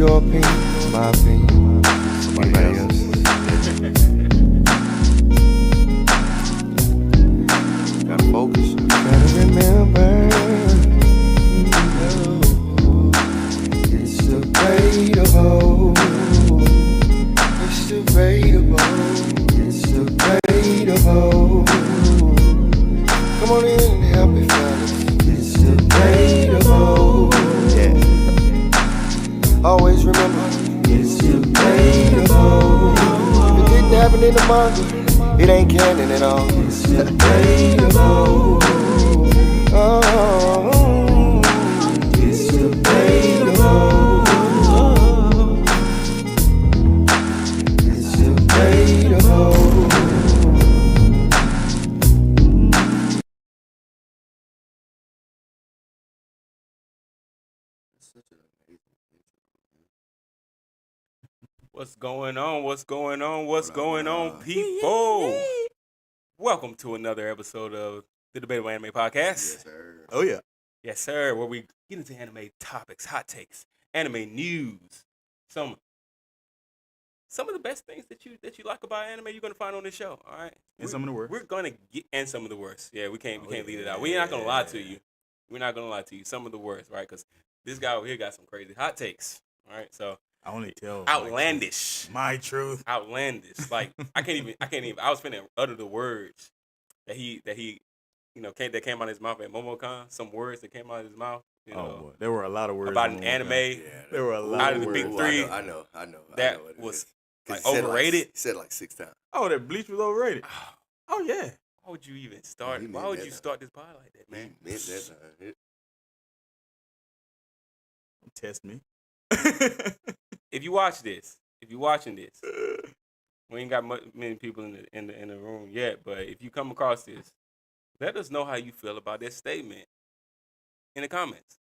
your opinion, my opinion, somebody else. Gotta focus. Gotta remember, it's debatable. It's debatable. It's debatable. Come on in and help me, fellas. It's debatable. Yeah. Always remember, it's debatable. If it didn't happen in the manga, it ain't canon at all. It's debatable. Oh, it's debatable. It's debatable. What's going on? What's going on? What's going on, people? Welcome to another episode of the Debatable Anime Podcast. Yes, sir. Oh yeah. Yes, sir. Where we get into anime topics, hot takes, anime news, some of the best things that you like about anime you're gonna find on this show. All right, And some of the worst. We're gonna get and some of the worst. Yeah, we can't leave it out. yeah. We're not gonna lie to you. We're not gonna lie to you. Some of the worst, right? Because this guy over here got some crazy hot takes. All right, so I only tell outlandish. my truth. Outlandish. Like I can't even. I was finna utter the words that he that came out of his mouth at MomoCon. Some words that came out of his mouth. You know, Boy. There were a lot of words about on an one anime. time. There were a lot Out of of the words. big three. I know. That I know what it was is. like He said overrated. He said like 6 times. Oh, that Bleach was overrated. Oh yeah. Why would you even start? He meant Why would that you time. start this pod like that, man? He meant that time. Don't test me. If you watch this, if you're watching this, we ain't got many people in the room yet. But if you come across this, let us know how you feel about that statement in the comments,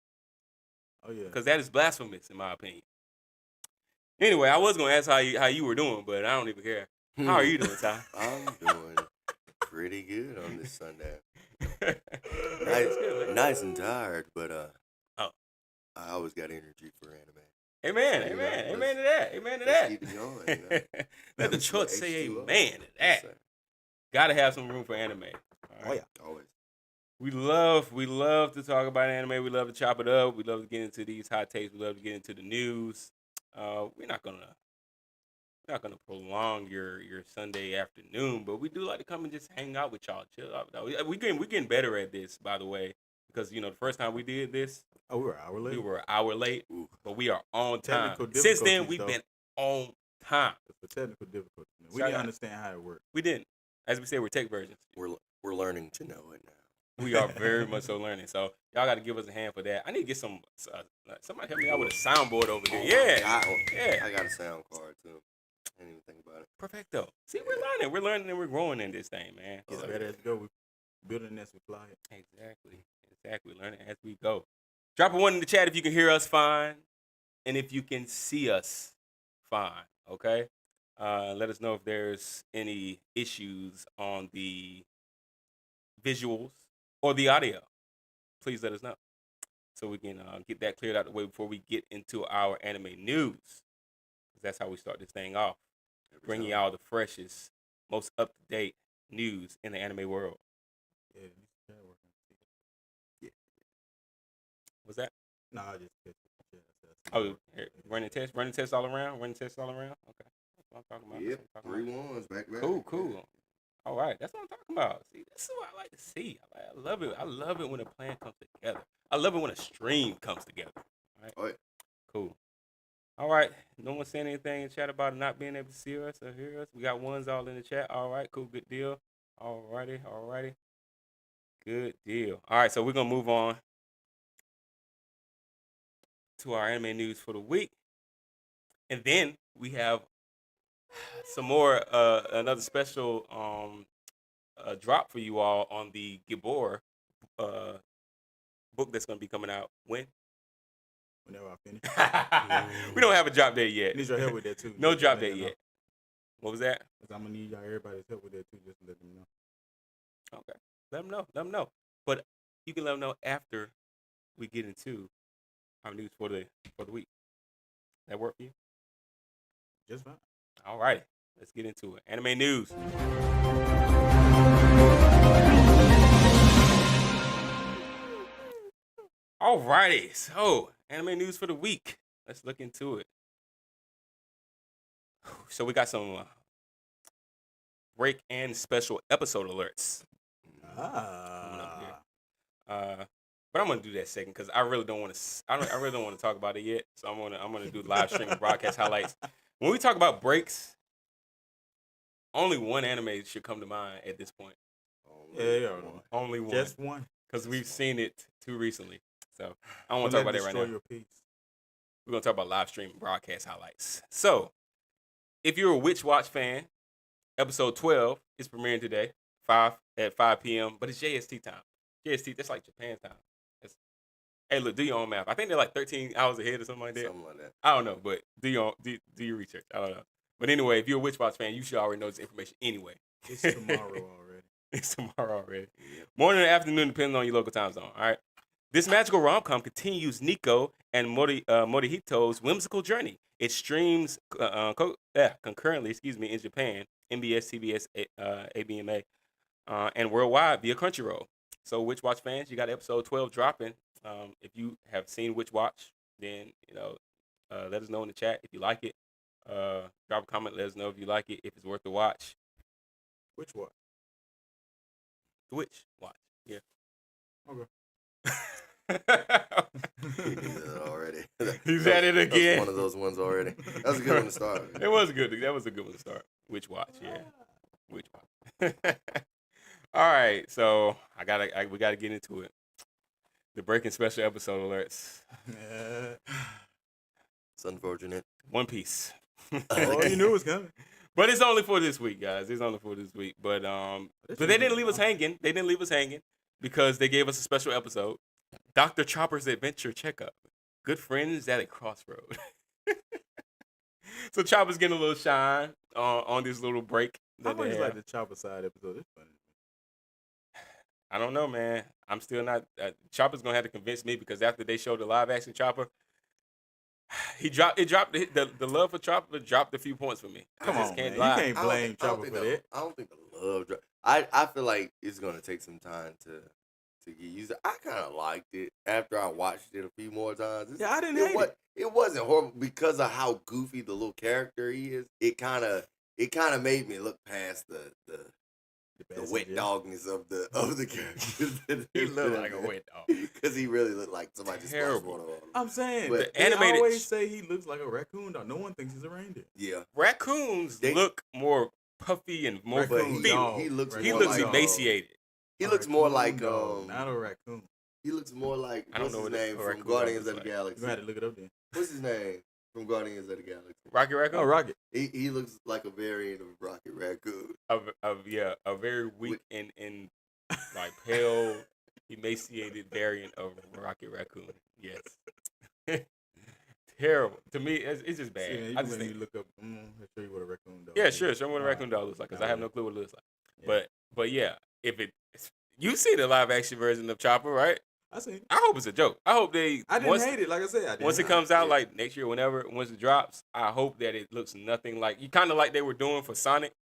Oh yeah. because that is blasphemous in my opinion. Anyway, I was gonna ask how you were doing, but I don't even care. How are you doing, Ty? I'm doing pretty good on this Sunday. That's good, man. Nice and tired, but Oh. I always got energy for anime. Amen, So, you know, amen to that, amen to let's that. keep it going, you know. Let the Have church some say H2O. amen to Yes, that. sir. Gotta have some room for anime. All Oh right? yeah. Always. We love to talk about anime. We love to chop it up. We love to get into these hot takes. We love to get into the news. We're not gonna prolong your Sunday afternoon, but we do like to come and just hang out with y'all, chill out. We getting better at this, by the way, because the first time we did this, Oh, we were an hour late. we were an hour late, Ooh. but we are on time. Technical Since then, difficulties, we've though. been on time. For technical difficulties. We Shout didn't out. understand how it worked. We didn't, as we said, we're tech virgins. We're learning to know it now. We are very much so learning. So y'all got to give us a hand for that. I need to get somebody help me out with a soundboard over here. Yeah, yeah. I got a sound card too. I didn't even think about it. Perfecto. See, we're learning, and we're growing in this thing, man. It's So- better as we go. We building as we fly it. Exactly. Learning as we go. Drop a 1 in the chat if you can hear us fine, and if you can see us fine. Okay. Let us know if there's any issues on the visuals or the audio. Please let us know so we can get that cleared out the way before we get into our anime news. 'Cause that's how we start this thing off. Bringing y'all the freshest, most up-to-date news in the anime world. Yeah. This chat working. Yeah. What's that? No, I just yeah, Oh, here, running tests all around. Okay, that's what I'm talking about. Yep. That's what I'm talking 3 about. ones back to back. Cool. All right, that's what I'm talking about. See, this is what I like to see. I love it. I love it when a plan comes together. I love it when a stream comes together. All right. Oh, yeah. Cool. All right. No one saying anything in chat about not being able to see us or hear us. We got ones all in the chat. All right. Cool. Good deal. All righty. Good deal. All right. So we're going to move on to our anime news for the week. And then we have some more, another special drop for you all on the Gibor book that's going to be coming out when? Whenever I finish. We don't have a drop date yet. Need your help with that too. No Just drop let date them know. yet. What was that? 'Cause I'm gonna need y'all everybody's help with that too. Just to let them know. Okay. Let them know. But you can let them know after we get into our news for the week. That work for you? Just fine. All right, let's get into it. Anime news. All righty, so anime news for the week. Let's look into it. So we got some break and special episode alerts coming up here. But I'm gonna do that second because I really don't want to. I really don't want to talk about it yet. So I'm gonna do live stream and broadcast highlights. When we talk about breaks, only one anime should come to mind at this point. Only one. Just one. Because we've seen it too recently. So I don't want to talk about that right now. Your peace. We're gonna talk about live stream and broadcast highlights. So if you're a Witch Watch fan, episode 12 is premiering today, 5 p.m. But it's JST time. JST, that's like Japan time. Hey, look, do your own math. I think they're like 13 hours ahead or something like that. Something like that. I don't know, but do your research. I don't know. But anyway, if you're a Witch Watch fan, you should already know this information anyway. It's tomorrow already. It's tomorrow already. Yeah. Morning or afternoon, depending on your local time zone. All right. This magical rom-com continues Nico and Morihito's whimsical journey. It streams concurrently, in Japan, MBS, CBS, ABMA, and worldwide via Crunchyroll. So, Witch Watch fans, you got episode 12 dropping. If you have seen Witch Watch, then let us know in the chat if you like it. Drop a comment. Let us know if you like it. If it's worth the watch. Which one? Witch Watch. Yeah. Okay. He did it already. He's at it again. One of those ones already. That was a good one to start. It was good. That was a good one to start. Witch Watch. Yeah. Witch Watch. All right. So we gotta get into it. The breaking special episode alerts. It's unfortunate. One Piece. Oh, you knew it was coming. But it's only for this week, guys. It's only for this week. But they didn't leave us hanging. They didn't leave us hanging because they gave us a special episode. Dr. Chopper's Adventure Checkup. Good friends at a crossroad. So Chopper's getting a little shine on this little break. I always like the Chopper side episode. It's funny. I don't know, man. I'm still not. Chopper's gonna have to convince me because after they showed the live action Chopper, the love for Chopper dropped a few points for me. Come on, man. Lie. You can't blame Chopper for that. I don't think the love drop. I feel like it's gonna take some time to get used to. I kind of liked it after I watched it a few more times. I didn't hate it. It wasn't horrible because of how goofy the little character he is. It kind of made me look past the wet dogness of the character. He looked like a wet dog because he really looked like somebody just terrible. one of them. I'm saying, But they animated always say he looks like a raccoon dog. No one thinks he's a reindeer. Yeah, Raccoons look more puffy and more Raccoon feet. dog. he looks He more looks like, emaciated. He looks more like not a raccoon. He looks more like I don't know what's what his name a from raccoon Guardians looks of the like. Galaxy. You had to look it up then. What's his name from Guardians of the Galaxy? Rocky Raccoon. Oh, Rocket. He looks like a variant of Rocket Raccoon. A very weak and like pale, emaciated variant of Rocket Raccoon. Yes. Terrible. To me, it's just bad. See, man, I just when think, you look up, I'll show you what a raccoon dog yeah, is. sure. Show me what a raccoon dog looks like, because I have no clue what it looks like. Yeah. But yeah, you see the live action version of Chopper, right? I seen it. I hope it's a joke. I hope I didn't hate it. Like I said, once it comes out, like next year, once it drops, I hope that it looks nothing like like they were doing for Sonic.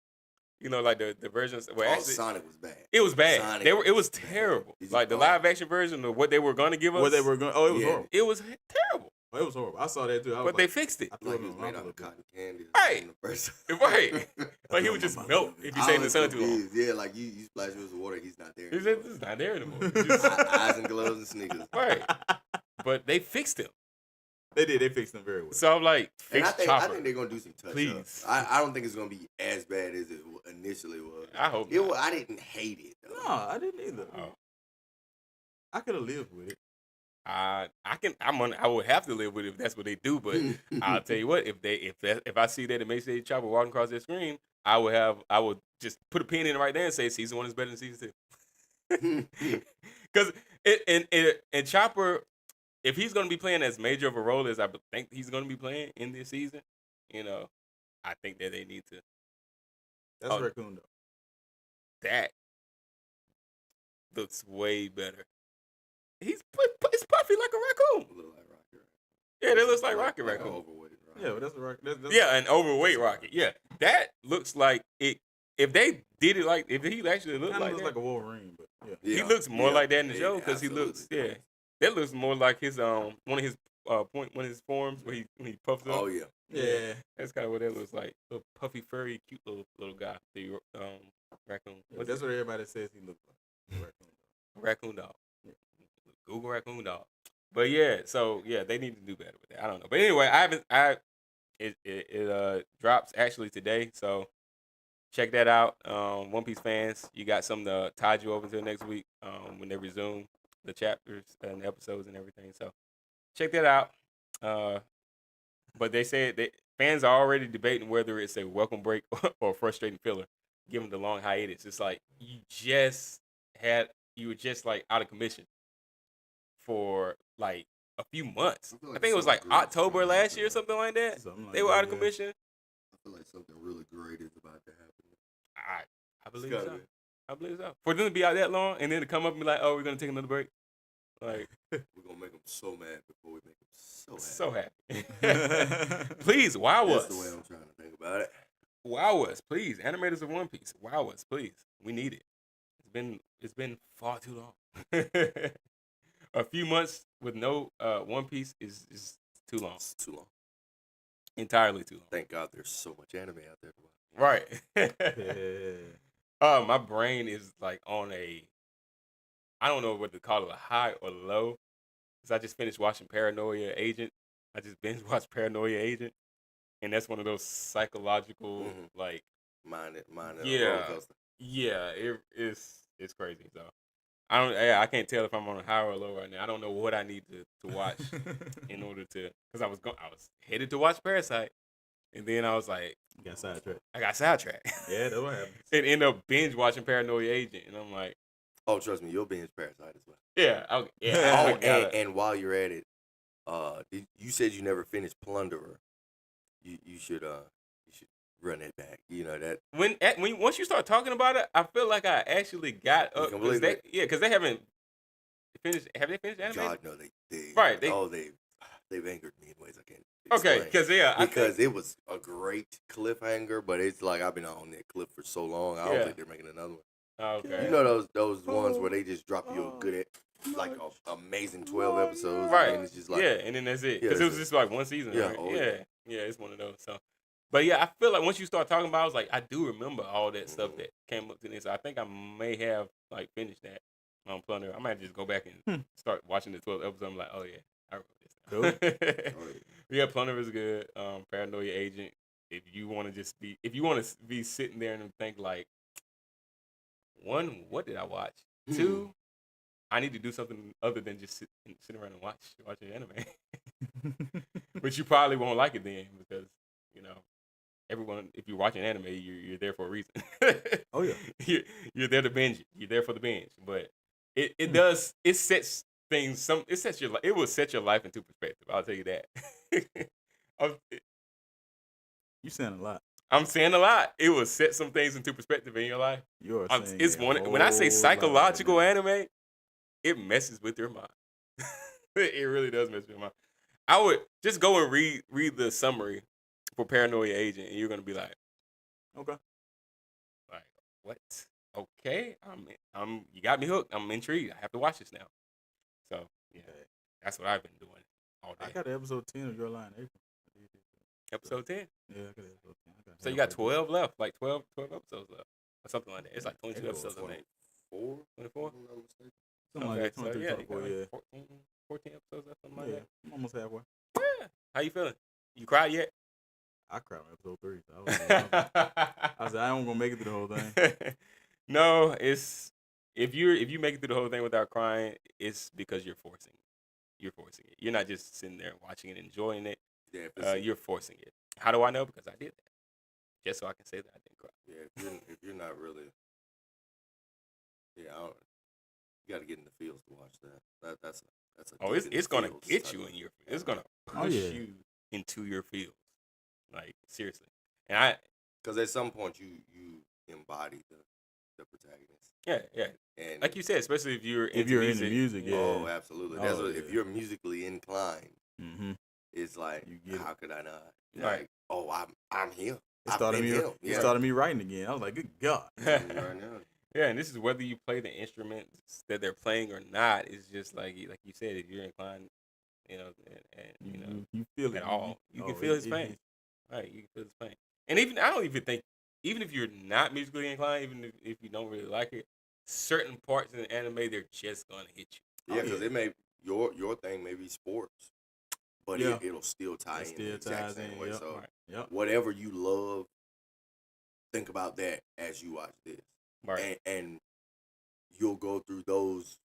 You know, like the versions. Well, actually, Sonic was bad. it was bad. Sonic It was bad. terrible. Did you Like the watch? live action version of what they were going to give us. What they were going. Oh, it was Yeah. horrible. It was terrible. Oh, it was horrible. I saw that too. I was But they like, fixed it. I threw Like it he was on made my out of envelope. cotton candy. Right. In the first. Right. Like he would just melt if you stay in the sun too long. Yeah, like you splash him with some water, he's not there. It's anymore. just not there anymore. It's just- Eyes and gloves and sneakers. right. But they fixed him. They did. They fixed them very well. So I'm like, And fix I Chopper. think they're gonna do some touch Please. ups. I don't think it's gonna be as bad as it initially was. I hope It not. was, I didn't hate it though. No, I didn't either. Oh. I could have lived with it. I would have to live with it if that's what they do, but I'll tell you what, if I see that emaciated Chopper walking across that screen, I would just put a pin in it right there and say season 1 is better than season 2. Because and Chopper, if he's gonna be playing as major of a role as I think he's gonna be playing in this season, I think that they need to. That's Oh. raccoon dog. That looks way better. It's puffy like a raccoon. A little like Rocket Raccoon. Yeah, that looks like Like Rocket an Raccoon. overweight rocket. Yeah, but that's a rocket. That's Yeah, an overweight rocket. Yeah, that looks like it. If they did it like, if he actually looked kind of like looks that, like a Wolverine, but yeah. he Yeah, looks more yeah, like that in the it show because he absolutely looks. does. Yeah, that looks more like his one of his one of his forms where when he puffs up. Oh yeah. Yeah. That's kind of what that looks like. Little puffy, furry, cute little guy. The raccoon. What's That's it? what everybody says he looks like. Raccoon dog. Yeah. Google raccoon dog. But yeah, so yeah, they need to do better with that. I don't know. But anyway, it drops actually today, so check that out. One Piece fans, you got something to tide you over until next week when they resume the chapters and the episodes and everything. So check that out. But they said that fans are already debating whether it's a welcome break or a frustrating filler, given the long hiatus. It's like you were just like out of commission for like a few months. I feel I like think it was like something great's October gonna last year or happen. something like that. Something like They were that, out of yeah. commission. I feel like something really great is about to happen. I believe gotta so. be. I believe so. For them to be out that long and then to come up and be like, "Oh, we're gonna take another break," like We're gonna make them so mad before we make them so happy. Please wow That's us. the way I'm trying to think about it. Wow us, please. Animators of One Piece, wow us, please. We need it. It's been far too long. A few months with no One Piece is too long. It's too long. Entirely too long. Thank God there's so much anime out there. Right. Yeah. My brain is like on I don't know what to call it, a high or low. Cause I just finished watching Paranoia Agent. I just binge watched Paranoia Agent, and that's one of those psychological like. Mine Yeah. roller coaster. Yeah, it's crazy. So I can't tell if I'm on a high or a low right now. I don't know what I need to watch in order to, because I was headed to watch Parasite, and then I was like, Got sidetracked. I got sidetracked. Yeah, that's what happens. And end up binge watching Paranoia Agent, and I'm like, Oh, trust me, you'll binge Parasite as well. yeah, Oh, and while you're at it, you said you never finished Plunderer. You should run it back. You know that. when once you start talking about it, I feel like I actually got up. can believe it. Because they haven't finished. Have they finished anime? God, no, they Right, they've angered me in ways I can't. Okay, explain. because it was a great cliffhanger, but it's like I've been on that cliff for so long. I don't Yeah. think they're making another one. okay, You know those ones where they just drop you a good, like a amazing 12 episodes, right? And it's just like, yeah, and then that's it. Yeah, Because it was that's just like one season. Yeah, right? oh, yeah, it's one of those. So, but yeah, I feel like once you start talking about, it, I was like, I do remember all that stuff that came up to this. I think I may have like finished that on Plunder. I might just go back and start watching the 12 episodes. I'm like, oh yeah, I remember this. Cool. Yeah, Plunder is good. Paranoia Agent. If you want to be sitting there and think like, one, what did I watch? Two, I need to do something other than just sit around and watch an anime. But you probably won't like it then because everyone. If you're watching anime, you're there for a reason. Oh yeah, you're there to binge it. You're there for the binge. But it sets things. It will set your life into perspective. I'll tell you that. you saying a lot. I'm saying a lot. It will set some things into perspective in your life. You're saying It's when I say psychological anime, it messes with your mind. It really does mess with your mind. I would just go and read the summary for Paranoia Agent, and you're gonna be like, Okay. like what? Okay, you got me hooked. I'm intrigued. I have to watch this now. So yeah, that's what I've been doing all day. I got episode 10 of Your Lie in April. Episode 10. Yeah, I got episode 10. So you got 12 left, like 12 episodes left, or something like that. It's like 22 episodes, I think. 24? Something like that. 23, so 24, you yeah. got like 14 episodes left, something like Yeah, that. I'm almost halfway. Yeah. How you feeling? You cried yet? I cried on episode 3. So I was like, I ain't gonna make it through the whole thing. No, it's if you make it through the whole thing without crying, it's because you're forcing it. You're forcing it. You're not just sitting there watching it, enjoying it. Yeah, You're forcing it. How do I know? Because I did that. Just so I can say that I didn't cry. Yeah, if you're not really, you got to get in the fields to watch that. That's a. Oh, deep in it's the gonna fields get type you of- in your. It's gonna Oh, push yeah. you into your field. Like seriously, and Because at some point you embody the protagonist. yeah. And Like you said, especially if you're If you're into music, yeah. oh, absolutely. Oh, That's yeah. if you're musically inclined, Mm-hmm. it's it's like, You get it. how could I not? Right. Like, oh, I'm him. It started me. him. It started me writing again. I was like, good God. Right now. Yeah, and this is whether you play the instruments that they're playing or not. It's just like you said, if you're inclined, you know, and you know, You feel it at all, you can oh, feel his it pain. hits. Right, you can feel his pain. And even I don't even think, even if you're not musically inclined, even if you don't really like it, certain parts in the anime they're just gonna hit you. Yeah, because it may your thing may be sports, but Yeah. it'll still tie It in still the exact ties same in, way. yep. So Right. Yep. whatever you love, think about that as you watch this, Right. and you'll go through those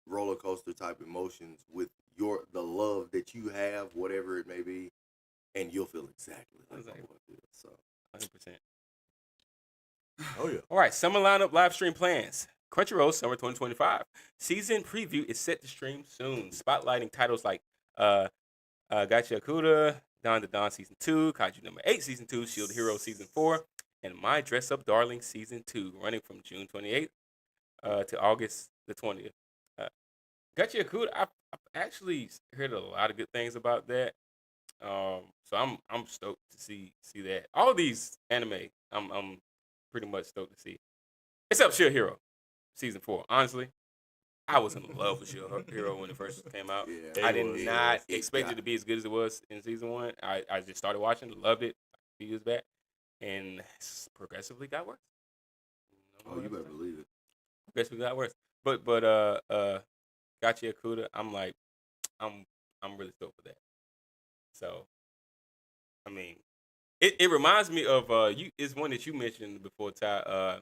roller coaster type emotions with the love that you have, whatever it may be, and you'll feel exactly like Exactly. what it is. So 100%. Oh yeah. All right, summer lineup live stream plans. Crunchyroll Summer 2025 season preview is set to stream soon, spotlighting titles like Gacha Akuda, Dawn to Dawn Season 2, Kaiju Number 8 Season 2, Shield Hero Season 4, and My Dress Up Darling Season 2, running from June 28th to August the 20th. Gacha Akuda, I've actually heard a lot of good things about that. So I'm stoked to see that. All of these anime, I'm pretty much stoked to see. Except Shield Hero Season 4. Honestly, I was in love with Shield Hero when it first came out. yeah, I did not it expect got- it to be as good as it was in Season 1. I just started watching, loved it a few years back, and progressively got worse. No Oh, more you better episodes. believe it. Progressively got worse. But Gachi Akuda, I'm like, I'm really stoked for that. So, I mean, it reminds me of it's one that you mentioned before, Ty.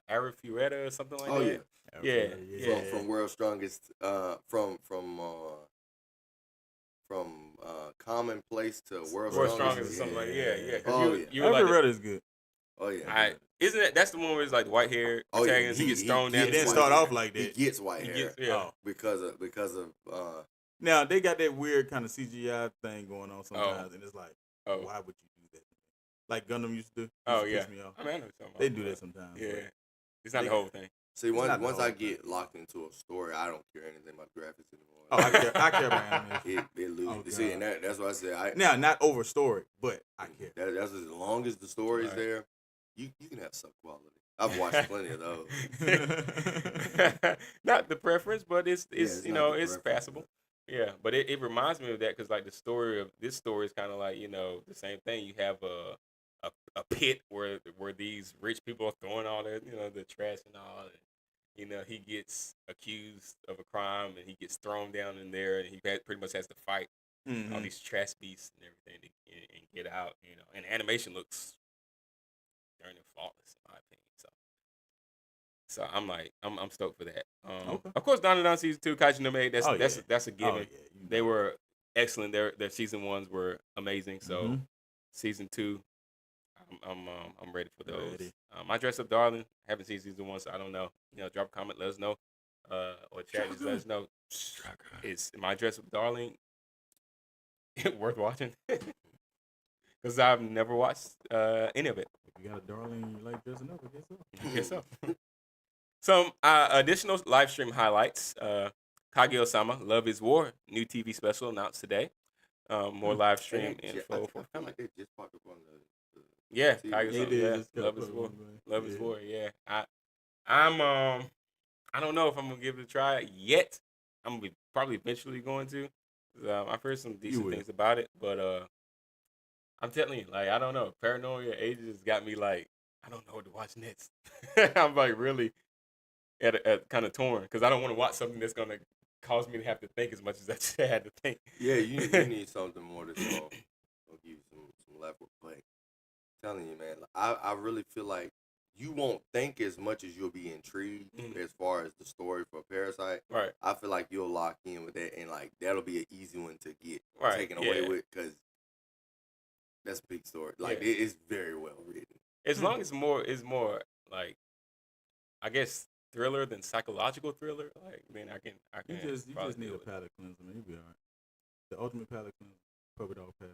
Arifureta or something like Oh that. yeah. Yeah. From World's Strongest, from Commonplace to World's World's Strongest. Strongest or something like that. Yeah. 'Cause Oh, you were like, Every is good. Oh yeah. isn't that's the one where it's like the white hair Oh, yeah. protagonist? He gets thrown down. It the didn't white start hair. off like He that. gets white He hair gets, yeah. Oh. because of Now they got that weird kind of CGI thing going on sometimes, and it's like, Oh. why would you do that? Like Gundam used to do. Oh, Used to yeah. piss me off. I mean, I know what you're talking They about, do but that sometimes. Yeah. but It's not They the got- whole thing. See, It's not the once whole I get thing. locked into a story, I don't care anything about graphics anymore. Oh, I care about animation. It loses. Oh, See, God. and that's why I said Now, not over story, but I care. that's as long as the story's Right. there, you can have sub quality. I've watched plenty of those. Not the preference, but it's it's you not know the it's preference, passable. Yeah, but it reminds me of that because like the story of this story is kind of like the same thing. You have a pit where these rich people are throwing all the trash and all. And, he gets accused of a crime and he gets thrown down in there and he pretty much has to fight all Mhm. these trash beasts and everything and get out. And animation looks darn near flawless in my opinion. So I'm like, I'm stoked for that. Okay. Of course, Dawn to Dawn Season 2, Kaiju Number 8, Oh, yeah. that's a Oh, given. yeah, you They know. were excellent. Their Season 1s were amazing. So Mhm. Season 2, I'm ready for those. Ready. My Dress Up Darling, haven't seen Season 1, so I don't know. Drop a comment, let us know. Or chat, just let us know. Is My Dress Up Darling worth watching? Because I've never watched any of it. If you got a darling you like dressing up, I guess so. I guess so. Some additional live stream highlights. Kage-Osama, Love is War, new TV special announced today. More live stream I info feel forthcoming. like they just popped up on the Yeah, TV. Kage-Osama, They yeah. just Love put is it War. on there. Love is Yeah. War, yeah. I don't know if I'm gonna give it a try yet. I'm gonna be probably eventually going to. I've heard some decent will. things about it, but I'm telling you, like I don't know. Paranoia Ages got me like I don't know what to watch next. I'm like really at kind of torn because I don't want to watch something that's gonna cause me to have to think as much as I had to think. Yeah, you need something more that's gonna give you some level. But I'm telling you, man, I really feel like you won't think as much as you'll be intrigued as far as the story for Parasite. Right. I feel like you'll lock in with that, and like that'll be an easy one to get Right, taken away yeah. with because that's a big story. Like Yeah. it's very well written. As long as it's more like I guess thriller than psychological thriller, like then I can You just probably need deal a with it. palate cleanser, man. You'll be all right. The ultimate palate cleanser, Puppy Dog Pal.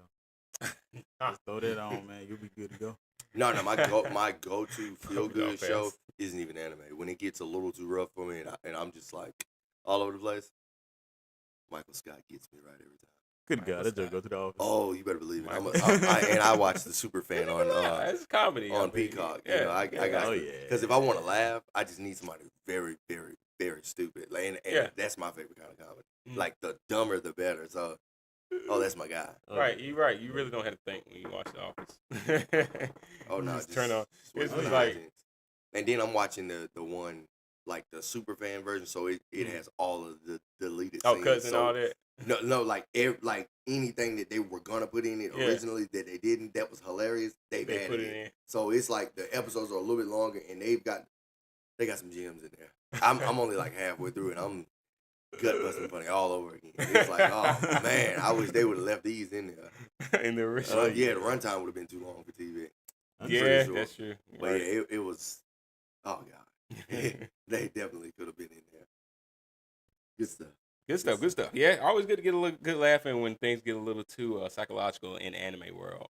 Ah. Just throw that on, man. You'll be good to go. No, my go-to feel-good Fast. show isn't even anime. When it gets a little too rough for me and I'm just like all over the place, Michael Scott gets me right every time. Good Right, God, what's that joke that? go to the office. Oh, you better believe it. Michael And I watch the super fan on it's comedy I mean, Peacock. Yeah, You know, I got Oh, to, yeah. because if I want to laugh, I just need somebody very, very, very stupid. Like, and Yeah. that's my favorite kind of comedy. Mhm. Like the dumber the better. So, that's my guy. Oh, Right, yeah. you're right. You really don't have to think when you watch The Office. Oh You no, just turn on. switch It's the just like content. And then I'm watching the one like the super fan version, so it has all of the deleted scenes. cuts and so all that. No, like like anything that they were gonna put in it Yeah. originally that they didn't, that was hilarious. They've They added put it it. in. So it's like the episodes are a little bit longer, and they got some gems in there. I'm only like halfway through, and I'm gut busting funny all over again. It's like, oh man, I wish they would have left these in there. In the original. Yeah, the runtime would have been too long for TV. I'm Yeah, pretty sure. that's true. You're But right. yeah, it was. Oh god, they definitely could have been in there. Good stuff. Good stuff. Yeah, always good to get a little good laughing when things get a little too psychological in anime world.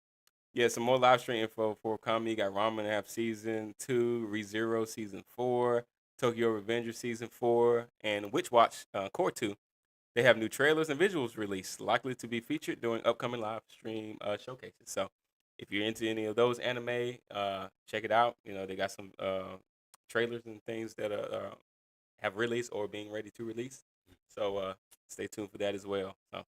Yeah, some more live stream info for comedy. You got Ramen and a Half Season 2, ReZero Season 4, Tokyo Revenger Season 4, and Witch Watch Core 2. They have new trailers and visuals released, likely to be featured during upcoming live stream showcases. So if you're into any of those anime, check it out. You know, they got some trailers and things that have released or being ready to release. So stay tuned for that as well. So,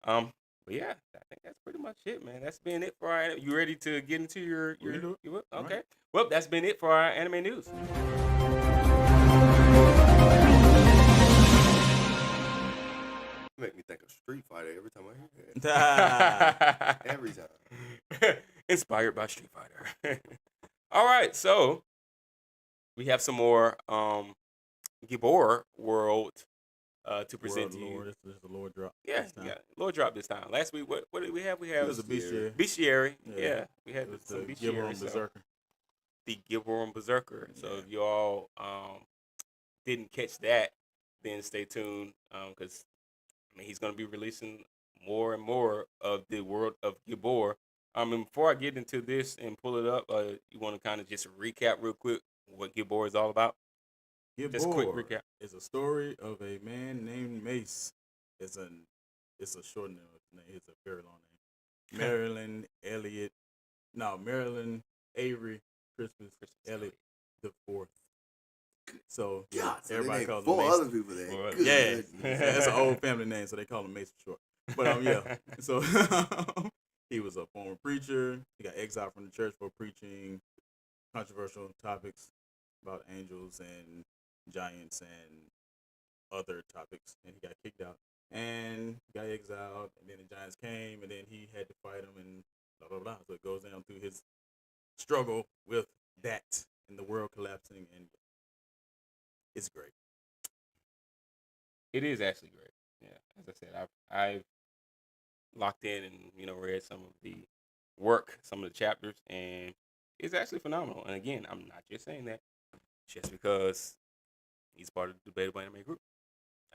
but yeah, I think that's pretty much it, man. That's been it for our. You ready to get into your We can do it. okay? Right. Well, that's been it for our anime news. Make me think of Street Fighter every time I hear that. Every time. Inspired by Street Fighter. All right, so we have some more Gibor World to present to you. Lord, this is the Lord drop. Yeah, this time. yeah, Lord drop this time. Last week, what did we have? We have It was a bestiary. Bestiary. Yeah. Yeah, we had It was some the Bestiary. Gibber So Berserker. the Gibor Berserker. So Yeah. if you all didn't catch that, then stay tuned because I mean he's going to be releasing more and more of the world of Gibor. And before I get into this and pull it up, you want to kind of just recap real quick what Gibor is all about? Just a quick Gibor recap. is a story of a man named Mace. It's a short name. It's a very long name. Marilyn Avery Christmas Elliott the Fourth. So God, so everybody they calls named him 4 Mace. other people there. Well, Good Yeah, goodness. that's an old family name, so they call him Mace for short. But yeah, so he was a former preacher. He got exiled from the church for preaching controversial topics about angels and giants and other topics, and he got kicked out and got exiled. And then the giants came, and then he had to fight them, and blah blah blah. So it goes down through his struggle with that and the world collapsing, and it's great. It is actually great. Yeah, as I said, I've locked in and read some of the work, some of the chapters, and it's actually phenomenal. And again, I'm not just saying that just because he's part of the Debatable Anime group.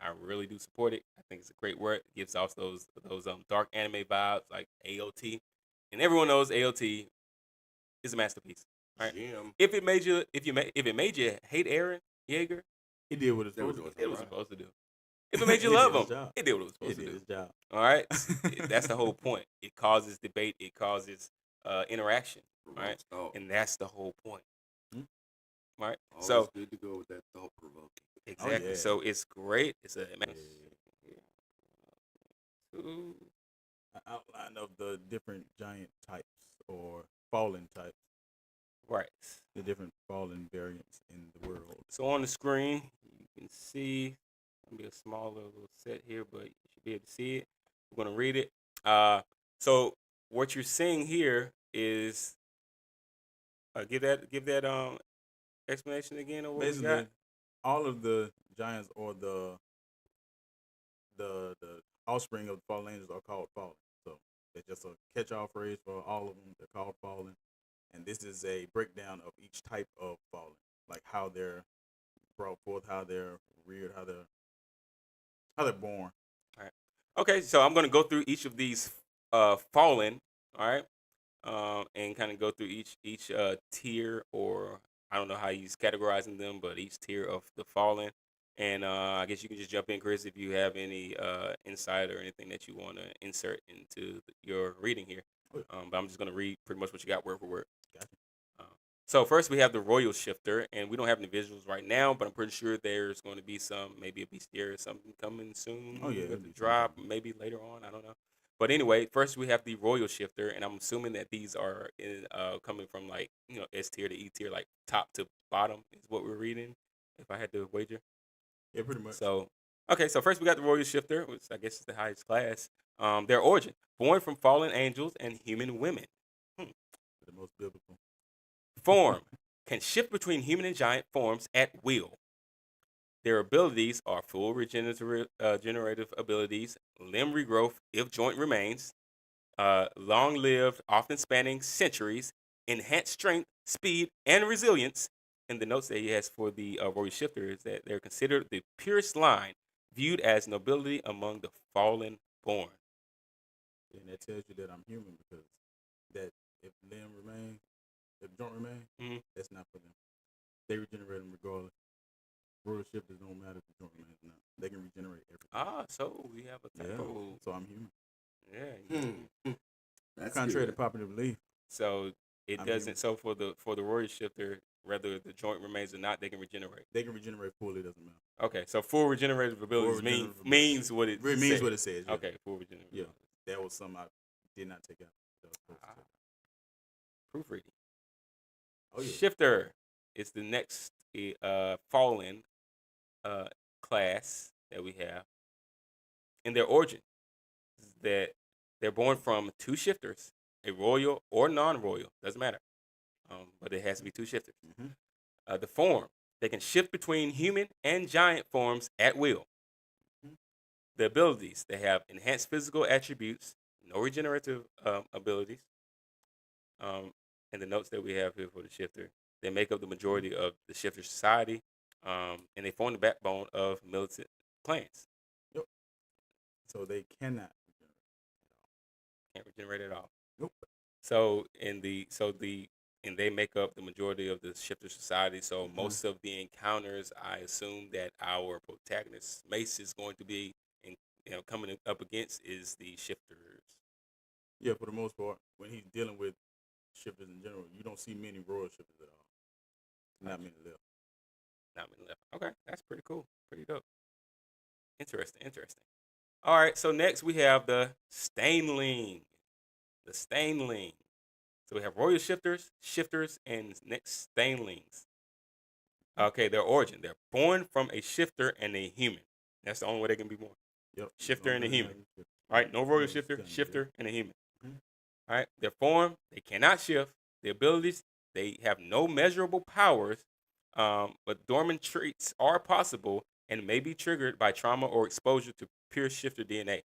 I really do support it. I think it's a great work. It gives off those dark anime vibes like AOT, and everyone knows AOT is a masterpiece. Right? Jim. If it made you hate Eren Yeager, He did what it's They were supposed to doing do. it was supposed to do. If it made you He love did his him, job. it did what it was He supposed did to do. his job. All right, that's the whole point. It causes debate. It causes interaction. Right, Thought. and that's the whole point. Hmm. Right. Always So good to go with that thought provoking. exactly. yeah. So it's great. It's a An outline of the different giant types or fallen types, right. the different fallen variants in the world. So on the screen, you can see. It'll be a smaller little set here, but you should be able to see it. We're gonna read it. So what you're seeing here is give that explanation again of what we Basically, got. all of the giants or the offspring of the fallen angels are called fallen. So it's just a catch-all phrase for all of them. They're called fallen, and this is a breakdown of each type of fallen, like how they're brought forth, how they're reared, how they're born. Okay, so I'm gonna go through each of these fallen, all right, and kind of go through each tier, or I don't know how he's categorizing them, but each tier of the fallen, And I guess you can just jump in, Chris, if you have any insight or anything that you want to insert into your reading here. But I'm just going to read pretty much what you got word for word. Gotcha. So first we have the Royal Shifter, and we don't have any visuals right now, but I'm pretty sure there's going to be maybe a bestiary or something coming soon. Oh, yeah, with the drop, maybe later on. I don't know. But anyway, first we have the Royal Shifter, and I'm assuming that these are coming from like S tier to E tier, like top to bottom is what we're reading. If I had to wager. Yeah, pretty much. So okay, so first we got the Royal Shifter, which I guess is the highest class. Their origin: born from fallen angels and human women. The most biblical. Form: can shift between human and giant forms at will. Their abilities are full regenerative abilities, limb regrowth if joint remains, long-lived, often spanning centuries, enhanced strength, speed, and resilience. And the notes that he has for the Royal Shifter is that they're considered the purest line, viewed as nobility among the fallen born. And that tells you that I'm human because that if limb remain, if joint remain, that's not for them. They regenerate them regardless. Royal shifters don't matter if the joint remains or not. They can regenerate everything. So we have a typo. So I'm human. Yeah. That's contrary good. to popular belief. So it I'm doesn't. human. So for the Royal Shifter, whether the joint remains or not, they can regenerate. They can regenerate fully. Doesn't matter. Okay, so full regenerative abilities means what it means says. what it says. Yeah. Okay, full regenerative. Yeah, that was something I did not take out. Proofreading. Oh yeah. Shifter is the next fallen class that we have. In their origin, is that they're born from two shifters, a royal or non-royal, doesn't matter. But it has to be two shifters. The form: they can shift between human and giant forms at will. The abilities: they have enhanced physical attributes, no regenerative abilities. And the notes that we have here for the shifter: they make up the majority of the shifter society, and they form the backbone of militant clans. Yep. So they cannot regenerate. Can't regenerate at all. Nope. So and they make up the majority of the shifter society. So most of the encounters, I assume that our protagonist Mace is going to be, coming up against is the shifters. Yeah, for the most part, when he's dealing with shifters in general, you don't see many royal shifters at all. Not many left. Not many left. Okay, that's pretty cool. Pretty dope. Interesting. All right, so next we have the Stainling. The Stainling. So we have royal shifters, and next Stainlings. Okay, their origin: they're born from a shifter and a human. That's the only way they can be born. Yep. Shifter and a human. All right, no royal shifter, and a human. All right, their form: they cannot shift. The abilities: they have no measurable powers, but dormant traits are possible and may be triggered by trauma or exposure to pure shifter DNA.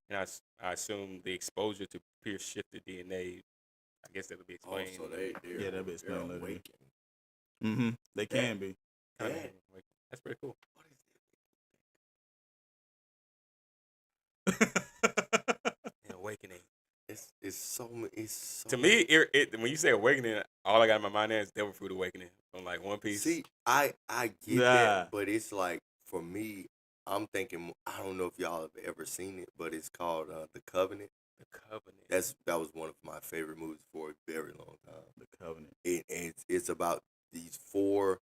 And I assume the exposure to pure shifter DNA, I guess that'll be explained. So that'll be explained later. awakened. They can be. Kinda like, that's pretty cool. An awakening. It's so To me, when you say awakening, all I got in my mind is Devil Fruit Awakening from like One Piece. See, I get that, but it's like for me, I'm thinking. I don't know if y'all have ever seen it, but it's called The Covenant. The Covenant. That was one of my favorite movies for a very long time. The Covenant. It's about these four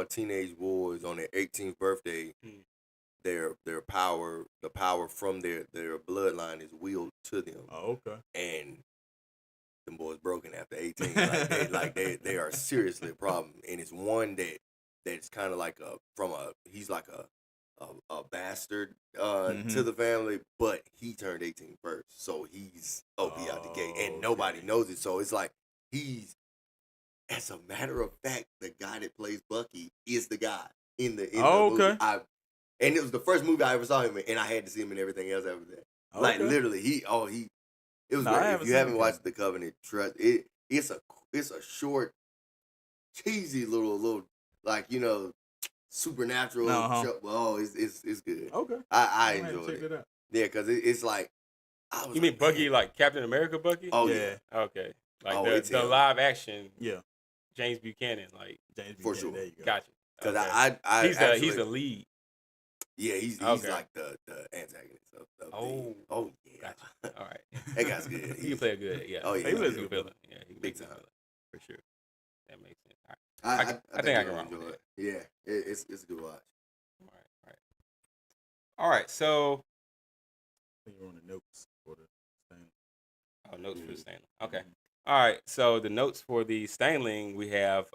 teenage boys on their 18th birthday. The power from their bloodline is willed to them. Oh, okay. And them boys broken after 18. They are seriously a problem. And it's one that's kind of like he's like a bastard to the family, but he turned 18 first, so he's out the gate, and nobody knows it. So it's like as a matter of fact, the guy that plays Bucky is the guy in the movie. And it was the first movie I ever saw him in, and I had to see him in everything else after that. Okay. Like literally, it was great. If you haven't watched The Covenant, trust it. It's a short, cheesy little like supernatural show. Oh, it's good. Okay. I enjoyed it. Yeah, because it's like You mean Bucky, like Captain America Bucky? Oh yeah. Okay. Like the live action. Yeah. James Buchanan, like James for Buchanan, sure. There you go. Gotcha. Because Okay. I He's actually, the lead. yeah, he's Okay. like the antagonist of Oh. oh yeah. Gotcha. All right. That guy's good. He can play a good. Yeah. Oh, yeah, He he's plays a a good villain. Yeah. He can Big be a good time. villain for sure. That makes sense. All right. I I think I can you'll rock with enjoy that. it. Yeah, it's a good watch. All right. All right. So, I think you're on the notes for the thing. notes for the Mhm. Stanley. Okay. All right. So the notes for the Stanling, we have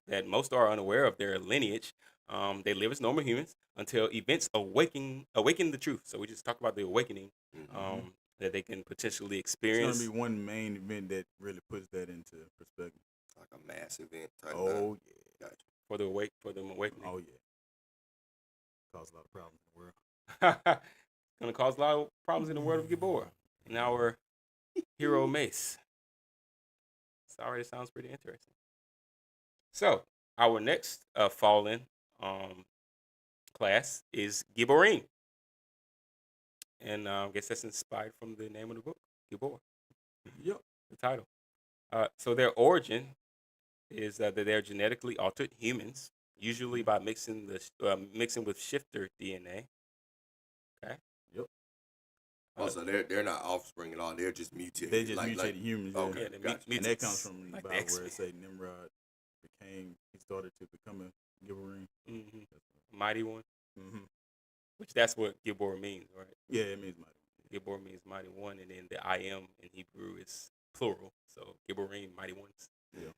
that most are unaware of their lineage. They live as normal humans until events awaken the truth. So we just talked about the awakening Mhm. that they can potentially It's going experience. to be one main event that really puts that into perspective. Like a mass event type. Oh, yeah. Gotcha. for them awakening. Oh, yeah. Cause a lot of problems in the world. Gonna cause a lot of problems in the world of Gibor and our hero Mace. It already sounds pretty interesting. So our next fallen class is Giborim. And I guess that's inspired from the name of the book, Gibor, Yep. the title. So their origin is that they're genetically altered humans, usually by mixing with shifter DNA. Okay. Yep. Also, they're not offspring at all. They're just mutated. They just mutated humans. Okay. Yeah, they're Gotcha. And that mutants, comes from the like the Bible X-Men. where it say Nimrod he started to become a Gibborim. Mighty one, Mm-hmm. which that's what Gibor means, right? Yeah, it means mighty. Gibor means mighty one, and then the I am in Hebrew is plural, so Gibborim, mighty ones. Yeah.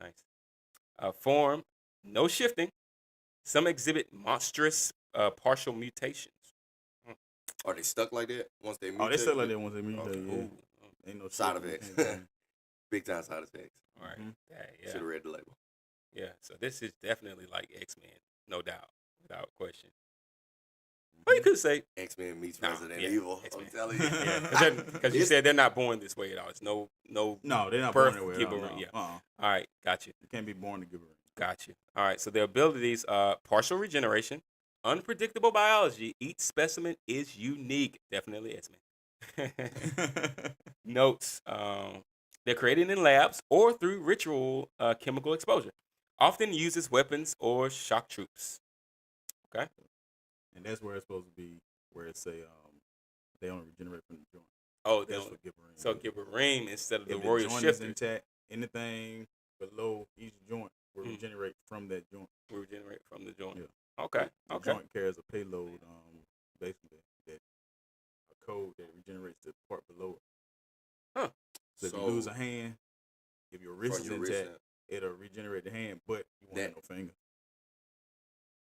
Nice. Form, no shifting. Some exhibit monstrous partial mutations. Are they stuck like that once they mutate? Oh, they still like that once they mutate. Okay. Yeah. Ooh. Ain't no Side shit. effects. Big time side effects. All right. Mhm. Yeah. Should have read the label. Yeah. So this is definitely like X-Men, no doubt, without question. Or you could say, X-Men meets Nah, Resident yeah, Evil. X-Men. I'm telling you. yeah, because you said they're not born this way at all. It's no. No, they're not Birth born that way. Gibborim, No. yeah. Uh-uh. All right, got you. You can't be born a Gibborim. Got you. All right, so their abilities: partial regeneration, unpredictable biology. Each specimen is unique. Definitely X-Men. Notes: they're created in labs or through ritual chemical exposure. Often used as weapons or shock troops. Okay. And that's where it's supposed to be, where it say they only regenerate from the joint. Oh, That's they what Gibborim. so Gibborim instead of the if royal the joint shifter, is intact, anything below each joint will Mhm. regenerate from that joint. we regenerate from the joint. Yeah. Okay. The Okay. joint carries a payload, basically that a code that regenerates the part below it. Huh. So if you lose a hand, if your wrist is From your intact, wrist, it'll regenerate the hand, but you won't have no finger.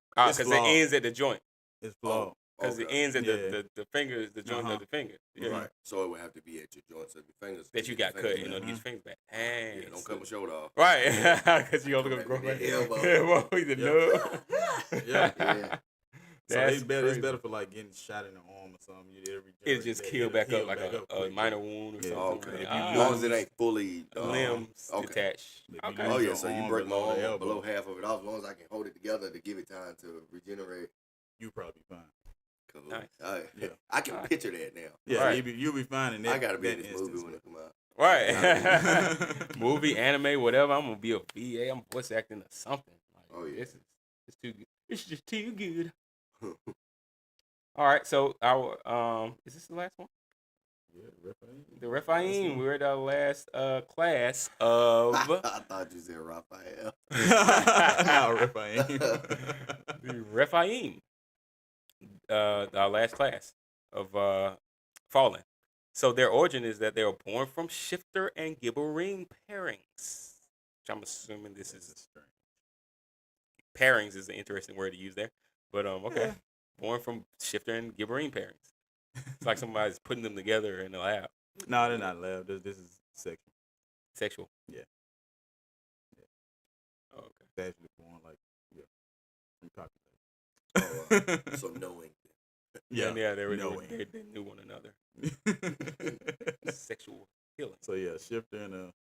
Because It's it flawed. ends at the joint. It's flawed. Because it okay. ends at Yeah. the fingers, the joint Uh-huh. of the finger. Yeah. Right. So it would have to be at your joints of your fingers. That you Get got your cut fingers in order to back. get your fingers back. Dang. Yeah, don't cut my shoulder off. Right. Because you only going to grow Come back. back with that elbow. Yeah, well, the Yeah. nub. Yeah. Yeah. So That's it's better. crazy. It's better for like getting shot in the arm or something. It just heal back up like a quick. minor wound or Yeah. something. Okay. If Ah, As long as it ain't fully limbs okay. detached. If you Okay. lose Oh yeah, your so you arm break my below the arm elbow, below half of it off. As long as I can hold it together to give it time to regenerate. you probably be fine. Cool. Nice. Yeah. I can Alright. picture that now. Yeah, Right. you'll be fine in that. I gotta be that in this movie instance, when but- it come out. Right. Movie, anime, whatever. I'm gonna be a VA. I'm voice acting or something. Like, Oh, yeah. It's too good. It's just too good. All right. So our is this the last one? Yeah, Raphael. The Rephaim. We're at our last class of I thought you said Raphael. Nah, Raphael. the Rephaim. Our last class of Fallen. So their origin is that they were born from shifter and Gibborim pairings. Which I'm assuming this is pairings is an interesting word to use there. But okay. Yeah. Born from shifter and Gibborim pairings. It's like somebody's putting them together in the lab. No, they're not lab. This is sexual. Sexual. Yeah. Oh, okay. They're actually born like from copulation. So knowing. Yeah, they knowing. they knew one another. Sexual healing. So yeah, shifter and a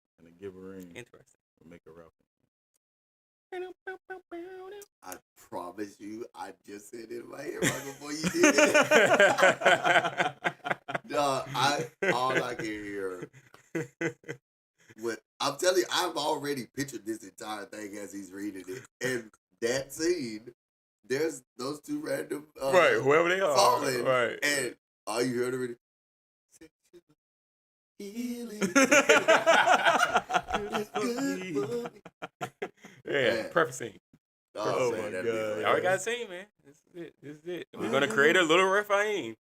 Gibborim Interesting. will make a Raphael. I promise you, I just said it in my head right before you did it. Dog, all I can hear. I'm telling you, I've already pictured this entire thing as he's reading it, and that scene, there's those two random Right, whoever they are. falling, Right. and all you heard already. Healing. It's good for me. Yeah, Man. perfect scene. Oh man, my that'd be God. hilarious. All we gotta say, man, this is it. This is it. We're gonna create a little Rephaim,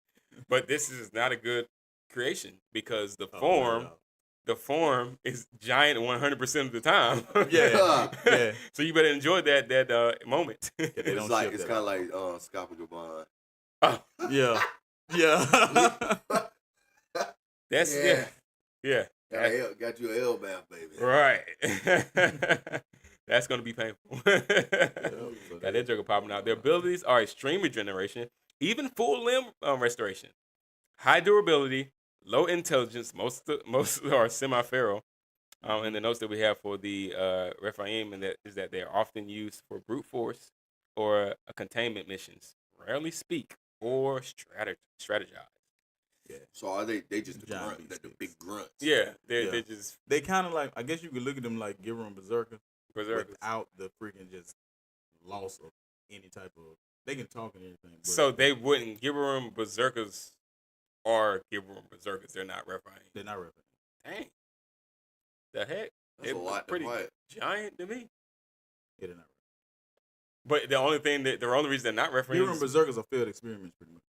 but this is not a good creation because the form is giant 100% of the time. Yeah. Yeah. So you better enjoy that moment. They It's don't like ship it's that kind of out. like Scott Gabon. Oh, Yeah. Yeah. that's Yeah. yeah. Got you an L bath, baby. Right. That's gonna be painful. So Got that joker popping out. Their abilities are extreme regeneration, even full limb restoration, high durability, low intelligence. Most are semi-feral. And the notes that we have for the Rephaim and that is that they are often used for brute force or containment missions. Rarely speak or strategize. Yeah. So are they just the Giant grunt, the beasts. big grunts? Yeah, Yeah. they just They kind of like, I guess you could look at them like Giver and Berserker berserkers. without the freaking just loss of any type of. They can talk and everything. But So they wouldn't give them berserkers or give them berserkers. They're not Rephaim. they're not repping. Dang. The heck? That's a They're lot to pretty fight. giant to me. Yeah, they're not repping. But the only reason they're not Giver and Rephaim. Berserkers are failed experiments, pretty much.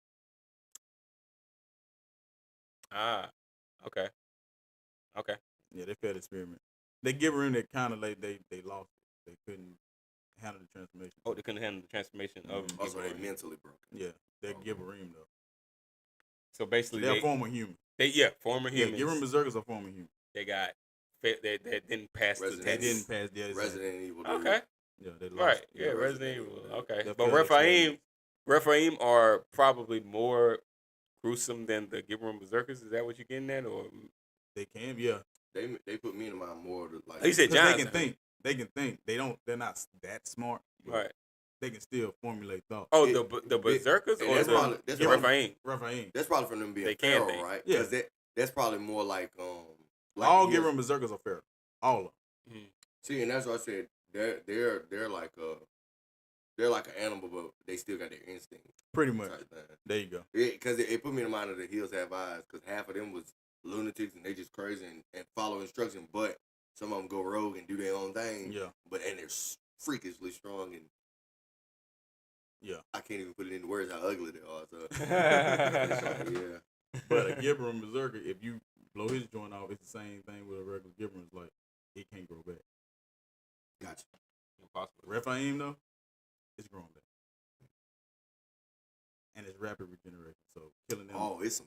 Ah, okay. Okay. Yeah, they failed experiments. They give her in that kind of like they lost it. They couldn't handle the transformation. Oh, they couldn't handle the transformation of. Also, they Gibberim. mentally broken. Yeah, they Oh. give her in though. So basically, They're they former human. former Yeah, humans. Giver and Berserkers are former human. They got they didn't pass the Resident They test. didn't pass the other side. Resident Evil. Dude. Okay. Yeah, they lost. Right. Yeah, Yeah, Resident Resident Evil. Evil. Okay. They're But failed Rephaim are probably more gruesome than the Gibberim Berserkers. Is that what you're getting at? Or They can, yeah. They put me in mind more to like. Oh, you said 'Cause Johnson. they can think. They can think. They're not that smart. But right. They can still formulate thought. Oh, It- the Berserkers and or that's the probably- that's the probably- Rephaim? Raphael. That's probably from them being They can feral, think. right? Yeah. Because that's probably more like All he Giver is- and Berserkers are fair. All of them. See, and that's what I said. They're like an animal, but they still got their instinct. Pretty much. Type thing. There you go. Because it put me in mind of the Hills Have Eyes, because half of them was lunatics and they just crazy and follow instructions, but some of them go rogue and do their own thing. Yeah. And they're freakishly strong, and Yeah. I can't even put it into words how ugly they are. So yeah, But a Giver and Berserker, if you blow his joint off, it's the same thing with a regular Giver. It's like, it can't grow back. gotcha. Impossible. Rephaim, though, it's growing back. And it's rapid regeneration. So killing them, Oh, it's some.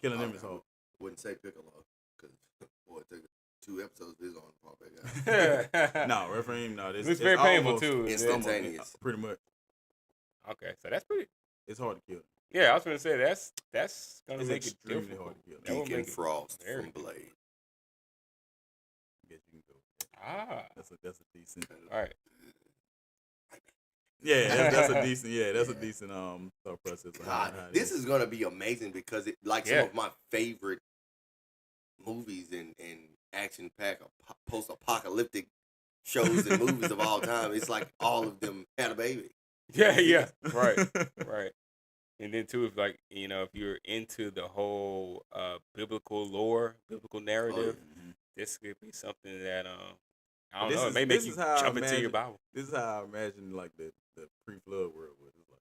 killing them is hard. Wouldn't say Piccolo, because boy, it took 2 episodes. This on pop that guy. No, Rephaim, no. It's very painful almost too. Instantaneous. Pretty much. Okay, so that's pretty. It's hard to kill. Yeah, I was gonna say that's gonna It's make it extremely difficult. hard to kill. That will Deacon make it Frost very from Blade. I guess you can go. Ah, That's a decent. all right. Yeah, that's a decent. Yeah, that's a decent thought process. on God, how it this is gonna be amazing because it like Yeah. some of my favorite movies and action packed post apocalyptic shows and movies of all time. It's like all of them had a baby. Yeah, right, right. And then too, if like if you're into the whole biblical lore, biblical narrative, Mhm. this could be something that I don't This know. It is- may make this you is how I jump into your imagine- Bible, This is how I imagine like the pre-flood world was. It's like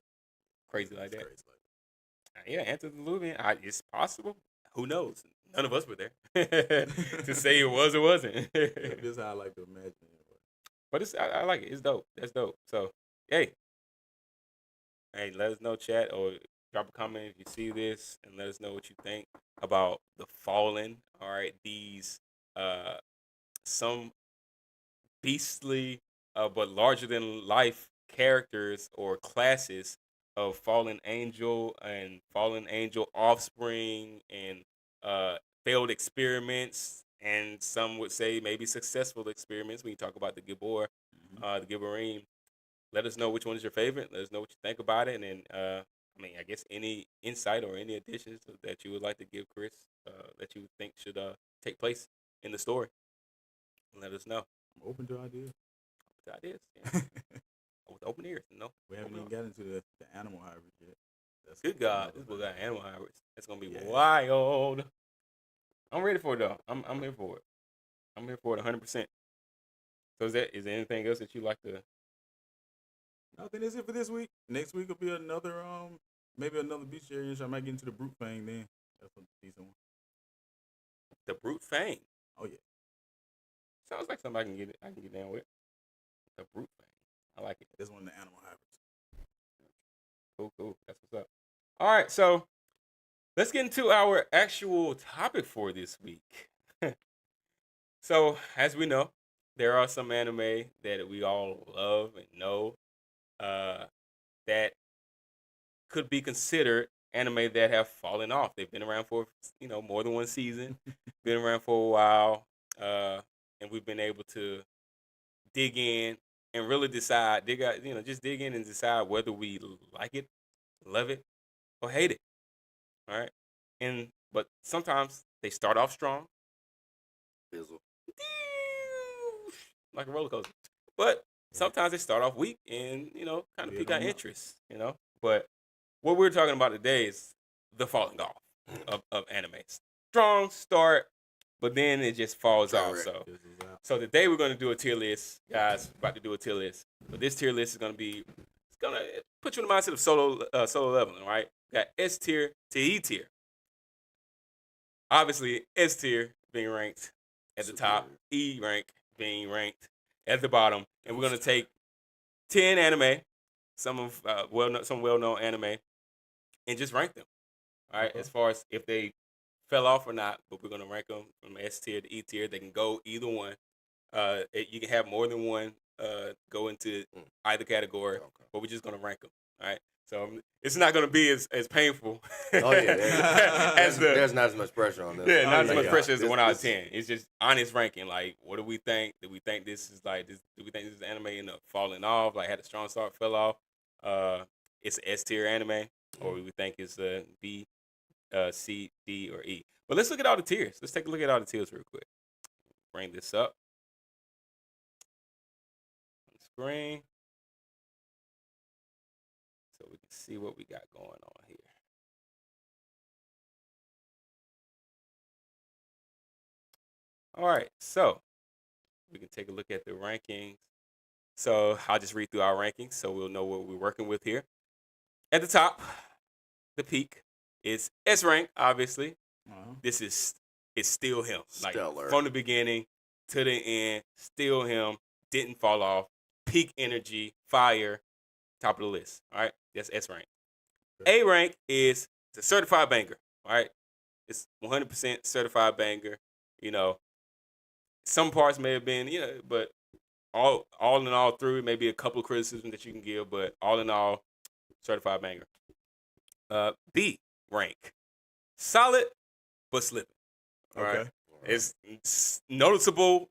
crazy like it's that. crazy like that. Yeah, antediluvian. It's possible. Who knows? None of us were there to say it was or wasn't. This is how I like to imagine it. But I like it. It's dope. That's dope. So hey, let us know, chat, or drop a comment if you see this, and let us know what you think about the Fallen. All right, these some beastly but larger than life characters or classes of fallen angel and fallen angel offspring and failed experiments, and some would say maybe successful experiments when you talk about the Gibor, the Gibborim. Let us know which one is your favorite. Let us know what you think about it, and then I guess any insight or any additions that you would like to give Chris that you think should take place in the story. Let us know. I'm open to ideas. Ideas. Yeah. with open ears. No, We haven't even gotten into the animal hybrids yet. That's good God, another this book thing. got animal hybrids. It's gonna be Yeah. wild. I'm ready for it though. I'm here for it. I'm here for it 100%. So is there anything else that you like to? I think that's it for this week. Next week will be another maybe another beach area. I might get into the brute fang then. That's a decent one. The brute fang. Oh yeah. Sounds like something I can get down with. The brute fang. I like it. This one the animal hybrids. Cool. That's what's up. All right, so let's get into our actual topic for this week. So, as we know, there are some anime that we all love and know that could be considered anime that have fallen off. They've been around for more than one season, been around for a while, and we've been able to dig in and really decide, just dig in and decide whether we like it, love it, or hate it. All right, but sometimes they start off strong, Fizzle. like a roller coaster, but sometimes they start off weak and kind of Yeah, pique our don't know. interest. But what we're talking about today is the falling off of anime. Strong start, but then it just falls off. Correct. So today we're going to do a tier list, guys. We're about to do a tier list, but this tier list is going to put you in the mindset of solo leveling, right? Got S tier to E tier. Obviously, S tier being ranked at the top, E rank being ranked at the bottom, and we're going to take 10 anime, some well-known anime, and just rank them. All right, as far as if they fell off or not, but we're gonna rank them from S tier to E tier. They can go either one. You can have more than one go into either category, but we're just gonna rank them. All right, so it's not gonna be as painful. Oh yeah, there's not as much pressure on this. Yeah, not as much yeah. pressure as the 1 out of 10. It's just honest ranking. Like, what do we think? Do we think this is like this? Do we think this is anime ended up falling off? Like, had a strong start, fell off. It's an S tier anime, or we think it's a B, C, D, or E. But let's look at all the tiers. Let's take a look at all the tiers real quick. Bring this up on the screen so we can see what we got going on here. All right, so we can take a look at the rankings. So I'll just read through our rankings so we'll know what we're working with here. At the top, the peak is S rank, obviously. This is still him. Like, Stellar. from the beginning to the end, still him. Didn't fall off. Peak energy, fire, top of the list. All right, that's S rank. Okay. A rank is the certified banger. All right, it's 100% certified banger. Some parts may have been, but all in all through, maybe a couple of criticisms that you can give, but all in all, certified banger. B rank, solid but slipping. All right, it's noticeable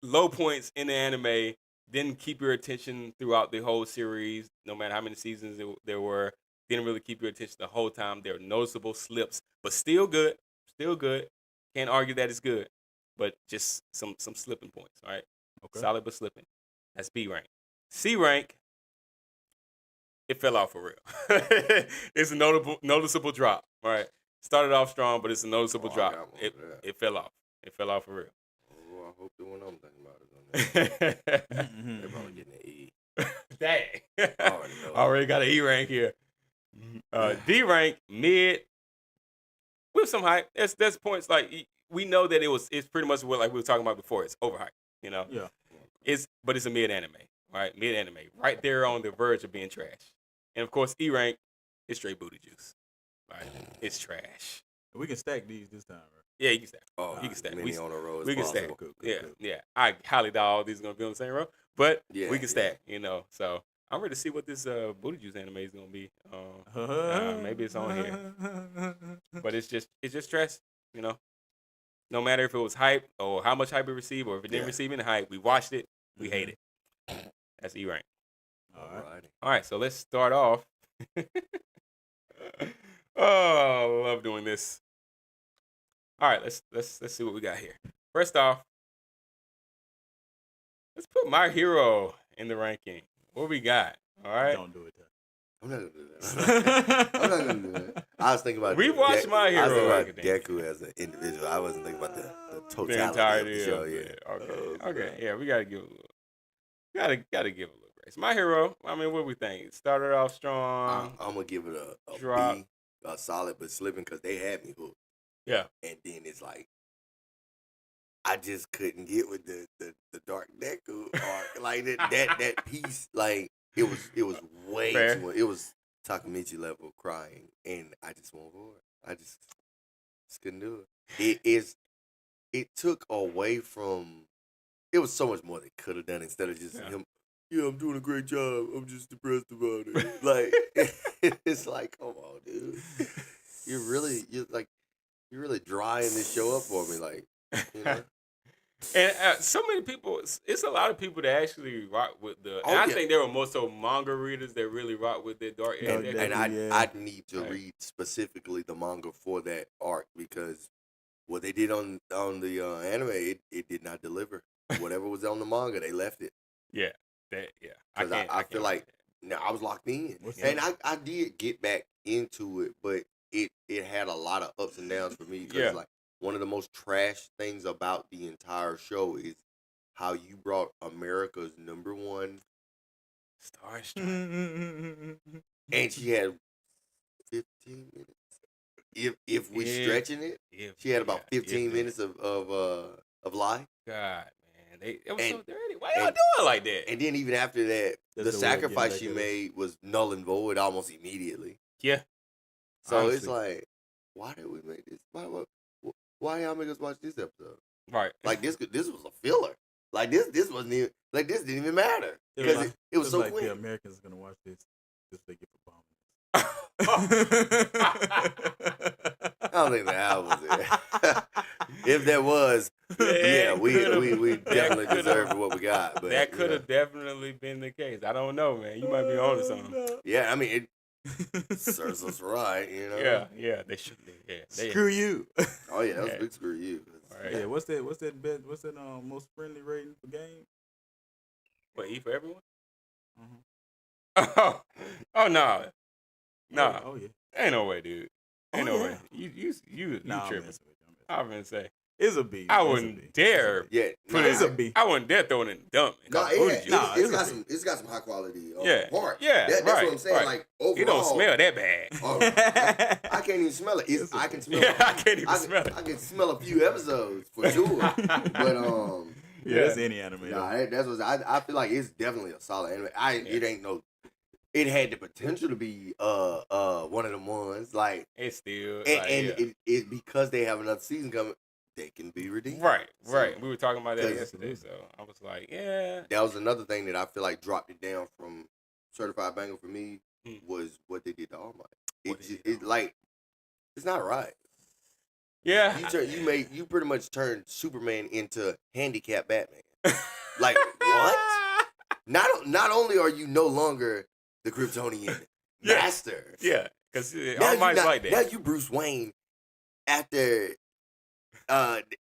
low points in the anime. Didn't keep your attention throughout the whole series, no matter how many seasons there were. Didn't really keep your attention the whole time. There were noticeable slips, but still good. Still good. Can't argue that it's good, but just some slipping points. All right, solid but slipping. That's B rank. C rank, it fell off for real. It's a noticeable drop. All right, started off strong, but it's a noticeable drop. It fell off. It fell off for real. Oh, I hope the one I'm thinking about is on there. Mm-hmm. They're probably getting an E. Dang. Already got an E rank here. D rank, mid, with some hype. There's points like we know that it's pretty much what like we were talking about before. It's overhyped, Yeah. But it's a mid anime, right? Mid anime, right there on the verge of being trash. And of course, E rank is straight booty juice. Right? It's trash. We can stack these this time, right? Yeah, you can stack. Oh, You can stack. many on a row. We can stack. Cool. Yeah. I highly doubt all these are gonna be on the same row, but Yeah, we can stack. So I'm ready to see what this booty juice anime is gonna be. Maybe it's on here, but it's just trash. No matter if it was hype or how much hype it received, or if it didn't receive any hype, we watched it. We hate it. That's E rank. All right. So let's start off. Oh, I love doing this. All right, let's see what we got here. First off, let's put My Hero in the ranking. What we got? All right. Don't do it. I'm not gonna do that. I'm not gonna do that. I was thinking about. We watched My I was Hero thinking about Academia. Deku as an individual. I wasn't thinking about the The totality entirety of the show. of Yeah. it. Okay. Yeah, we gotta give a little. Gotta give a little grace. My Hero. I mean, what we think? Started off strong. I'm gonna give it a drop. B, a solid but slipping because they had me hooked. Yeah. And then it's like I just couldn't get with the Dark Deku arc. Like that piece, like it was way Fair. too much. It was Takamichi level crying, and I just won't for it. I just couldn't do it. It took away from. It was so much more they could have done instead of just him. Yeah, I'm doing a great job. I'm just depressed about it. Like it's like, come on, dude. You're really drying this show up for me, like, you know. And so many people, it's a lot of people that actually rock with the. And I think there were more so manga readers that really rock with the Dark. And I need to read specifically the manga for that arc because what they did on the anime, it did not deliver. Whatever was on the manga, they left it. Yeah, Because I feel like now I was locked in, and I did get back into it, but it had a lot of ups and downs for me. Because like one of the most trash things about the entire show is how you brought America's #1 Starstruck, and she had 15 minutes. If we stretching it, she had about 15 minutes of life. God, man, it was so dirty. Why y'all doing like that? And then even after that, the sacrifice she made was null and void almost immediately. Yeah. So Honestly. it's like, why did we make this? Why y'all make us watch this episode? Right. Like this was a filler. Like this wasn't even like this didn't even matter because it was so like quick. the Americans are gonna watch this just they get for bombing. I don't think that was it. If that was, we definitely deserved what we got. But that could have definitely been the case. I don't know, man. You might be on to something. Yeah, I mean it serves us right, you know. Yeah, they should. Yeah, Screw you. Oh yeah, that was a big screw you. Right. Yeah, what's that most friendly rating for game? What, E for everyone? Mm-hmm. Oh no. Nah. Oh yeah. Ain't no way, dude. Ain't no yeah. way. You tripping. I'm gonna say. It's a B. I wouldn't dare. Yeah, put it's a B. I wouldn't dare throw it in the dump. It's got some high quality parts. Yeah, that's right, what I'm saying. right. Like overall, It don't smell that bad. I can't even smell it. I can smell. Yeah, I can't even smell it. I can smell a few episodes for sure. But yeah, that's any anime. Nah, that's what I feel like. It's definitely a solid anime. It ain't no. It had the potential to be one of them ones like it's still it because they have another season coming. They can be redeemed. Right. So, We were talking about that yesterday, so I was like, yeah. That was another thing that I feel like dropped it down from Certified Banger for me was what they did to All Might. It's not right. Yeah. You pretty much turned Superman into handicapped Batman. Like what? Not only are you no longer the Kryptonian master. Yeah. Because All Might's like that. Now you Bruce Wayne after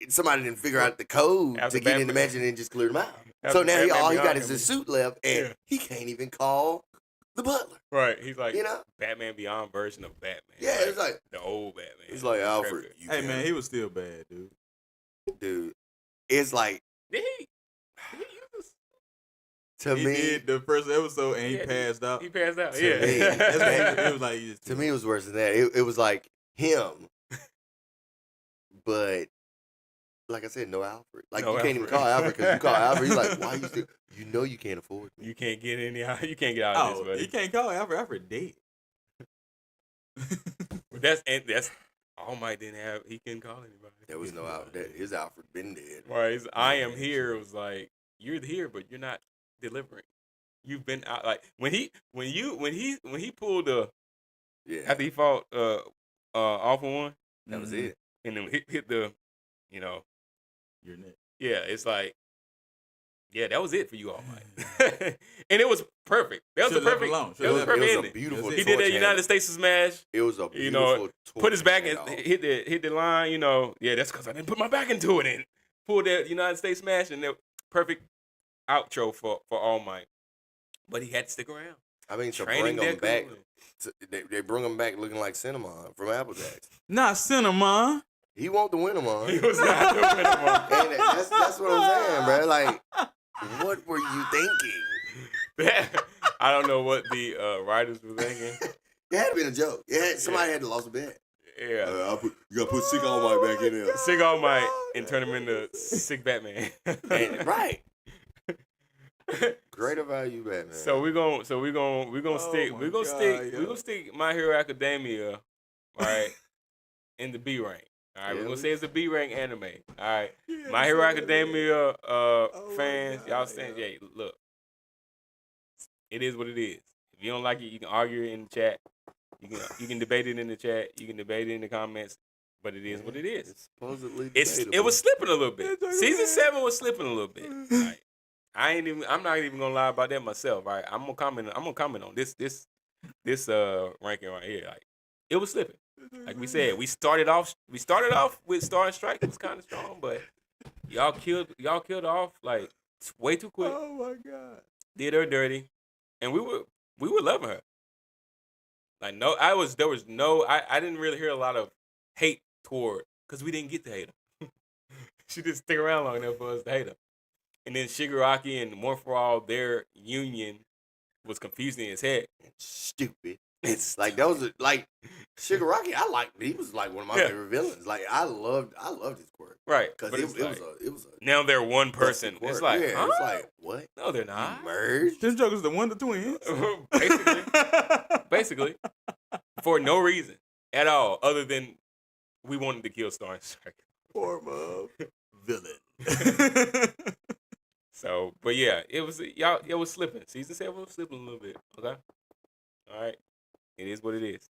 somebody didn't figure out the code to get in the mansion and just clear them out. So now all he got is his suit left, and he can't even call the butler. Right. He's like, you know, Batman Beyond version of Batman. Yeah, it's like the old Batman. It's like Alfred. Hey man, he was still bad, dude. Dude, it's like did he use to he me did the first episode and he passed out. He passed out. To Yeah. me, it was like to me it was worse than that. It was like him, but like I said, no Alfred. Like you can't even call Alfred because you call Alfred. He's like, why you still? You know you can't afford me. You can't get you can't get out of this, buddy. You can't call Alfred. Alfred dead. But that's All Might didn't have. He couldn't call anybody. There was no Alfred. His Alfred been dead. Right. I am here. It was like you're here, but you're not delivering. You've been out. Like when he pulled the after he fought All For One. That was it. And then hit the, your neck. Yeah, it's like, yeah, that was it for you, All Might. And it was perfect. That was a perfect. It was a perfect ending. Beautiful. He did a United States smash. It was a beautiful. Put his back and hit the line. Yeah, that's because I didn't put my back into it and pulled that United States smash and the perfect outro for All Might. but he had to stick around. I mean, to Training bring him Deku back, and- they bring him back looking like Cinnamon from Applejack's. Not Cinnamon. He want the Winnemon. He was not doing it. And that's what I'm saying, bro. Like, what were you thinking? I don't know what the writers were thinking. It had to been a joke. Somebody had to lost a bet. Yeah. You gotta put Sick All Might back in there. Sick All Might and turn him into Sick Batman. Right. Greater value Batman. So we're gonna stick my we're gonna God, stick yo. we're gonna stick My Hero Academia, right, in the B rank. All right, we're gonna say it's a B rank anime. All right, My Hero Academia fans, God, y'all saying, yeah, look, it is what it is. If you don't like it, you can argue it in the chat. You can debate it in the chat. You can debate it in the comments. But it is what it is. It's supposedly It was slipping a little bit. Season 7 was slipping a little bit. Right? I'm not even gonna lie about that myself. Right? I'm gonna comment on this ranking right here. Like, it was slipping. Like we said, we started off with Star Strike. It was kind of strong, but y'all killed off like way too quick. Oh my God. Did her dirty, and we were loving her. Like, I didn't really hear a lot of hate toward, because we didn't get to hate her. She didn't stick around long enough for us to hate her. And then Shigaraki and One For All, their union was confusing in his head. Stupid. It's like that was like Shigaraki. He was like one of my favorite villains. Like I loved his quirk. Right. Because But it was a now they're one person. quirk. It's like, huh? It's like what? No, they're not. Merged. Them jokers the Wonder Twins. Basically. For no reason at all, other than we wanted to kill Star and Strike. Form of villain. So, but yeah, it was slipping. Season 7 was slipping a little bit. Okay. All right. It is what it is.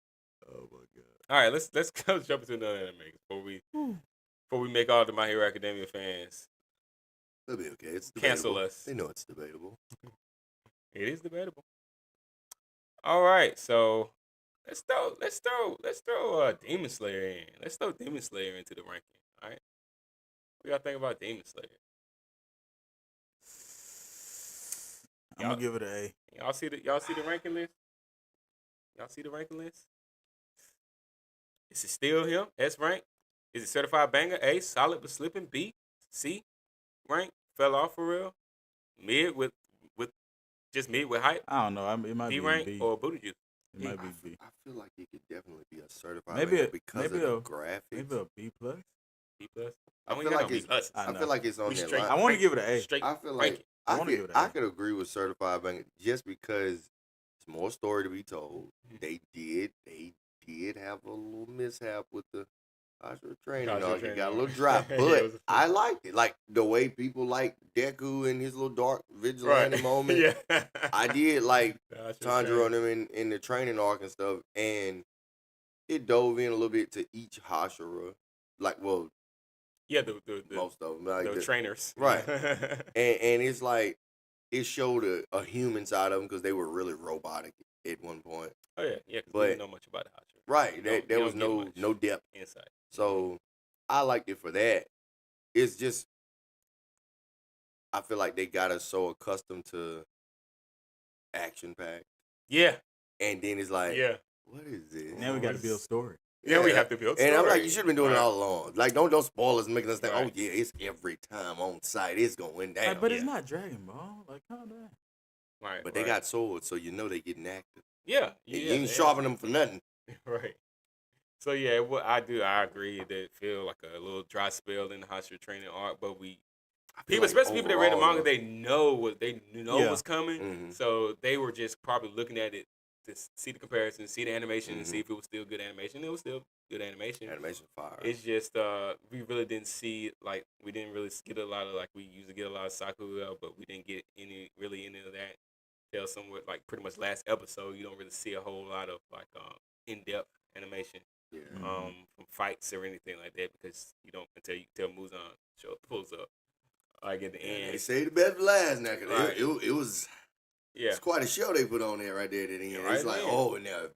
Oh my God. All right, let's jump into another anime before we make all the My Hero Academia fans It'll be okay. It's cancel debatable. us. They know it's debatable. It is debatable. All right, so let's throw Demon Slayer in. Let's throw Demon Slayer into the ranking. All right, what y'all think about Demon Slayer? I'm gonna give it an A. Y'all see the ranking list? Y'all see the ranking list? Is it still him? S rank? Is it certified banger? A, solid but slipping. B, C rank, fell off for real. Mid with hype. I don't know. It might D be rank B. or booty juice. It might be B. I feel like it could definitely be a certified Maybe banger because of maybe the a- graphics. Maybe a B plus. B plus. I We feel got like no it's. B plus. I I know. feel like it's on We that straight. line. I want to give it an A. Straight. I feel rank like it. I wanna give it an I A. could agree with certified banger just because it's more story to be told. They did have a little mishap with the Ashura training. Ashura It training got a arc. little dry, Yeah, but it was a I liked it. Like the way people like Deku and his little dark vigilante moment. Yeah. I did like Gosh, it's Tanjiro crazy. and them in the training arc and stuff, and it dove in a little bit to each Hashira. Like, well, Yeah, the most of them. Like the the- trainers. Right. and it's like it showed a human side of them because they were really robotic at one point. Oh yeah, yeah. Because we But- didn't know much about the Hashira. Right. You There don't was get no much depth. insight. So I liked it for that. It's just I feel like they got us so accustomed to action pack. Yeah, And then it's like, yeah. what is this? Now we got to build story. Yeah, we have to build. And I'm like, story. you should have been doing it Right. all along. Like, don't spoil us and making us think, Right. oh yeah, it's every time on site, it's going down. Like, but yeah. it's not Dragon Ball. Like, calm down. Right, But they right. got swords, so you know they getting active. yeah. And yeah you ain't they- sharpen them for nothing. Right. So yeah, what I agree that it feel like a little dry spell in the Hashira training arc, but people, especially people that read the manga, they know Yeah. what's coming. Mhm. So they were just probably looking at it to see the comparison, see the animation, and Mhm. see if it was still good animation. It was still good animation. Animation fire. It's just we really didn't see, like, we didn't really get a lot of, like, we usually get a lot of Sakuga, but we didn't get any of that. Tell somewhat, like, pretty much last episode, you don't really see a whole lot of, like, in-depth animation Yeah. from fights or anything like that, because you don't until Muzan pulls up like at the They end. say the best for last now, 'cause Right. it was Yeah, it's quite a show they put on there right there at the end. Yeah, right It's like, then. oh, and now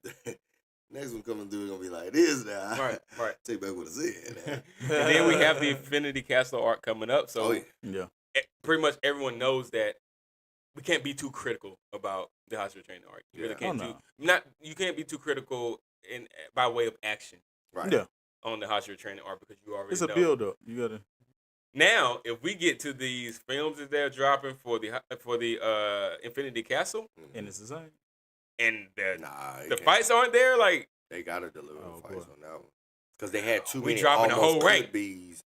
next one coming through is gonna be like this now. right. Take back what I said. And then we have the Infinity Castle arc coming up, so Oh, yeah. Yeah. pretty much everyone knows that. we can't be too critical about the hospital training arc. You really Yeah. can't you can't be too critical by way of action Right. Yeah, on the hospital training arc because you already it's a know. build up. You gotta. Now, if we get to these films that they're dropping for the Infinity Castle And it's the same. and Nah, the fights aren't there, like they gotta deliver Oh, the fights boy. on that one because they had too We many dropping the almost whole rank. could be's.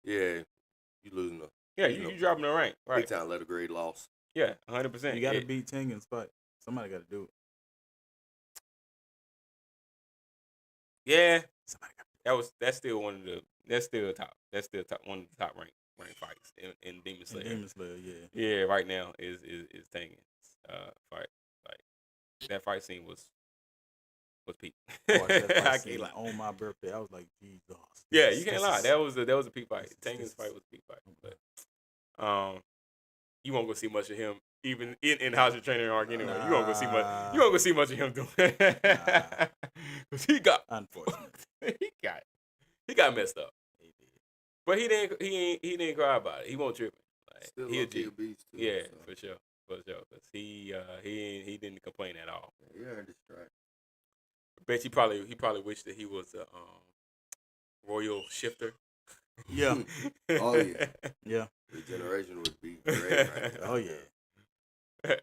Yeah, you losing the yeah, you you know, dropping the rank, big right? time letter grade loss. Yeah, 100%. You gotta beat Tengen's fight. Somebody gotta do it. Yeah, Somebody gotta that's still one of the that's still top one of the top rank fights in Demon do it. Slayer. And Demon Slayer, yeah. Yeah, right now is Tengen's fight. Like that fight scene was peak. Watched that I fight can't scene lie. on my birthday. I was like, Jesus. Yeah, this you can't is- lie. That was a peak fight. this is- Tengen's fight was a peak fight. But you won't go see much of him even in House of Training arc anyway. You won't go see much. You won't go see much of him doing. Cause he got Unfortunately. he got messed up. But he didn't cry about it. He won't trip. Like, Still he a low-key G. a beast too. Yeah, so. for sure. Cause he didn't complain at all. He earned his strike. Bet he probably wished that he was a royal shifter. Yeah. Oh yeah, Yeah. regeneration would be great. Right now. Oh yeah.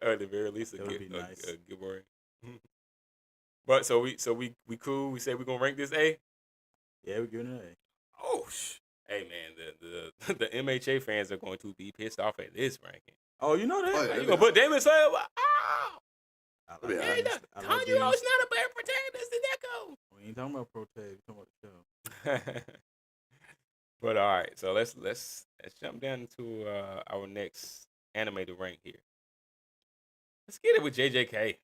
Or at the very least, That would be nice. a good word. But so we cool. We say we're gonna rank this A. Yeah, we're giving it an A. Oh, hey man, the MHA fans are going to be pissed off at this ranking. Oh, you know that? Oh, yeah. You gonna put Demon Slayer? Oh, I Yeah. like hey, Demon- I like Tanjiro's Demon- not a better protagonist than Deku. We ain't talking about Protag. We talking about the show. But all right, so let's jump down into our next animated rank here. Let's get it with JJK.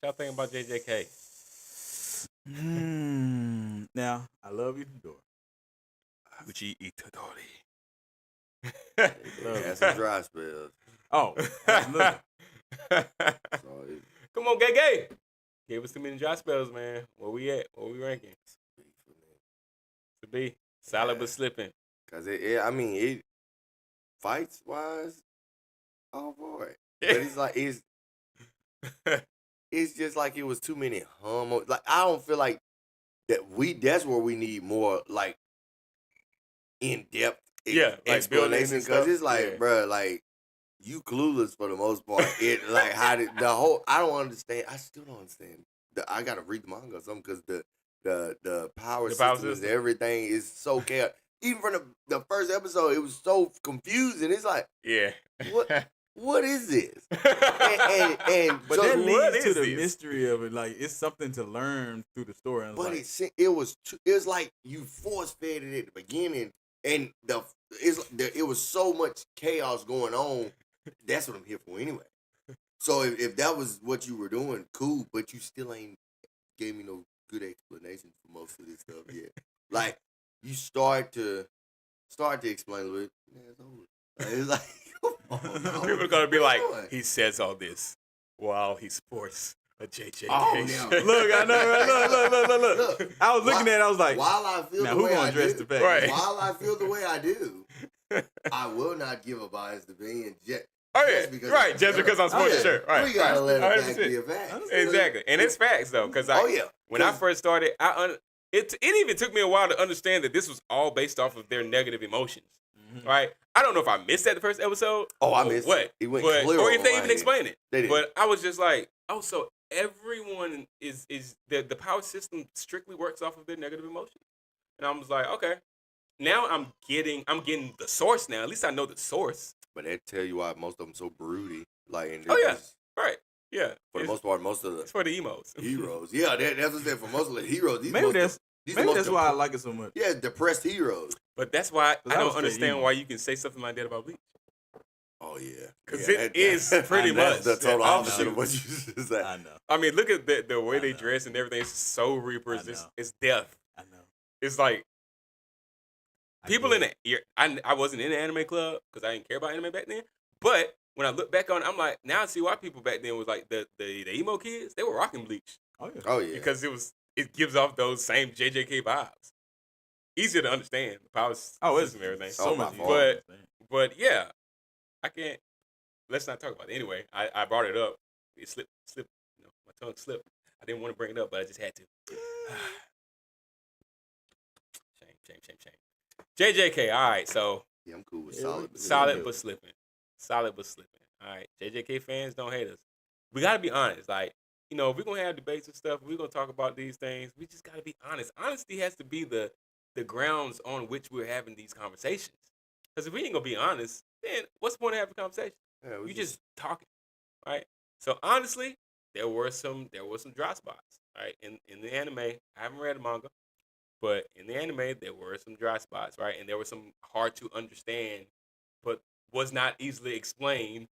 What y'all think about JJK? Now, I love Itadori. Uchi Itadori. He had some dry spells. Oh, look. So it, Come on, Gay. Gave us too many dry spells, man. Where we at? What we ranking? To be solid Yeah. but slipping. Cause it fights wise, oh boy. But it's like it's just like it was too many like I don't feel like that's where we need more like in depth Yeah, like building explanation and because stuff. it's like, Yeah. bruh, like you clueless for the most part. It like how did the whole I don't understand. I still don't understand. I gotta read the manga or something because the power system and everything is so chaotic. Even from the first episode, it was so confusing. It's like, Yeah. what is this? And But so, that what leads to is the this? mystery of it. Like, it's something to learn through the story. And it's but like, it was like you force fed it at the beginning, and it was so much chaos going on. That's what I'm here for anyway. So if that was what you were doing, cool. But you still ain't gave me no good explanation for most of this stuff yet. Like you start to explain a little bit. Yeah, it's over. It's like come on, People are gonna be like, Come on. he says all this while he sports a JJK. Oh, yeah. shirt. look, I know, right? Look. Look, I was looking at it, I was like, while I feel now the who way gonna I address do, the fact? Right. while I feel the way I do, I will not give a biased opinion. Oh yeah, Just because right. it's Just a because I'm sporting shirt. the shirt, right? We gotta right. let a fact 100%. be a fact. Exactly, and it's facts though, because Oh yeah. when I first started, it even took me a while to understand that this was all based off of their negative emotions, right? I don't know if I missed that the first episode. Oh, I or missed what, it. It went but, clear or on if they my even head. explain it. They did. But I was just like, oh, so everyone is the power system strictly works off of their negative emotions, and I was like, okay, now I'm getting the source now. At least I know the source. But that tell you why most of them so broody. Like, and Oh, yeah. just- Right? Yeah. for the It's- most part, most of it's the for the emos. heroes. Yeah, that's what I said. For most of the heroes, these maybe most that's why I like it so much. Yeah, depressed heroes. But that's why I I don't was straight understand emo. why you can say something like that about Bleach. Oh yeah, Because yeah, it is pretty that's much the total off opposite shoot. of what you just said. I know. I mean, look at the way I they know. dress and everything. It's so Reapers. I know. It's death. I know. It's like I people get in it. I wasn't in the anime club because I didn't care about anime back then. But when I look back on it, I'm like, now I see why people back then was like the emo kids. They were rocking Bleach Oh yeah. Oh yeah, because it gives off those same JJK vibes. Easier to understand the power Oh, it's system and everything. so Oh, much. by easier to far. But yeah, I can't. let's not talk about it. Anyway, I brought it up. It slipped. My tongue slipped. I didn't want to bring it up, but I just had to. Shame. JJK. All right, so Yeah, I'm cool with solid but slipping. Solid but slipping. All right, JJK fans, don't hate us. We gotta be honest. Like, if we're gonna have debates and stuff, we're gonna talk about these things. We just gotta be honest. Honesty has to be the grounds on which we're having these conversations. Because if we ain't gonna be honest, then what's the point of having a conversation? Yeah, You just talking, right? So honestly, there were some dry spots, right? In the anime, I haven't read the manga, but in the anime there were some dry spots, right? And there were some hard to understand, but was not easily explained,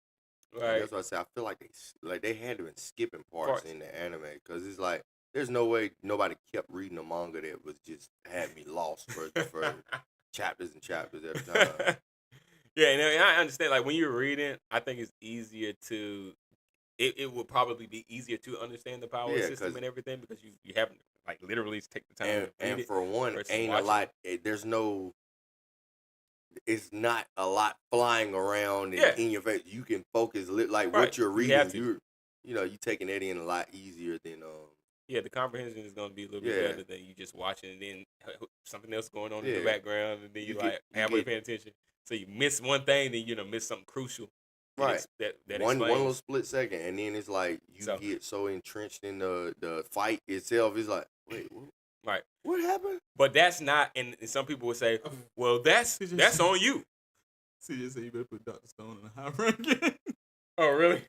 right? That's what I say. I feel like they had to been skipping parts in the anime because it's like there's no way nobody kept reading a manga that was just had me lost for chapters and chapters every time. Yeah, and I understand. Like when you're reading, I think it's easier to. It would probably be easier to understand the power system and everything because you haven't like literally take the time. And for one, ain't a watching. lot. There's no. It's not a lot flying around and in your face. You can focus like what you're reading. You taking that in a lot easier than Yeah, the comprehension is going to be a little bit better than you just watching and then something else going on in the background and then you like halfway paying attention. So you miss one thing, then miss something crucial. Right. That one little split second, and then it's like you get so entrenched in the fight itself. It's like, wait, what happened? But that's not, and some people would say, well, that's on you. CJ said you better put Dr. Stone in the high ranking. Oh, really?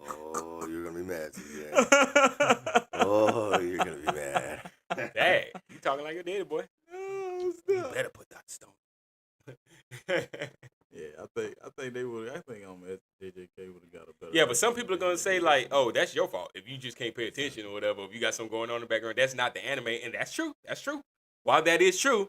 Oh, you're gonna be mad, CJ. Oh, you're gonna be mad. Dang, you talking like a daddy boy. Oh, You better put Dr. Stone. Yeah, I think they would. I think JJK would have got a better. Yeah, but some people are gonna say like, "Oh, that's your fault if you just can't pay attention or whatever. If you got something going on in the background, that's not the anime." And that's true. That's true. While that is true,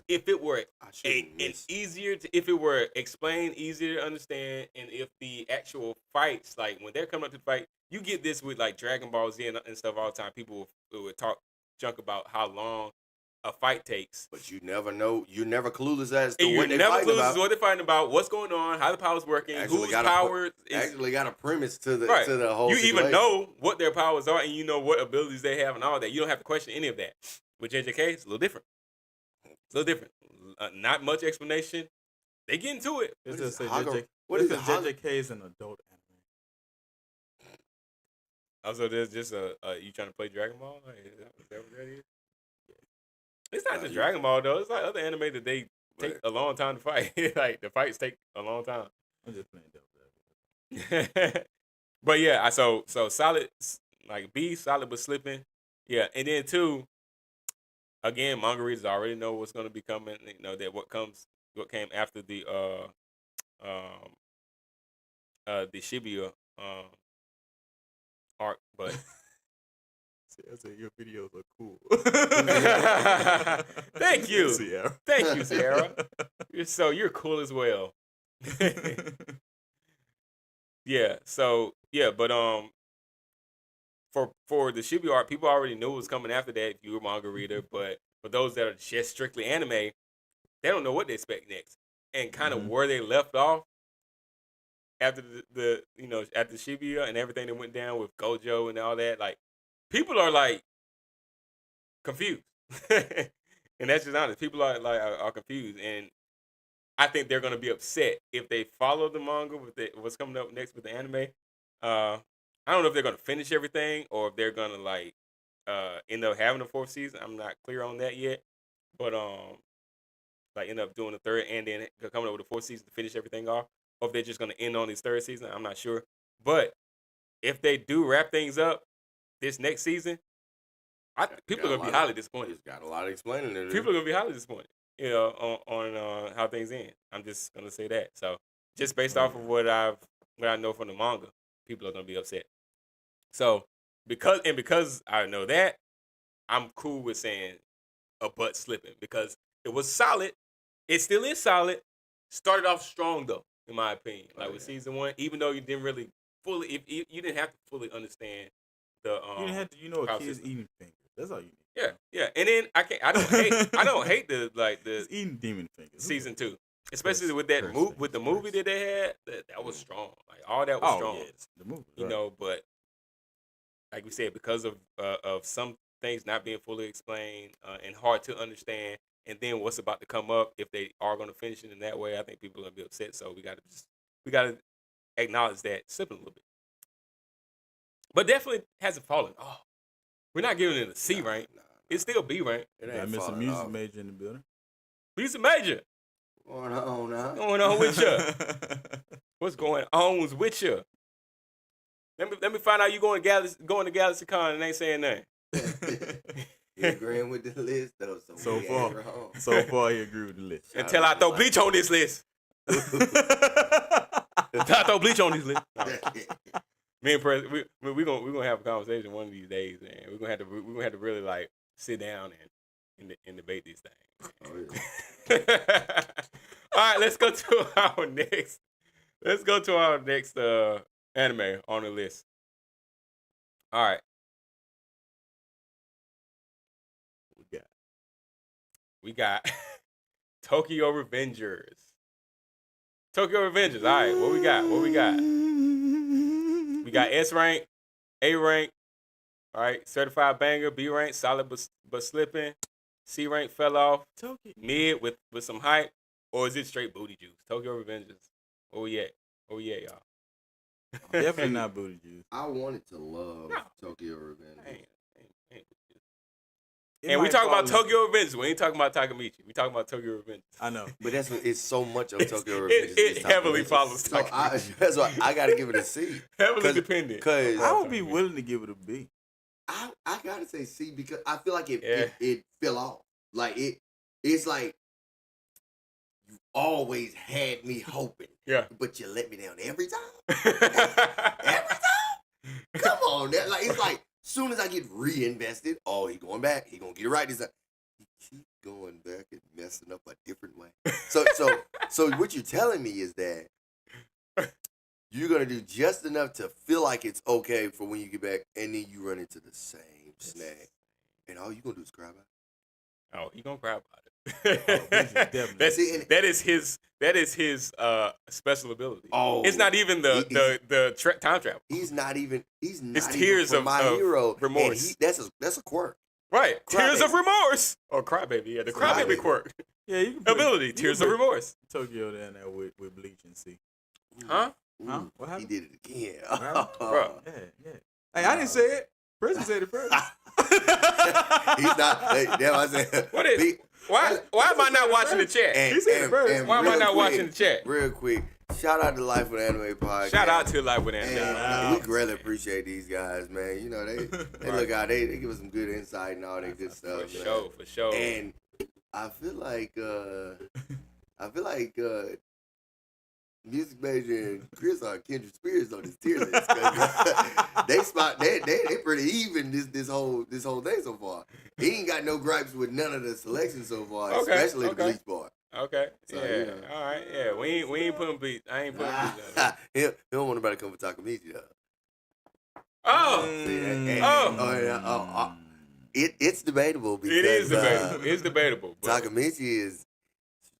if it were if it were explained, easier to understand, and if the actual fights, like when they're coming up to the fight, you get this with like Dragon Ball Z and stuff all the time. People would talk junk about how long a fight takes, but you never know. You're never clueless as to and what they're fighting about. What they're fighting about, what's going on, how the power's working, whose power actually got a premise to the whole. You situation. even know what their powers are, and you know what abilities they have, and all that. You don't have to question any of that. With JJK, it's a little different. It's a little different. Not much explanation. They get into it. What is JJK is an adult anime. Also, there's just you trying to play Dragon Ball? Like, is that what that is? It's not just Dragon Ball though. It's like other anime that they take a long time to fight. Like the fights take a long time. I'm just playing devil. But yeah, so solid, like B, solid but slipping. Yeah, and then two, again, manga readers already know what's going to be coming. You know that what came after the Shibuya arc, but. I said your videos are cool. Thank you, Sierra. Thank you, Sierra. You're cool as well. Yeah. So yeah, but for the Shibuya art, people already knew what was coming after that if you were a manga reader. But for those that are just strictly anime, they don't know what they expect next and kind of where they left off after the after Shibuya and everything that went down with Gojo and all that. Like people are like confused, and that's just honest. People are confused, and I think they're gonna be upset if they follow the manga with what's coming up next with the anime. I don't know if they're gonna finish everything or if they're gonna end up having a fourth season. I'm not clear on that yet, but end up doing the third and then coming up with a fourth season to finish everything off, or if they're just gonna end on this third season. I'm not sure, but if they do wrap things up this next season, people are gonna be highly disappointed. It's got a lot of explaining to do. People are gonna be highly disappointed, on how things end. I'm just gonna say that. So just based off of what I know from the manga, people are gonna be upset. So because I know that, I'm cool with saying a butt slipping because it was solid. It still is solid. Started off strong though, in my opinion. With season 1, even though you didn't really fully, if you didn't have to fully understand the you didn't have to, a kid's eating fingers. That's all you need. Yeah. And then I don't hate the He's eating demon fingers. Season 2. especially with that with the movie that they had, that was strong. Like all that was strong. Yes, the movie, you know, but like we said, because of some things not being fully explained and hard to understand, and then what's about to come up if they are going to finish it in that way, I think people are going to be upset. So we got to acknowledge that, slip a little bit, but definitely hasn't fallen. Oh, we're not giving it a C rank. It's still B rank. I miss a music major in the building. Music major. Going on now. What's going on with you? What's going on with you? Let me find out you going to Galaxy Con and ain't saying nothing. He agreeing with the list though. So far he agreed with the list. Until I throw bleach on this list. Until I throw bleach on this list. No. Me and Prez, we gonna have a conversation one of these days, man. We're gonna have to really like sit down and debate these things. Oh, yeah. All right, let's go to our next. Let's go to our next anime on the list. All right. We got Tokyo Revengers. Tokyo Revengers. All right, what we got? We got S rank, A rank. All right, certified banger, B rank, solid but slipping. C rank fell off. Mid with some hype, or is it straight booty juice? Tokyo Revengers. Where we at, y'all? Definitely not booty juice. I wanted to love Tokyo Revenge. And we talking about Tokyo Revengers. We ain't talking about Takamichi. We talking about Tokyo Revengers. I know, but it's so much of Tokyo Revengers. It heavily follows Takamichi. So that's why I got to give it a C. Heavily dependent. Because I would be willing to give it a B. I gotta say C because I feel like it fell off. Like it's like you always had me hoping. Yeah. But you let me down every time. Every time. Come on, now. Like it's like soon as I get reinvested, he going back. He gonna get it right this time. He keep going back and messing up a different way. So what you're telling me is that you're gonna do just enough to feel like it's okay for when you get back, and then you run into the same snag, and all you gonna do is cry about it. Oh, he gonna cry about it. That is his special ability. Oh, it's not even the time travel. He's not even tears of my hero remorse. That's a quirk. Right, tears of remorse or crybaby. Yeah, the crybaby quirk. Yeah, you can ability. Tears of remorse. Tokyo down there with bleach and C. Huh? Huh? What happened? He did it again. Bro. Yeah. Hey, I didn't say it. Prison said it first. He's not. Hey, damn, I said. Why am I not watching the chat? He said it first. Why am I not watching the chat? Real quick, shout out to Life with Anime Podcast. Shout out to Life with Anime. We greatly appreciate these guys, man. You know, they look out. They give us some good insight and all that good stuff. For sure. And I feel like Music Major and Chris are kindred spirits on this tier list. They pretty even this whole thing so far. He ain't got no gripes with none of the selections so far, especially the bleach part. Okay. So, yeah. All right. Yeah. We ain't putting bleach. I ain't putting bleach on. He don't want nobody to come for Takamichi though. It's debatable because it is debatable. It's debatable. Takamichi is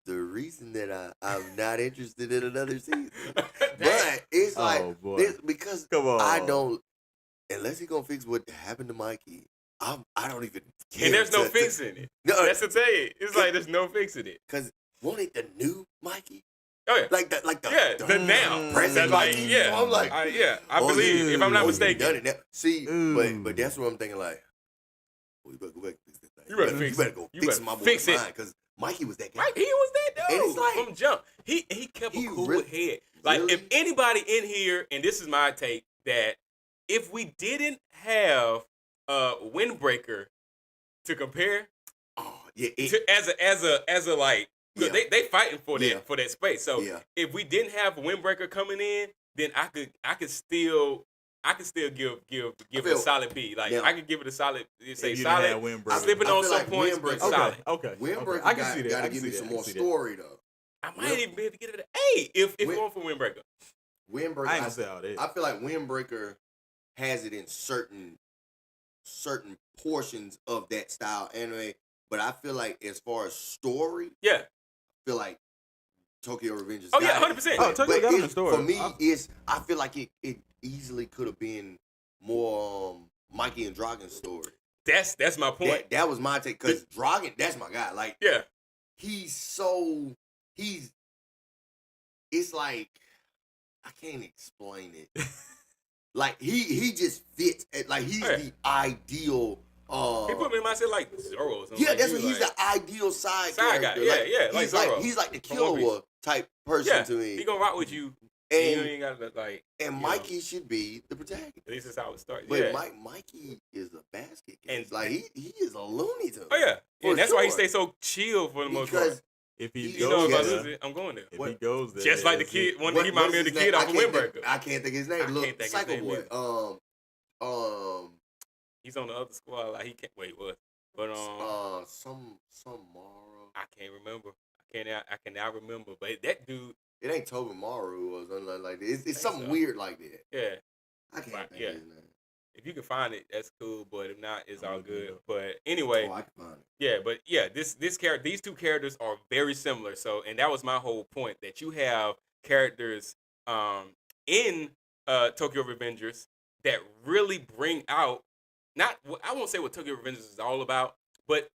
the reason that I'm not interested in another season. But it's because I don't, unless he gonna fix what happened to Mikey, I don't even care. And there's no fixing it. No, that's the thing. It's like there's no fixing it. Because won't it the new Mikey? Oh yeah, like the now present Mikey. Yeah, so I'm like, I believe if I'm not mistaken. Done it now. See, but that's what I'm thinking. Like, you better go back and fix this thing. You better fix. You better go fix my boy's mind because Mikey was that guy. He was that dude. And it's like, from jump. He kept a cool head. Like if anybody in here, and this is my take, that if we didn't have Windbreaker to compare, as a like, they fighting for that space. So if we didn't have Windbreaker coming in, then I could still give it a solid B. Like I could give it a solid. Say solid. Slipping on some points, but solid. Okay. Windbreaker I can see that. Gotta give me some more story though. I might even be able to get it an A if going for Windbreaker. Windbreaker. I ain't gonna say all that. I feel like Windbreaker has it in certain portions of that style anime, but I feel like as far as story, yeah, I feel like Tokyo Revengers. Oh yeah, got 100%. Oh, Tokyo got him a story. For me, I feel like it easily could have been more Mikey and Dragon's story. That's my point. That was my take, because Dragon, that's my guy. Like, Yeah. It's like, I can't explain it. Like, he just fits. Like, he's the ideal. He put me in mindset like Zoro or something. Yeah, like, that's what he's the ideal side guy. character. Yeah, like Zoro. He's like the From One Piece. Killua type person to me. He gonna rock with you. And you ain't gotta like. And Mikey should be the protagonist. At least that's how it starts. But Yeah. Mikey is a basket case. And Like, he is a Looney Tune. Oh yeah, For and that's why he sure. stays so chill for the most part. Because If he You know, goes if I there, lose it, I'm going there. if he goes there, Just like the that's kid, it. one he reminded me of the kid off of Windbreaker. I can't think of his name. I Look, can't think of his Psycho name Boy. He's on the other squad. Like he can't wait. What? But Some Mara. I can't remember. I can now remember. But that dude, It ain't Toby Maru or something like that. It's something so. weird like that. yeah. I can't Right, think yeah. of his name. If you can find it, that's cool. But if not, it's all I'm looking it good. up. But anyway, Oh, I can find it. yeah. But yeah, these two characters are very similar. So, and that was my whole point, that you have characters in Tokyo Revengers that really bring out, not, I won't say what Tokyo Revengers is all about, but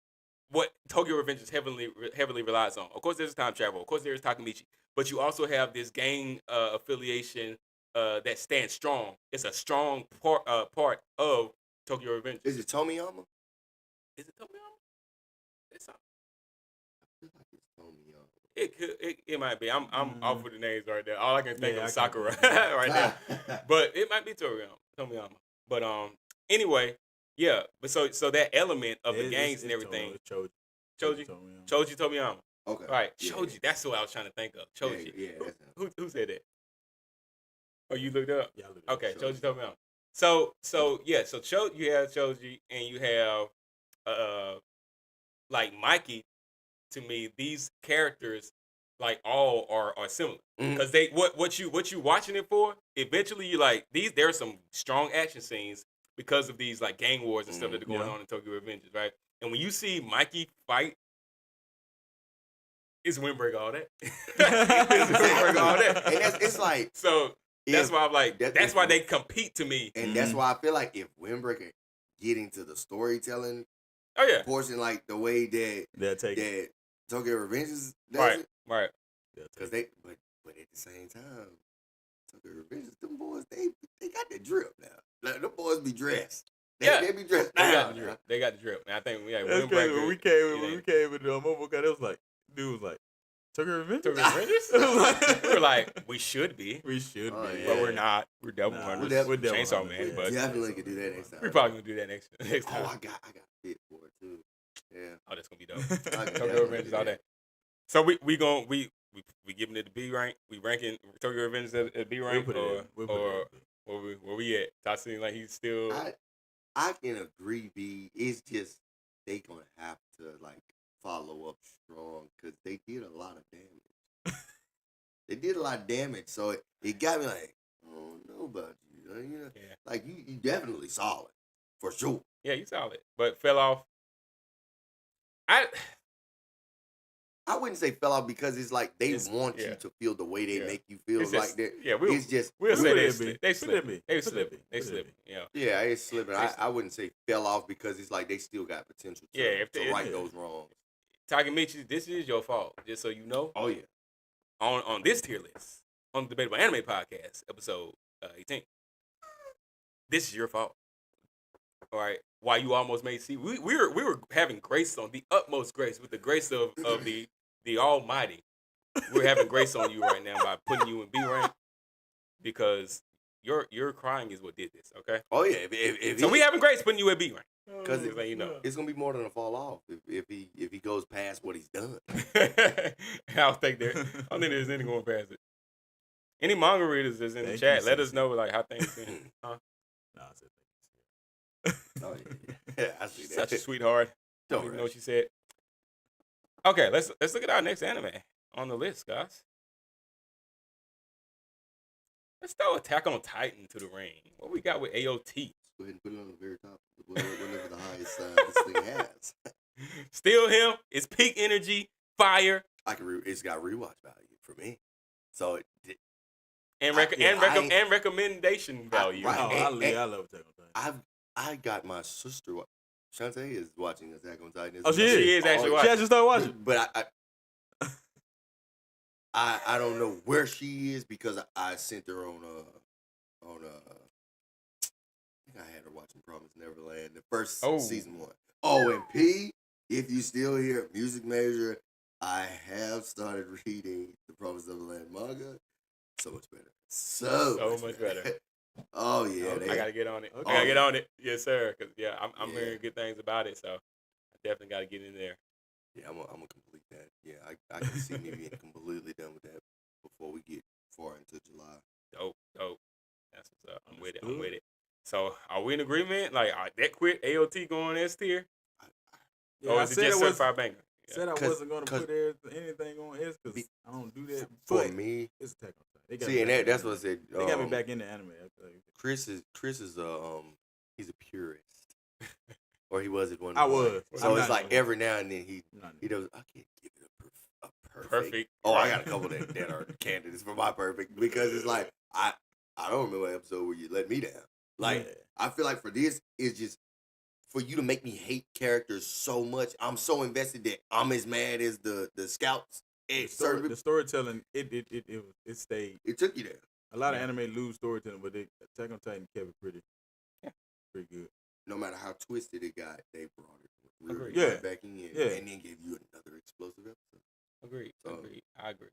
what Tokyo Revengers heavily relies on. Of course, there's time travel. Of course, there's Takemichi. But you also have this gang affiliation that stands strong. It's a strong part of Tokyo Revengers. Is it Tomiyama? Is it Tomiyama? It's not. I feel like it's Tomiyama. It might be. I'm off with the names right there. All I can think Yeah, of is I can't Sakura think of right now. But it might be Tomiyama. But anyway, yeah. But so that element of the gangs and everything. Choji Tomiyama. Okay. Right. Yeah, Choji. That's what I was trying to think of. Choji. Yeah, that's him. Who said that? Oh, you looked it up? Yeah, I looked it up. Okay, Choji Tomiyama. So yeah, you have Choji and you have like Mikey. To me, these characters like all are similar because they what you watching it for. Eventually, you like these. There are some strong action scenes because of these like gang wars and stuff that are going on in Tokyo Revengers, right? And when you see Mikey fight, it's Windbreaker all that. It's Windbreaker all that. And it's like, so. That's why I'm like. That's why they compete to me. And that's why I feel like if Windbreaker get into the storytelling portion, like the way that Tokyo Revengers does it, right. Because but at the same time, Tokyo Revengers, them boys, they got the drip now. Like, them boys be dressed. They be dressed. They got the drip. They got the drip. And I think we had Windbreaker. When we came with the mobile car, it was like, dude was like, Tokyo Revengers? Tokyo Revengers? We were like, we should be. We should be. But we're not. We're Devil Hunters. We're Devil Chainsaw Hunters. Man. But definitely could do that next time. we probably gonna do that next time. Oh, I got fit for it too. Yeah. Oh, that's gonna be dope. I could Tokyo definitely Revengers do all that. that. So we giving it the B rank. We ranking Tokyo Revengers at B rank, or where we at? I seem like he's still. I can agree. B. It's just they gonna have to like follow up strong because they did a lot of damage. They did a lot of damage, so it got me like, I don't know about you. You know, like you definitely solid for sure. Yeah, you solid, but fell off. I wouldn't say fell off because it's like they want you to feel the way they make you feel. It's Like just, that. Yeah, it's just we'll say they slipping. slipping. They slipping. Yeah. Yeah, it's slipping. I wouldn't say fell off because it's like they still got potential to right those wrongs. Takemichi, this is your fault. Just so you know. Oh yeah. On this tier list, on the Debatable Anime Podcast, episode 18. This is your fault. All right. Why you almost made C. We were having grace on the utmost grace, with the grace of the Almighty. We're having grace on you right now by putting you in B rank because your crying is what did this. Okay. Oh yeah. If so we having grace putting you at B rank. Because it's gonna be more than a fall off if he goes past what he's done. I don't think there's any going past it. Any manga readers that's in the chat, let us know like how things been. Huh? Nah, I said Oh yeah. I see that. Such a sweetheart. Don't even know what she said. Okay, let's look at our next anime on the list, guys. Let's throw Attack on Titan to the ring. What we got with AOT? Go ahead and put it on the very top. Whatever the highest this thing has. Still him. It's peak energy, fire. It's got rewatch value for me. So And I- and recommendation value. right. I love Attack on Titan. I got my sister. Shantae is watching Attack on Titan. Oh, she is actually She watching. actually started watching. But I don't know where she is because I sent her on I think I had her watching Promised Neverland, the first season 1. Oh, and P, if you still here, music major, I have started reading the Promised Neverland manga. So much better. So much better. Oh yeah, I gotta get on it. Okay. I gotta get on it. Yes, sir. Cause I'm hearing good things about it, so I definitely gotta get in there. Yeah, I'm gonna complete that. Yeah, I can see me being completely done with that before we get far into July. Dope. That's what's up. I'm with it. So are we in agreement? Like that quit AOT going S tier? Yeah, Or I is it said just it was. certified banger? Said I wasn't gonna put anything on S because I don't do that. For But me, it's Attack on Titan. They got see, me and back that's in what I said. They got me back in the anime. Chris is he's a purist, or he was at one. I point. was. So I'm it's not like anymore. every now and then he Not does. I can't give it a Perfect. Oh, I got a couple that are candidates for my perfect because it's like I don't remember an episode where you let me down. Like Yeah. I feel like for this it's just for you to make me hate characters so much. I'm so invested that I'm as mad as the scouts. The storytelling, it stayed. It took you there. A lot of anime lose storytelling, but Attack on Titan kept it pretty good. No matter how twisted it got, they brought it. Agreed. Yeah. Back in and then gave you another explosive episode. Agreed. So- Agreed. I agree.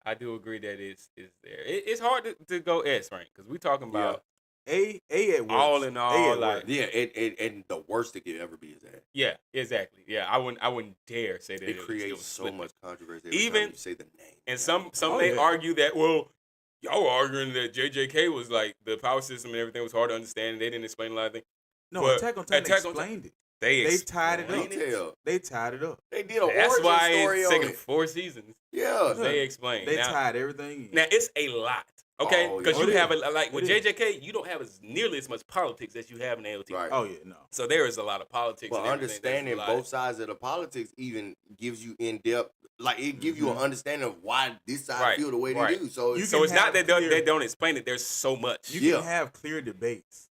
I do agree that it's there. It's hard to go S rank because we talking about A at worst. all in all, A at like worst. Yeah, and the worst it could ever be is that. yeah, exactly. Yeah, I wouldn't dare say that It was creates so split. much controversy every Even- time you say the name. And some Oh, may yeah. argue that y'all were arguing that JJK was like the power system and everything was hard to understand and they didn't explain a lot of things. No, But Attack on Titan Attack on explained it. They They tied it up. explained Detail. They tied it up. They did a That's origin why story it's on taken it. 4 seasons. Yeah. They explained. They now, tied everything in. now it's a lot. Okay, Oh, because yeah. you It have is. like with It is. JJK, you don't have nearly as much politics as you have in AOT. Right. Oh, yeah, no. So there is a lot of politics. But and everything. understanding There's a lot. both sides of the politics even gives you in depth, like it gives you an understanding of why this side Right, feel the way right. they do. So You it's, So can it's not have that clear- they don't explain it. There's so much. You Yeah. can have clear debates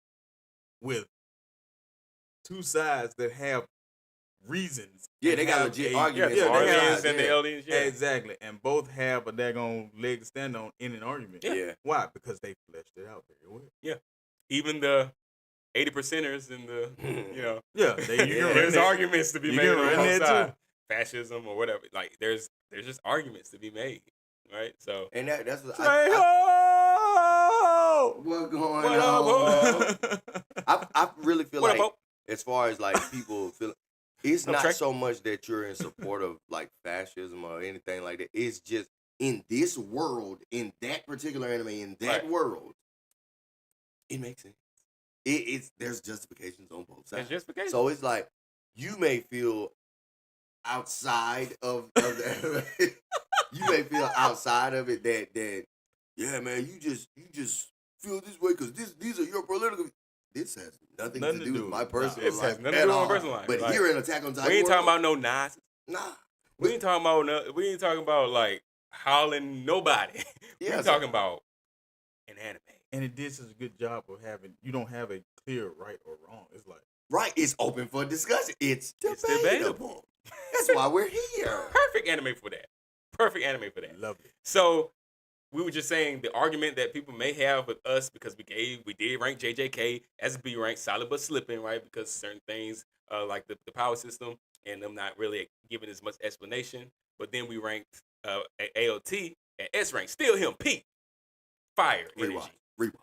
with two sides that have reasons. yeah, and they got have legit a- arguments. yeah, on they both have- Aliens sides, and the yeah. aliens. Yeah. Exactly. And both have a daggone leg to stand on in an argument. Yeah. Yeah. Why? Because they fleshed it out very well. Even the 80%ers and the Yeah, you can Yeah. run there's that. arguments to be You made can on run both that sides. too. Fascism or whatever. Like there's just arguments to be made, right? So And that's what Trejo! what's going What up, on. I really feel what up, like Bo? as far as like people feel, it's No, not Trey. so much that you're in support of like fascism or anything like that. It's just in this world, in that particular anime, in that Right. world, it makes sense. It's there's justifications on both sides. It's justification. So it's like you may feel outside of the you may feel outside of it that yeah, man, you just feel this way because these are your political. This has nothing to do with my personal This life has nothing to at do with my all. personal life. But Like, here in Attack on Titan, we ain't talking world, about no Nazis. nah. We ain't talking about like howling nobody. Yeah, we so- talking about an anime. And it did such a good job of you don't have a clear right or wrong. It's like, Right, it's open for discussion. It's It's debatable. That's why we're here. Perfect anime for that. Perfect anime for that. love it. So we were just saying the argument that people may have with us because we did rank JJK as B rank, solid but slipping, right? Because certain things like the power system and them not really giving as much explanation. But then we ranked AOT at S rank, still him, Pete, fire energy. Rewind.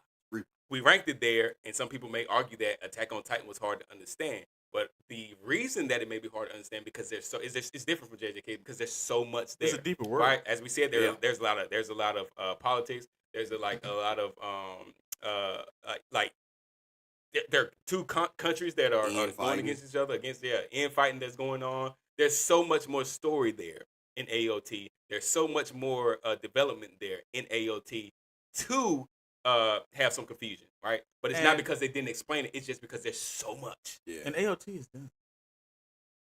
We ranked it there, and some people may argue that Attack on Titan was hard to understand. But the reason that it may be hard to understand because it's different from JJK because there's so much there. It's a deeper world. Right, as we said, Yeah. there's a lot of politics. There's a lot of there are two countries that are going Infighting. against each other, infighting that's going on. There's so much more story there in AOT. There's so much more development there in AOT to have some confusion, right? But it's not And- because they didn't explain it. It's just because there's so much. Yeah. And AOT is done.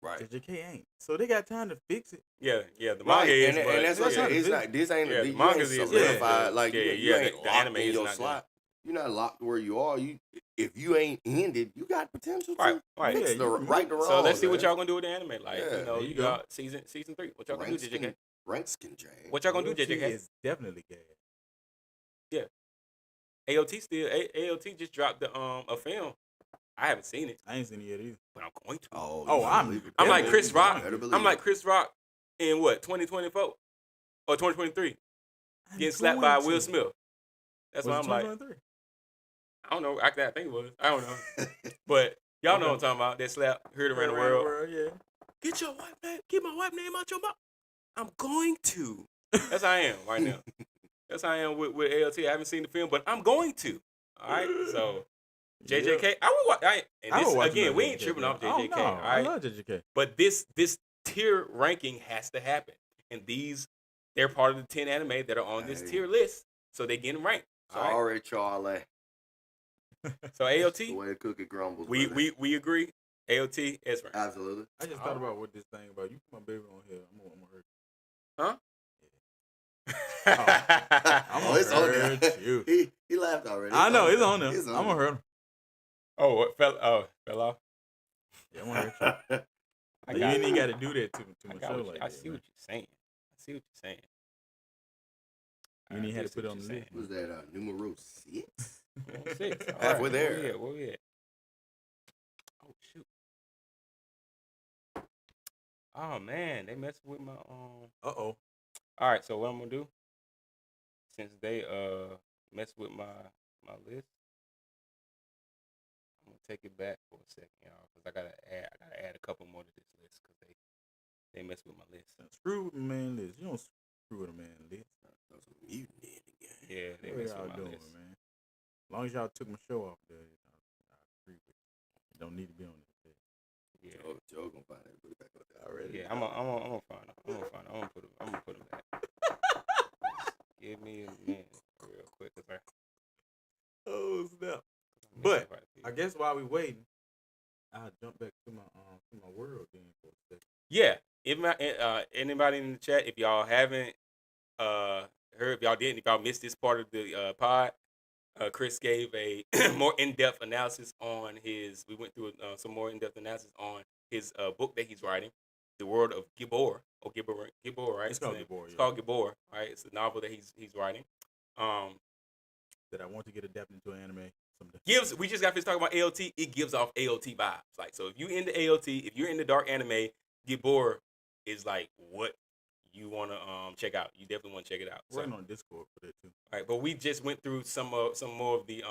Right. JJK ain't. So they got time to fix it. Yeah, the Right, manga is, and but that's what yeah, it's not. This ain't yeah, the you manga ain't is solidified. the- Like yeah, you ain't the locked anime in is your not slot. You're not locked where you are. You if you ain't ended, you got potential Right, to right. fix Yeah, the you can right the wrong. So let's see what man. y'all gonna do with the anime. Like, Yeah, you know, there you you go. got season 3. What y'all gonna do, JJK? Ranks can change. What y'all gonna do, AOT JJK? is definitely gas. AOT still AOT just dropped the a film. I haven't seen it, I ain't seen it yet either. but I'm going to. Oh, Oh, you better I'm- believe it. I'm like definitely Chris going Rock. to. Better believe I'm like it. Chris Rock in what 2024 or 2023, I'm getting slapped by going Will to. Smith. That's Was why it I'm like, 2023? I don't know. I think it was. I don't know. But y'all know what I'm talking about. That slap heard around the world. Yeah. Get your wife name. Get my wife name out your mouth. I'm going to. That's how I am right now. That's how I am with ALT. I haven't seen the film, but I'm going to. All right. So JJK, I would watch. And I this would watch again, another we ain't JJK. tripping off Oh, JJK. no, All I right. love JJK. But this tier ranking has to happen, and they're part of the 10 anime that are on this Hey. tier list, so they getting ranked. All right. Sorry, Charlie. So The AOT, way the cookie crumbles. we brother. we agree. AOT is ranked. Absolutely. I just thought about what this thing about. You put my baby on here. I'm gonna hurt. Huh? I'm Oh, it's on there. hurt you. He laughed already. I know it's on there. It's I'm gonna hurt him. Oh, what fell? Oh, fell off. Yeah, I'm gonna hurt you. I You got ain't it. even got to do that to I my got show what like you, I that. see man. what you're saying. I see what you're saying. You need I to do put see it on what the you're list. Was that numero 6? saying. 6. All Halfway right, there. Where we at? Oh shoot. Oh man, they messed with my Uh-oh. All right, so what I'm gonna do, since they messed with my list, I'm gonna take it back for a second, y'all, because I gotta add a couple more to this list because they messed with my list. Screw with the man list. You don't screw with a man list. That was a mutiny again. Yeah, they What messed y'all with my doing, list. man? As long as y'all took my show off there, I agree with you. It don't need to be on this list. Yeah, Joe gonna find it. Put it back up there. Already. yeah, I'm gonna find it. I'm gonna put them back. Give me a minute, real quick, cause Oh snap! I'm But missing quite a few. I guess while we waiting, I'll jump back to my world then for a second. Yeah, if anybody in the chat, if y'all haven't heard, if y'all missed this part of the pod, Chris gave a more in-depth analysis on his. We went through some more in-depth analysis on his book that he's writing, The World of Gibor, or Gibor, right? It's called the name. Gibor, It's yeah. called Gibor, right? It's a novel that he's writing. That I want to get adapted into an anime someday. We just got finished talking about AOT. It gives off AOT vibes. Like, so if you into AOT, if you're into dark anime, Gibor is like what you want to check out. You definitely want to check it out. We're working on Discord for that too. All right, but we just went through some more of the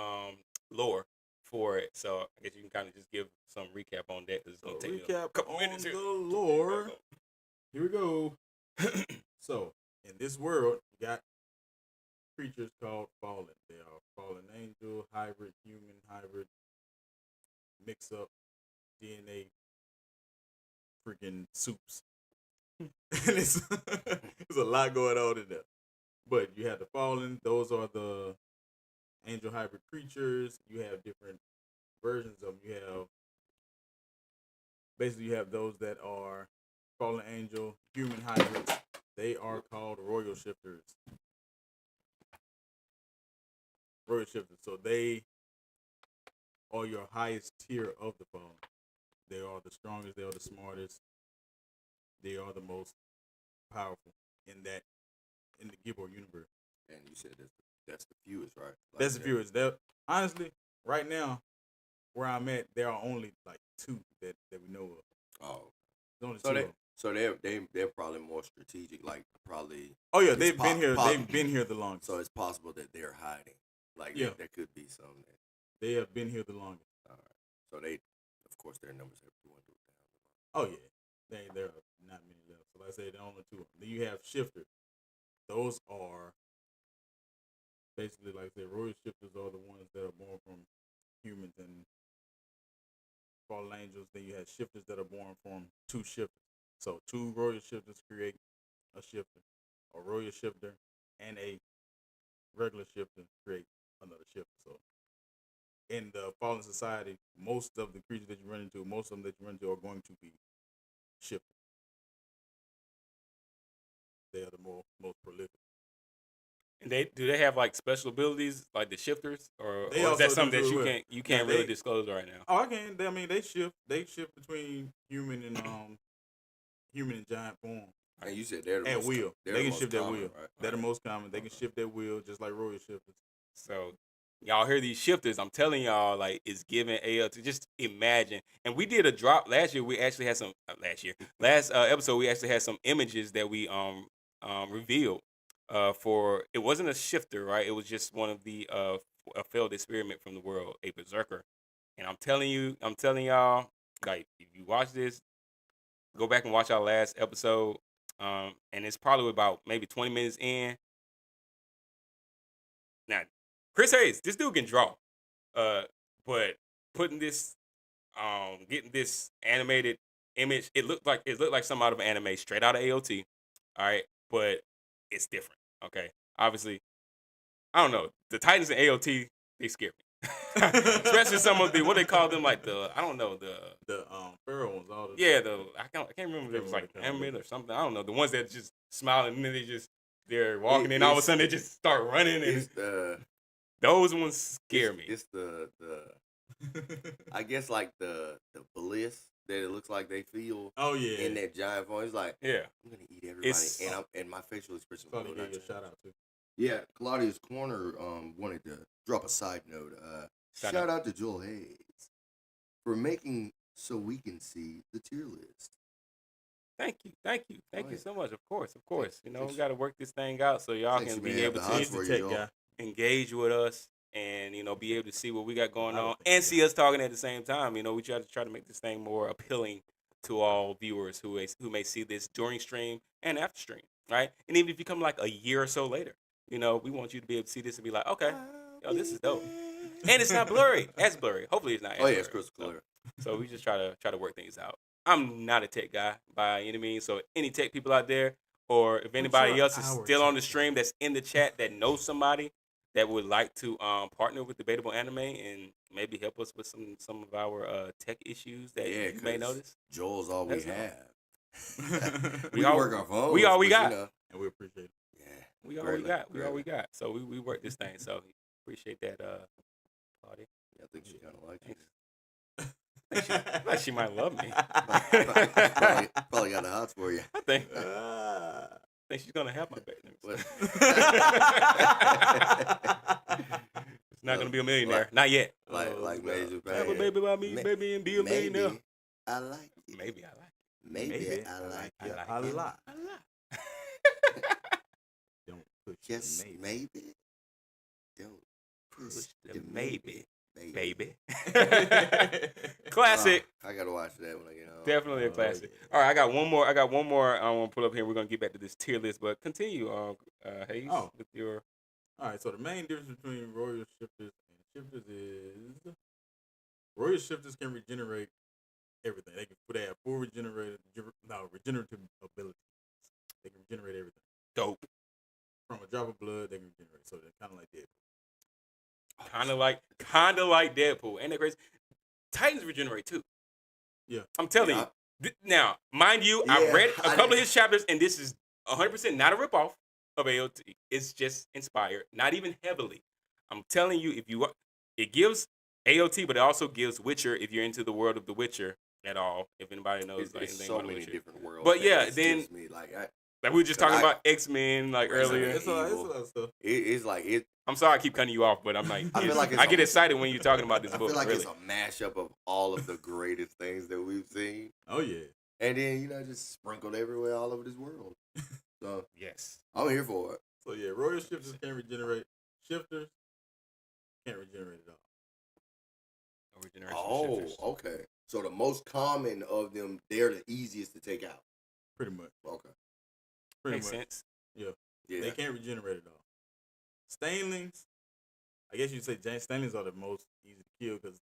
lore for it, so I guess you can kind of just give some recap on that because it's gonna take me a couple minutes here. The lore. Here we go. So in this world, you got creatures called fallen. They are fallen angel, hybrid, human, hybrid, mix up DNA, freaking soups. And it's there's a lot going on in there. But you have the fallen, those are the angel hybrid creatures. You have different versions of them. You have those that are fallen angel, human hybrids. They are called royal shifters. Royal shifters. So they are your highest tier of the fallen. They are the strongest. They are the smartest. They are the most powerful in the Gibor universe. And you said that's the fewest, right? Like That's the fewest. Honestly, right now, where I'm at, there are only like 2 that we know of. Oh, There's only 2 so of them. they're probably more strategic. Like probably. Oh yeah, it's they've been here. possible. They've been here the longest. So it's possible that they're hiding. Like Yeah. there could be some. They have been here the longest. All right. So of course, their numbers have dwindled down. Oh yeah, there are not many left. So like I say, there are only 2 of them. Then you have shifters. Those are basically, like I said, royal shifters are the ones that are born from humans and fallen angels. Then you have shifters that are born from 2 shifters. So 2 royal shifters create a shifter. A royal shifter and a regular shifter create another shifter. So in the fallen society, most of the creatures that you run into, most of them that you run into are going to be shifters. They are the most prolific. And do they have like special abilities like the shifters, or They is also that do something that too, you well. can't Yeah, really they- disclose right now? Oh, I can. I mean, they shift between human and giant form And you said they're the at most will. they're They the can most shift at common, will. right? They're the most common. They can shift at will, just like royal shifters. So y'all hear these shifters? I'm telling y'all, like it's giving AL to just imagine. And we did a drop last year. We actually had some last episode. We actually had some images that we revealed. For it wasn't a shifter, right? It was just one of the a failed experiment from the world, a berserker. And I'm telling y'all, like if you watch this, go back and watch our last episode. And it's probably about maybe 20 minutes in. Now, Chris Hayes, this dude can draw. But putting this, getting this animated image, it looked like something out of an anime, straight out of AOT. All right, but it's different. Okay, obviously, I don't know. The Titans in AOT, they scare me, especially some of the what they call them, like the Pharaoh ones, all the I can't remember if it was like animated or something. I don't know, the ones that just smiling and then they're walking and all of a sudden they just start running and those ones scare me. It's the I guess like the bliss that it looks like they feel. Oh yeah. In that giant form, it's like Yeah, I'm gonna eat everybody, and my facial expression. So to give you a shout out too. Yeah, Claudia's Corner wanted to drop a side note. Shout out to Joel Hayes for making so we can see the tier list. Thank you yeah. so much. Of course. You know, we got to work this thing out so y'all Thanks, can man. be able The odds to for you, tech Joel. guy. engage with us and be able to see what we got going I don't on think and so. see us talking at the same time. You know, we try to make this thing more appealing to all viewers who may see this during stream and after stream, right? And even if you come like a year or so later, we want you to be able to see this and be like, okay, yo, this is dope. And it's not blurry. As blurry. Hopefully it's not. Oh yeah, blurry. it's crystal clear. So we just try to work things out. I'm not a tech guy by any means. So any tech people out there, or if anybody else is still on the stream that's in the chat that knows somebody that would like to partner with Debatable Anime and maybe help us with some of our tech issues that you may notice. Joel's all we Let's know. have. We we all- can work our phones. we all we but, got. And we appreciate it. Yeah. We all we got. We all we got. So we work this thing. So appreciate that, Claudia. Yeah, I think she kind of likes you. Like she might love me. Probably got the hots for you. I think she's gonna have my back. It's not gonna be a millionaire. Not yet. Like Major Have a baby by me, baby, and be a millionaire. Maybe I like it. Maybe I like it. Maybe I like it. A lot. A lot. Don't push Just the maybe. Don't Push the the maybe, maybe. baby. Classic. I gotta watch that when I get home. Definitely a Oh, classic. yeah. All right, I got one more. I want to pull up here. We're gonna get back to this tier list, but continue, Hayes, Oh. with your. All right, so the main difference between royal shifters and shifters is royal shifters can regenerate everything. They have full regenerative ability. They can regenerate everything. Dope. From a drop of blood, they can regenerate. So they're kind of like Deadpool. Kind of like Deadpool. Ain't that crazy? Titans regenerate too. Yeah. I'm telling Yeah. you. Now, mind you, I Yeah, read a I couple of didn't- his chapters, and this is 100% not a ripoff of AOT. It's just inspired, not even heavily. I'm telling you, it gives AOT, but it also gives Witcher if you're into the world of The Witcher at all. If anybody knows It's anything so about many Witcher. different worlds. But that yeah, this then- gives me, like Like we were just talking about X-Men like Resident earlier. It's a lot Evil. of stuff. it's like it. I'm sorry I keep cutting you off, but I'm like, I feel like it's I get a- excited when you're talking about this I book. feel like really. it's a mashup of all of the greatest things that we've seen, Oh, yeah. and then just sprinkled everywhere all over this world. So Yes. I'm here for it. So, yeah, royal shifters can regenerate. Shifters can't regenerate at all. Regeneration Oh, shifters. okay. So the most common of them, they're the easiest to take out. Pretty much. Okay. Pretty Makes much. sense. Yeah. They can't regenerate at all. Stanlings, I guess you'd say Stanlings are the most easy to kill because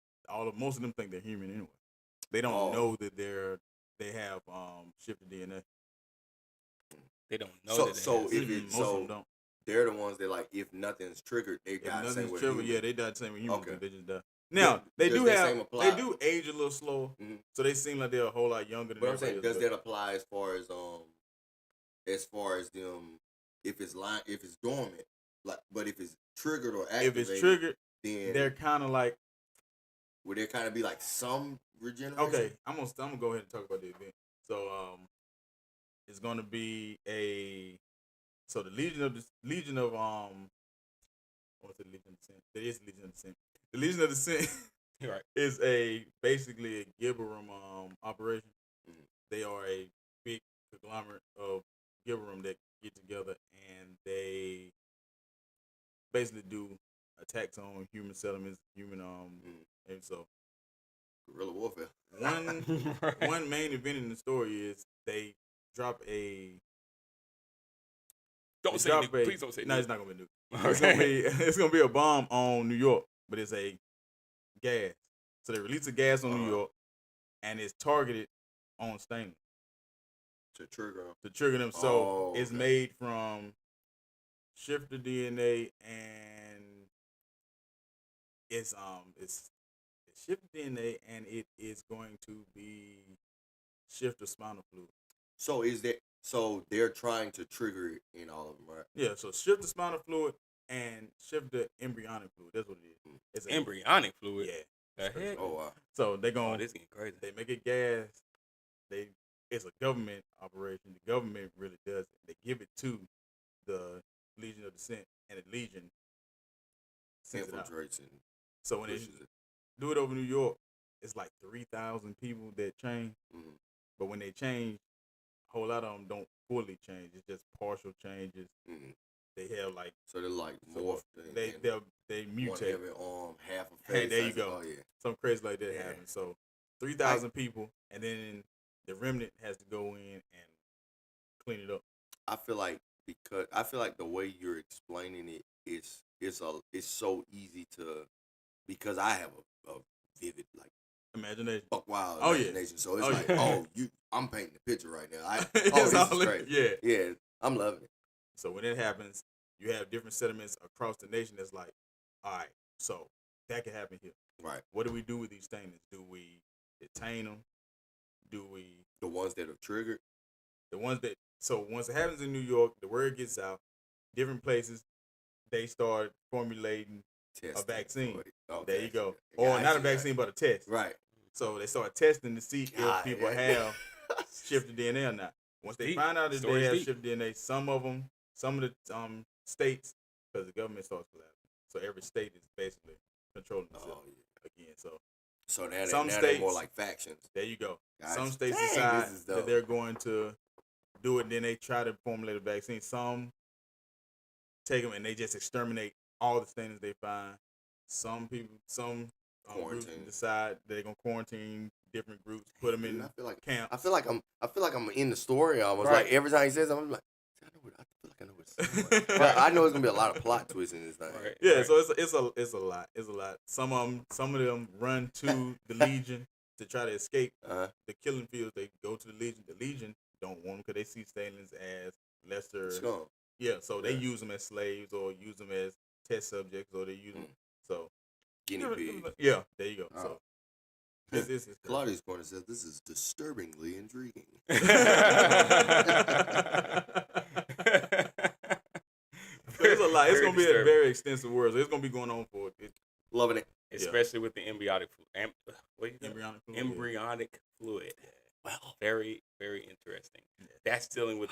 most of them think they're human anyway. They don't know that they have shifted DNA. They don't know So that. They so have- if it, Most of them so don't. they're the ones that like if nothing's triggered, they If die the same nothing's way. triggered, humans. yeah, they die the same way humans Okay. do. They just die. Now they Does do that have same apply? they do age a little slower, so they seem like they're a whole lot younger than. But I'm saying, everybody does else, that apply as far as them if it's dormant, like, but if it's triggered or activated, if it's triggered, then they're kind of like. would there kind of be like some regeneration? Okay, I'm gonna go ahead and talk about the event. So it's gonna be the Legion of I want to say Legion of Descent. That is Legion of Descent. The Legion of Descent Right. is basically a Gibberum operation. Mhm. They are a big conglomerate of Gibberum that get together and they basically do attacks on human settlements, and so Guerrilla warfare. one main event in the story is they drop a. Don't say nuke. Please don't say No, nuke. it's not gonna be a nuke. Okay. It's gonna be a bomb on New York, but it's a gas. So they release a gas on New York, and it's targeted on Stanley To trigger 'em. to trigger them. So it's okay. made from shifter DNA, and it's shifter DNA, and it is going to be shifter spinal fluid. So they're trying to trigger it in all of them, right? Yeah, so shift the spinal fluid and shift the embryonic fluid. That's what it is. It's Embryonic fluid. Yeah. The heck? Oh wow. So they're Oh, going. this getting crazy. They make it gas. It's a government operation. The government really does it. They give it to the Legion of Descent, and the Legion sends it out. Infiltrates and So when they pushes it. do it over New York, it's like 3,000 people that change. Mhm. But when they change, a whole lot of them don't fully change. It's just partial changes. Mhm. They have like So they're like morphed. they one mutate. every arm, half a Hey, face. there you go. Oh yeah. Something crazy like that Yeah. happens. So 3,000 people, and then the remnant has to go in and clean it up. I feel like the way you're explaining it is it's so easy to, because I have a vivid like Imagination. buck wild Oh, yeah. imagination. So it's Oh, like, yeah. I'm painting the picture right now. It's This all is in- great. yeah. Yeah, I'm loving it. So when it happens, you have different settlements across the nation that's like, all right, so that can happen here. Right. What do we do with these things? Do we detain them? Do we The ones that have triggered. once it happens in New York, the word gets out, different places, they start formulating Testing vaccine. for it. Okay. There you go. Yeah, Or I not a see that. vaccine, but a test. Right. So they start testing to see God, if people yeah. have shifted DNA or not. Once they Deep. find out that Story's they have deep. shifted DNA, some of the states, because the government starts collapsing, so every state is basically controlling itself Oh yeah. again. So So now Some they're states- more like factions. there you go. Gotcha. Some states Dang, decide this is that dope. they're going to do it, and then they try to formulate a vaccine. Some take them and they just exterminate all the things they find. Some people, groups Quarantine. decide they're gonna quarantine different groups, put them Dude, in I feel like camps. I feel like I'm in the story almost. Right. Like every time he says something, I'm like, I feel like I know what's But I know it's gonna be a lot of plot twists in this thing. Right. Yeah, right. so it's a lot. It's a lot. Some of them run to the Legion to try to escape the killing fields. They go to the Legion. The Legion don't want them because they see Stalins as lesser. Scum. Yeah, so they Yeah. use them as slaves or use them as test subjects, or they use them. So Guinea pig. yeah, there you go. Oh. So it's Claudia's corner says this is disturbingly intriguing. There's a lot. It's Very gonna be a disturbing. very extensive world. So it's gonna be going on for Loving it. Especially with the embryonic fluid. embryonic fluid. Embryonic fluid. Well, Very, very interesting. That's dealing with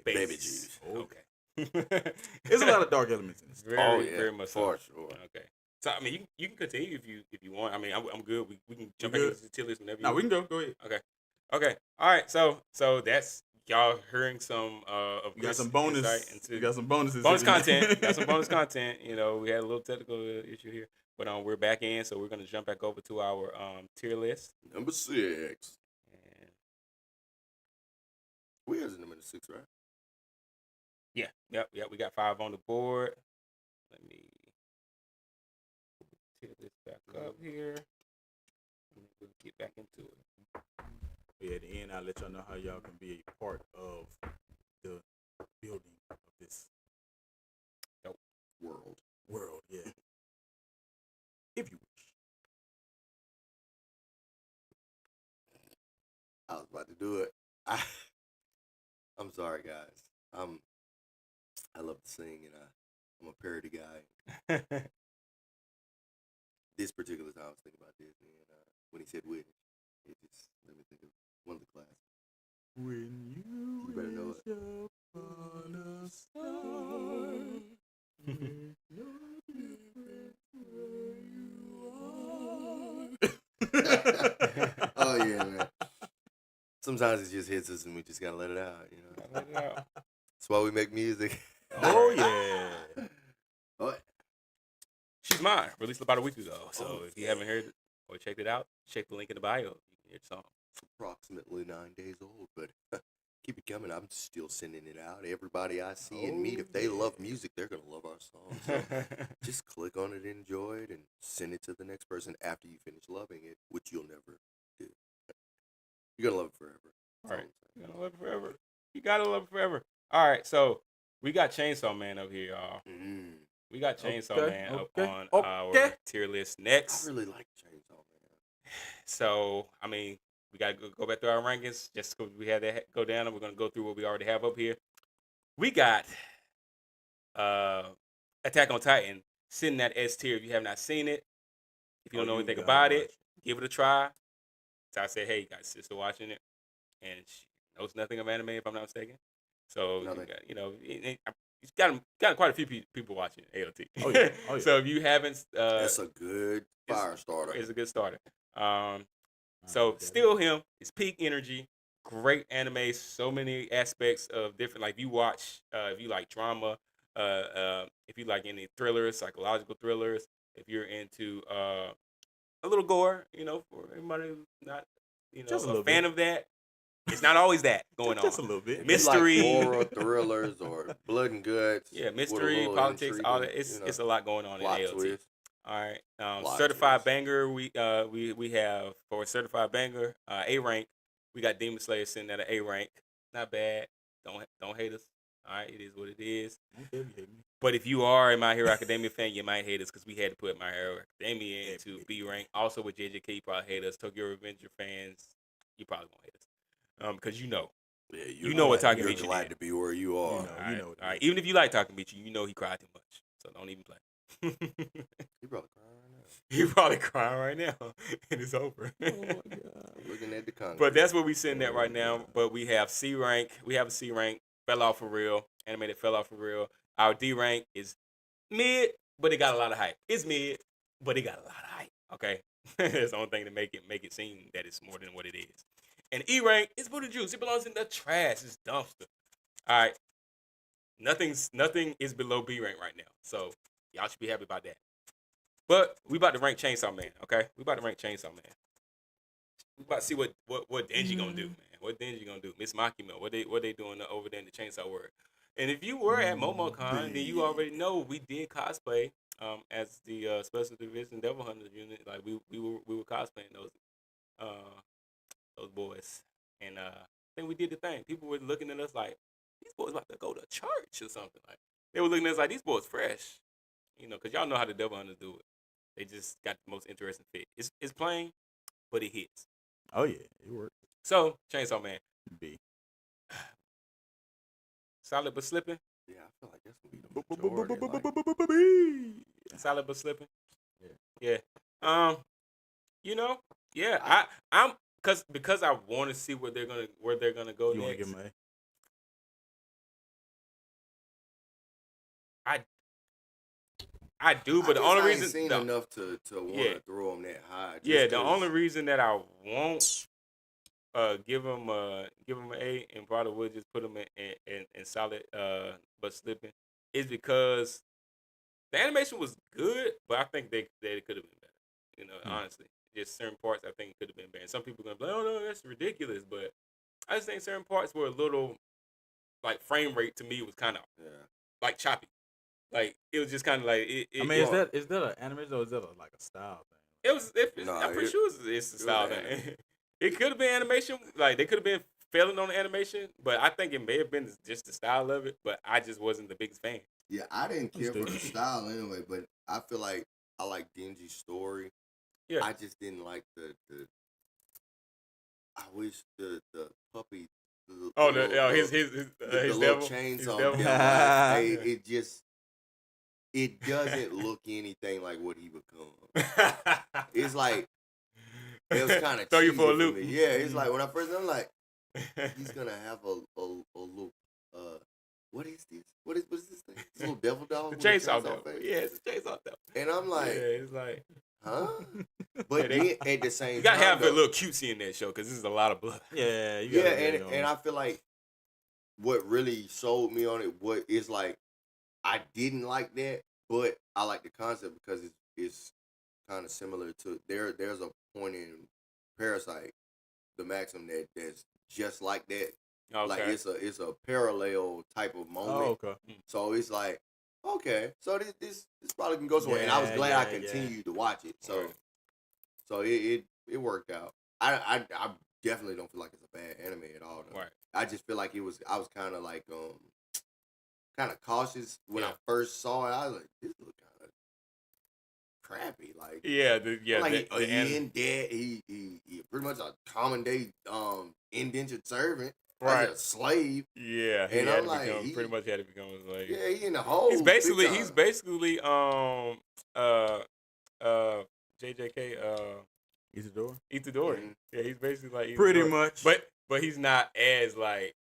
baby babies. juice. Okay. There's a lot of dark elements in this. Very, very much for so. sure. Okay. So I mean, you can continue if you want. I mean, I'm good. We can jump You back good? into the tier list whenever. No, you we can go. Go ahead. Okay. All right. So that's y'all hearing some of We got Chris' some bonus. insight into We got some bonuses. bonus in there. content. Got some bonus content. You know, we had a little technical issue here, but we're back in, so we're gonna jump back over to our tier list. Number 6. And We has a number 6, right? Yep. We got 5 on the board. Let me tier this back up here. And we'll get back into it. Yeah, at the end, I'll let y'all know how y'all can be a part of the building of this World. world. Yeah, if you wish. do it. I'm sorry, guys. I love to sing, and I'm a parody guy. This particular time, I was thinking about Disney, and when he said "witness," it just let me think of one of the classics. When you better know wish upon a star, there's no difference where you are. Oh yeah, man. Sometimes it just hits us, and we just gotta let it out. You know, Let it out. that's why we make music. Oh yeah. Oh, She's Mine, released about a week ago. So Oh, if you haven't heard it or checked it out, check the link in the bio. You can hear the song. it's approximately 9 days old, but keep it coming. I'm still sending it out. Everybody I see and meet, if they love music, they're gonna love our song. So just click on it, enjoy it, and send it to the next person after you finish loving it, which you'll never do. You're gonna love it forever. That's all Right. I'm saying. You gotta love it forever. You gotta love it forever. All right, so we got Chainsaw Man up here, y'all. We got Chainsaw Man up on our tier list I next. really like Chainsaw Man. So, I mean, we got to go back through our rankings just because we had that go down, and we're going to go through what we already have up here. We got Attack on Titan sitting at S tier. If you have not seen it, if you don't know anything about it, give it a try. So I said, hey, you got a sister watching it, and she knows nothing of anime, if I'm not mistaken. So, it's got quite a few people watching AOT. Oh, yeah. Oh, yeah. So if you haven't, That's a good fire starter. it's a good starter. So still him. It's peak energy. Great anime. So many aspects of different. Like you watch, if you like drama, if you like any thrillers, psychological thrillers. If you're into a little gore, for everybody who's not, Just a a little fan bit. of that. It's not always that going Just a on. little bit. Mystery. If you like horror thrillers or blood and guts. Yeah, with a mystery, little politics, all that. intrigue and, It's a lot going on in plot AOT. twist. All right. Plot Certified twist. banger. We have for certified banger A rank. We got Demon Slayer sitting at an A rank. Not bad. Don't hate us. All right, it is what it is. Okay, you hate me. But if you are a My Hero Academia fan, you might hate us because we had to put My Hero Academia into B rank. Also with JJK, you probably hate us. Tokyo Revenger fans, you probably won't hate us. Because Yeah, you know what you're Takemichi glad did. to be where you are. You know. All right. Even if you like Takemichi, you know he cried too much. So don't even play. You probably crying right now. He probably crying right now, and it's over. Oh my God. Looking at the concrete. But that's where we sitting at right now. But we have C rank. We have a C rank. Fell off for real. Animated fell off for real. Our D rank is mid, but it got a lot of hype. It's mid, but it got a lot of hype. Okay, that's the only thing to make it seem that it's more than what it is. And E rank is Buddha juice. It belongs in the trash. It's dumpster. All right. Nothing is below B rank right now. So y'all should be happy about that. But we about to rank Chainsaw Man, okay? We about to rank Chainsaw Man. We about to see what Denji gonna do, man. What Denji gonna do? Miss Makima, what they doing over there in the Chainsaw World? And if you were at MomoCon, then you already know we did cosplay as the Special Division Devil Hunters unit. Like we were cosplaying those boys, and I think we did the thing. People were looking at us like these boys about to go to church or something. Like they were looking at us like these boys fresh, because y'all know how the Devil Hunters do it. They just got the most interesting fit. It's plain, but it hits. Oh yeah, it worked. So Chainsaw Man, B. solid but slipping. Yeah, I feel like that's gonna be the majority. Like, Solid but slipping. Yeah. Yeah. Yeah. I'm because I want to see where they're gonna go You want to next. give him a? I do, but the only I ain't reason seen enough to want to throw them that high. the only reason that I won't give him an A and probably would just put him in solid but slipping is because the animation was good, but I think they could have been better. Honestly, just certain parts I think could have been better. And some people are gonna be like, oh no, that's ridiculous, but I just think certain parts were a little like frame rate to me was kind of like choppy. Like it was just kind of like it. I mean, is that an animation or is that like a style thing? I'm pretty sure it's a style thing. It could have been animation. Like they could have been failing on the animation, but I think it may have been just the style of it. But I just wasn't the biggest fan. Yeah, I didn't care for the style anyway, but I feel like I like Denji's story. Yeah. I just didn't like the I wish the puppy. The his little devil, chainsaw devil. devil. It doesn't look anything like what he becomes. It's like it was kind of throw you cheesy for a loop. me. Yeah, it's like when I first, I'm like, he's gonna have a little what is this? What is this thing? This little devil dog. The with a chainsaw devil. face? Yeah, it's a chainsaw devil. And I'm like, it's like, huh? But then at the same you time, gotta have a little cutesy in that show because this is a lot of blood. Yeah, and I feel like what really sold me on it, what is like, I didn't like that, but I like the concept because it's kind of similar to there's a point in Parasite, the Maxim that's just like that. Okay. Like it's a parallel type of moment. Oh, okay. So it's like, okay, so this probably can go somewhere. And I was glad I continued to watch it. So it worked out. I definitely don't feel like it's a bad anime at all though. Right. I just feel like I was kind of like kind of cautious when I first saw it. I was like, this look kind of crappy. Like he pretty much a common day indentured servant. Right. A slave. Yeah. And I'm like, pretty much had to become a slave. Yeah, he in the hole. He's basically JJK Itadori. Mm-hmm. Yeah, he's basically like Itadori. Pretty much. But he's not as like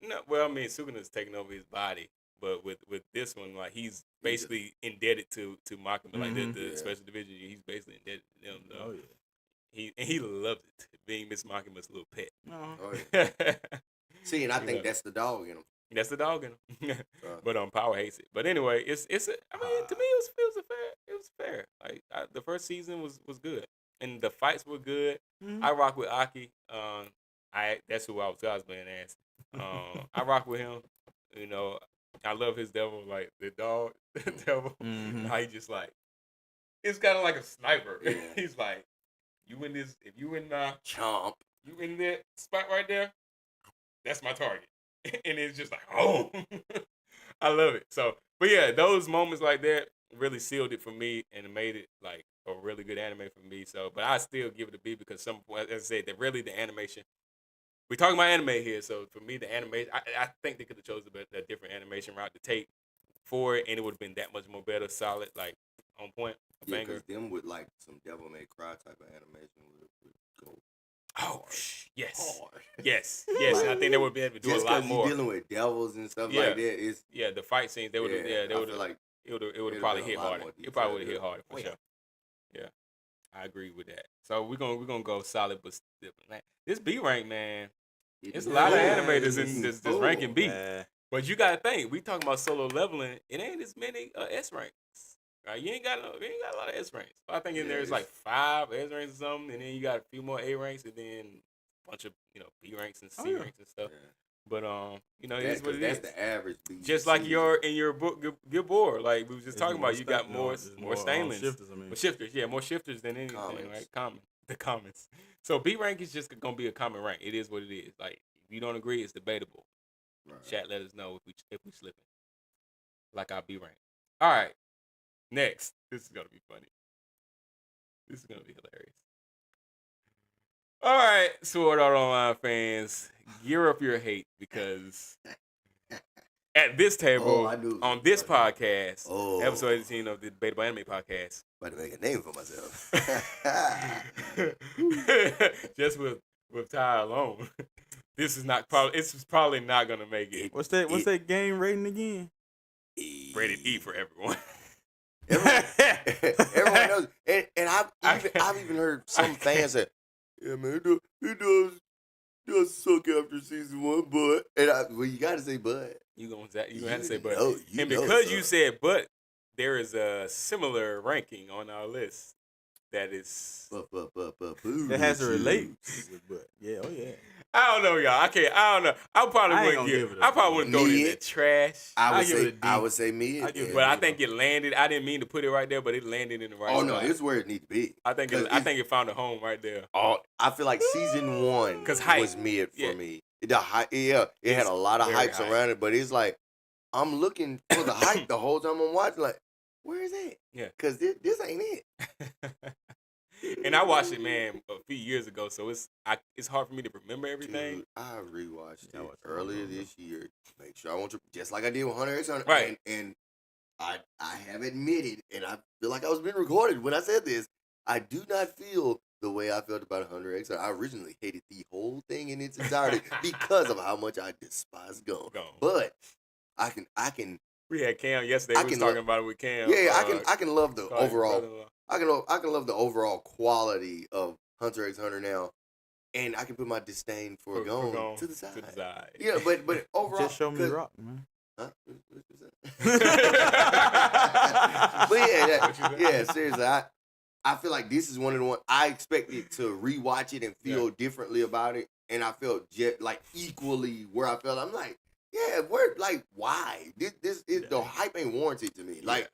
Sukuna's taking over his body. But with this one, like he's basically indebted to Makima, like the special division. He's basically indebted to them. Though. Oh yeah. He loves it being Miss Makima's little pet. Oh yeah. See, and I think that's the dog in him. That's the dog in him. But Power hates it. But anyway, to me it was fair. Like the first season was good, and the fights were good. Mm-hmm. I rock with Aki. That's who I was cosplaying as. I rock with him. You know, I love his devil, like the dog, the devil. Mm-hmm. How he just like, it's kind of like a sniper. Yeah. He's like, you in this? If you in chomp, you in that spot right there, that's my target. And it's just like, oh, I love it. So, but yeah, those moments like that really sealed it for me and made it like a really good anime for me. So, but I still give it a B because as I said, the animation. We're talking about anime here, so for me, the animation, I think they could have chosen a different animation route to take for it, and it would have been that much more better, solid, like on point. Yeah, because them with like some Devil May Cry type of animation would go. Oh, yes. Yes. And I think they would be able to do a lot more. Just dealing with devils and stuff like that. The fight scenes, they would have, it would have probably hit harder. It probably would have hit harder for sure. Yeah, I agree with that. So we're gonna go solid, but this B rank, man. It's a lot of animators in this ranking B. But you gotta think, we talking about solo leveling. It ain't as many S ranks. Right? You ain't got a lot of S ranks. So I think there's like 5 S ranks or something, and then you got a few more A ranks, and then a bunch of B ranks and C ranks and stuff. Yeah. But it's what it is. That's the average. Just like in your book, Gilboa, like we was just talking about, you got more stamens, shifters, more shifters than anything, right? The commons. So B rank is just gonna be a common rank. It is what it is. Like if you don't agree, it's debatable. Right. Chat, let us know if we slipping. Like our B rank. All right. Next, this is gonna be funny. This is gonna be hilarious. All right, Sword Art Online fans, gear up your hate because at this table on this podcast, episode 18 of the Debatable Anime podcast, about to make a name for myself. Just with Ty alone, this is probably not gonna make it. What's that game rating again? Rated E for everyone. Everyone knows, and I've even heard some fans say, "Yeah, man, it does suck after season 1, but," and you gotta say but. You gonna have to say but, and because you said but, there is a similar ranking on our list that is that has to relate with but. Yeah, oh yeah. I don't know, y'all. I don't know. I probably wouldn't throw it in the trash. I would say mid. But I think it landed. I didn't mean to put it right there, but it landed in the right spot. Oh no, it's where it needs to be. I think it found a home right there. I feel like season 1 was mid for me. The hype, it had a lot of hypes around it, but it's like I'm looking for the hype the whole time I'm watching. Like, where is it? Yeah, because this ain't it. And I watched it, man, a few years ago, so it's hard for me to remember everything. Dude, I rewatched Yeah, I it watched it earlier long ago. this year. Make sure I want to, just like I did with Hunter X Hunter. Right. And I have admitted, and I feel like I was being recorded when I said this. I do not feel the way I felt about Hunter X Hunter. I originally hated the whole thing in its entirety because of how much I despise Gon. But I can. We had Cam yesterday. We was talking about it with Cam. Yeah, I can love the Carly's overall. brother-in-law. I can love the overall quality of Hunter X Hunter now, and I can put my disdain for Gon to the side. Yeah, but overall, Just show me Rock, man. Huh? But yeah, seriously, I feel like this is one of the ones I expected to rewatch it and feel differently about it, and I felt like equally where I felt. I'm like, yeah, why? This is the hype ain't warranted to me. Like,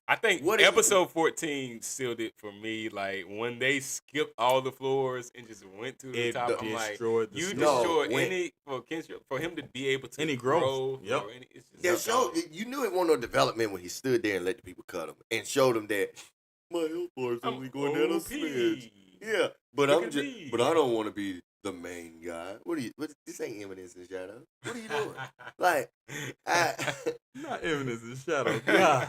I think episode 14 sealed it for me. Like when they skipped all the floors and just went to the top, I'm like, you destroyed any for him to be able to any grow. Yep. You knew it wasn't no development when he stood there and let the people cut him and showed him that my health bar is only going down a smidge. Yeah, but I don't want to be the main guy. This ain't Eminence in Shadow. What are you doing? Like, not Eminence in Shadow. God.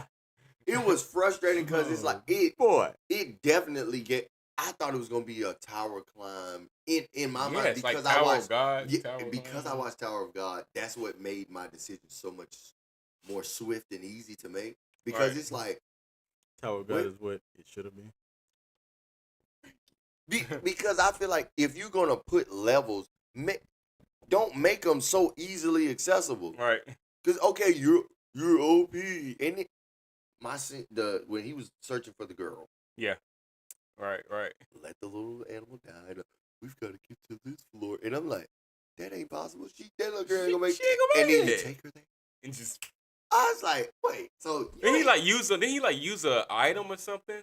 It was frustrating because it's like it definitely I thought it was gonna be a tower climb in my mind because like I watched I watched Tower of God. That's what made my decision so much more swift and easy to make because it's like Tower of God is what it should have been. Because I feel like if you're gonna put levels, don't make them so easily accessible. Right. Because okay, you're OP, and when he was searching for the girl. Yeah. Right. Let the little animal die. We've got to get to this floor, and I'm like, that ain't possible. That little girl ain't gonna make it. And then you take her there, and just. I was like, wait. So did he use a item or something?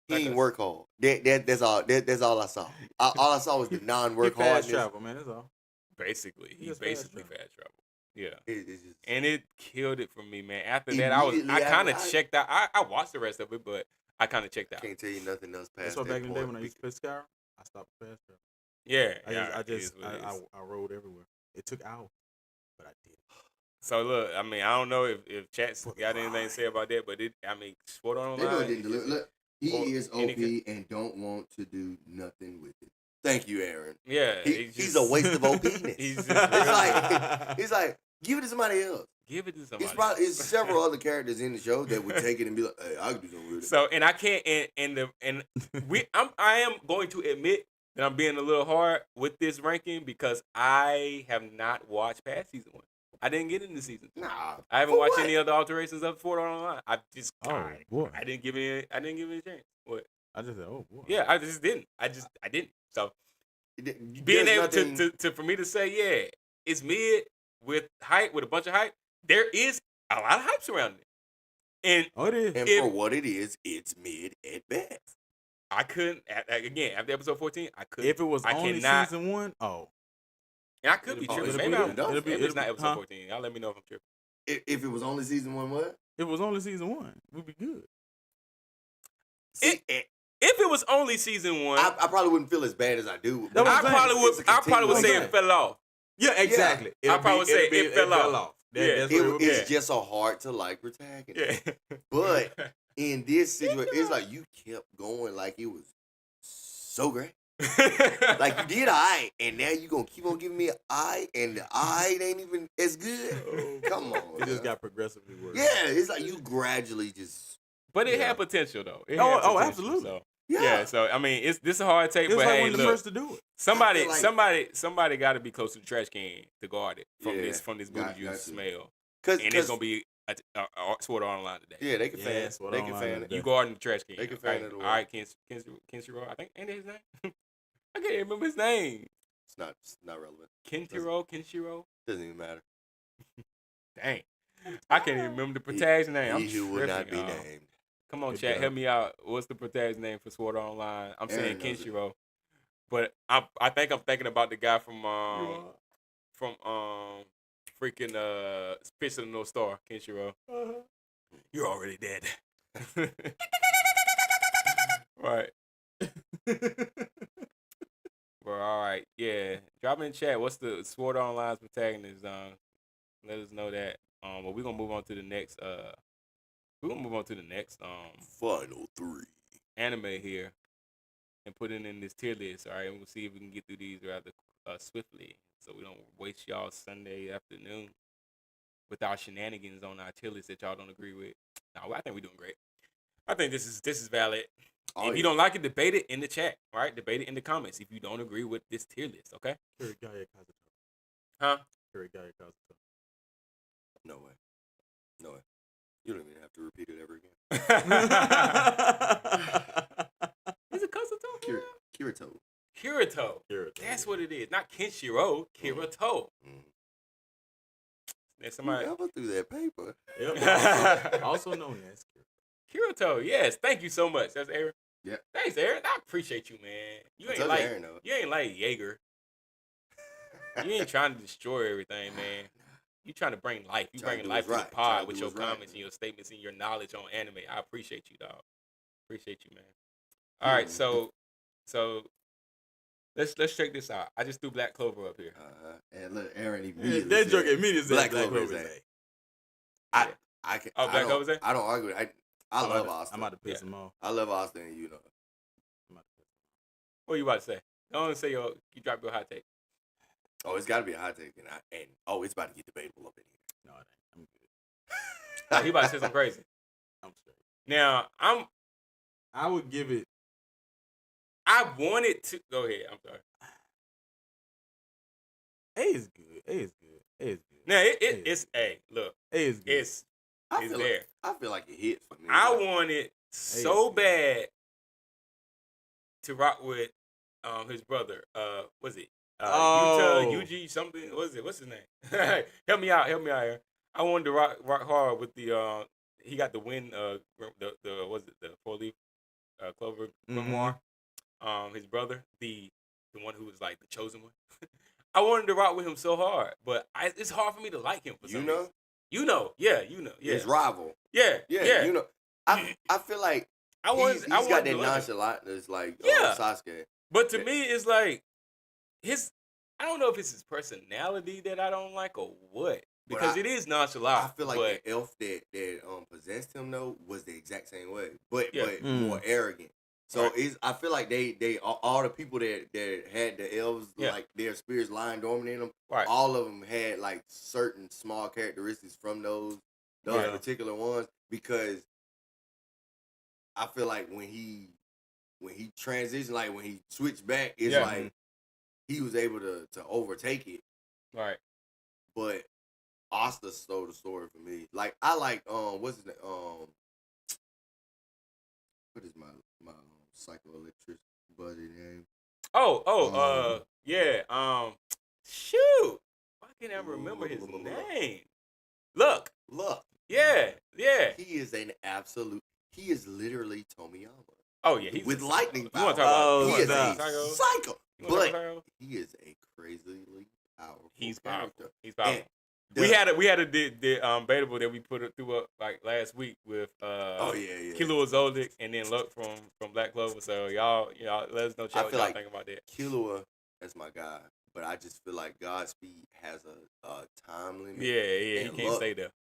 He ain't work hard. That's all. That's all I saw. All I saw was the non-work hard. Fast travel, man. That's all. Basically, he's basically fast travel. Yeah, it's just, and it killed it for me, man. After that, I kind of checked out. I watched the rest of it, but I kind of checked out. Can't tell you nothing else past. That's why back in the day when I used to play Skyrim, I stopped fast travel. Yeah, I rode everywhere. It took hours, but I did. So look, I mean, I don't know if chat's got anything to say about that, but Sword Art Online. Look, he is OP and don't want to do nothing with it. Thank you, Aaron. Yeah, he's a waste of OPness. He's like, give it to somebody else. Give it to somebody. It's several other characters in the show that would take it and be like, hey, I can do something with it. So, and I can't, I am going to admit that I'm being a little hard with this ranking because I have not watched past season 1. I didn't get into season 2. Nah, I haven't watched any other alterations of Sword Art Online. I just, boy, I didn't give it a chance. What? I just said, oh boy. Yeah, I just didn't. I didn't. So being able to for me to say, yeah, it's mid with hype, with a bunch of hype. There is a lot of hype surrounding it. And it is. And for what it is, it's mid at best. I couldn't again after episode 14. I couldn't. If it was only season 1, and I could be tripping. Maybe it's not episode 14. Y'all let me know if I'm tripping. If it was only season 1, what? If it was only season 1, we'd be good. If it was only season 1, I probably wouldn't feel as bad as I do. I probably would say it fell off. Yeah, exactly. I probably would say it fell off. It's just so hard to like protagonist. Yeah. But in this situation, it's like you kept going like it was so great. Like you did I, and now you gonna keep on giving me an I, and the I ain't even as good. Come on. It just got progressively worse. Yeah, it's like you gradually just. But it had potential though. Absolutely. So. Yeah, so I mean, this is a hard take, but hey, look, first to do it. Somebody got to be close to the trash can to guard it from this booty juice smell. And it's gonna be a Sword Art Online today. Yeah, they can fan. They can fan it. You guarding the trash can. They can fan it. All right, Kenshiro. I think ain't that his name? I can't remember his name. It's not relevant. Kenshiro. Doesn't even matter. Dang, I can't even remember the protagonist's name. He will not be named. Come on, chat, help me out. What's the protagonist's name for Sword Art Online? I'm saying Kenshiro, but I think I'm thinking about the guy from freaking Fist of the North Star, Kenshiro. You're already dead. Right. Bro, all right. Yeah. Drop in chat. What's the Sword Online's protagonist? Let us know that. But we're gonna move on to the next Final 3. anime here and put it in this tier list. All right, and we'll see if we can get through these rather swiftly, so we don't waste y'all Sunday afternoon with our shenanigans on our tier list that y'all don't agree with. No, I think we're doing great. I think this is valid. Oh, If you don't like it, debate it in the chat. All right, debate it in the comments if you don't agree with this tier list. Okay? Huh? No way. No way. You don't even have to repeat it ever again. Is it Kazuto? Kirito. Kirito. That's what it is. Not Kenshiro. Kirito. There's somebody. Whoever threw that paper. Yep. Also known as Kirito. Yes. Thank you so much. That's Aaron. Yeah. Thanks, Aaron. I appreciate you, man. You ain't like Jaeger. You ain't trying to destroy everything, man. You trying to bring life. You bringing life to the pod with your comments and your statements and your knowledge on anime. I appreciate you, dog. Appreciate you, man. All right, so let's check this out. I just threw Black Clover up here. And look, Aaron immediately that joke immediately Black Clover is A. I can. Oh, Black Clover's A? I don't argue. I love Austin. I'm about to piss him off. I love Austin, and you know. What you about to say? Don't say you drop your hot take. Oh, it's got to be a hot take, and it's about to get debatable up in here. No, it ain't. I'm good. He about to say something crazy. I'm straight. Now I would give it. I wanted to go ahead. I'm sorry. A is good. Now it's A. Look, A is good. it's there. I feel like it hit for me. I wanted so bad to rock with his brother. Was it Yuji something? What's his name? Help me out here. I wanted to rock hard with the he got the win the the 4-leaf clover grimoire. His brother, the one who was like the chosen one. I wanted to rock with him so hard, but it's hard for me to like him for some reason. You know. His rival. Yeah. You know. I feel like he's got that nonchalantness like Sasuke. But to me, it's like I don't know if it's his personality that I don't like or what. Because it is nonchalant. I feel like the elf that possessed him though was the exact same way, but more arrogant. So I feel like they all the people that had the elves like their spirits lying dormant in them. Right. All of them had like certain small characteristics from those particular ones, because I feel like when he transitioned, like when he switched back, it's like he was able to overtake it. Right. But Asta stole the story for me. Like I like what's his name? What is my psychoelectric buddy name? Shoot. Why can't I remember his name? Look. Yeah. He is literally Tomiyama. Oh yeah, with lightning power. You want to talk about? He is a psycho, but he is a crazily powerful. He's powerful. We had a debatable that we threw up like last week with Killua Zoldyck and then Luck from Black Clover. So y'all let us know what y'all think about that. Killua is my guy, but I just feel like Godspeed has a time limit. Yeah, he can't stay there.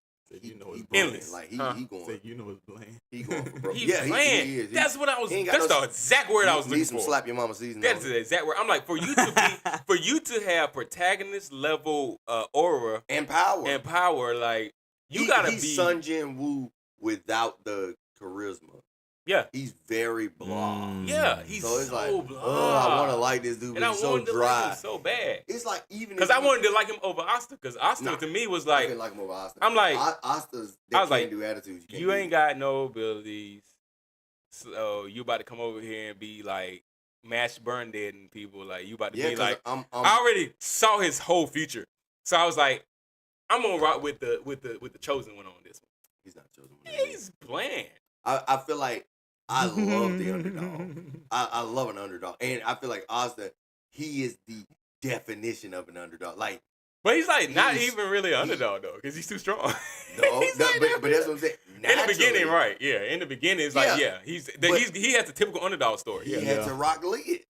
You know it's endless. Like he going. You know it's bland. He going for broke. He is. That's what I was. That's the exact word I was looking for. Slap your mama season. That's the exact word. I'm like, for you to have protagonist level aura and power, like you gotta be Sun Jin Woo without the charisma. Yeah, he's very blah. Yeah, he's so like, blah. Oh, I want to like this dude, but he's so dry. Like him so bad. It's like even because I wanted to like him over Asta, because Asta to me was like, I didn't like him over Asta. I'm like, Asta's do attitudes. You ain't got no abilities, so you about to come over here and be like mash burn dead and people like you about to be like. I already saw his whole future, so I was like, I'm gonna rock with the chosen one on this one. He's not chosen. He's bland. I feel like. I love the underdog. I love an underdog. And I feel like Asta, he is the definition of an underdog. Like, but he's like not even really an underdog though, because he's too strong. No, but that's what I'm saying. In the beginning, right? Yeah, in the beginning, it's like he has a typical underdog story. He had to Rock Lee it.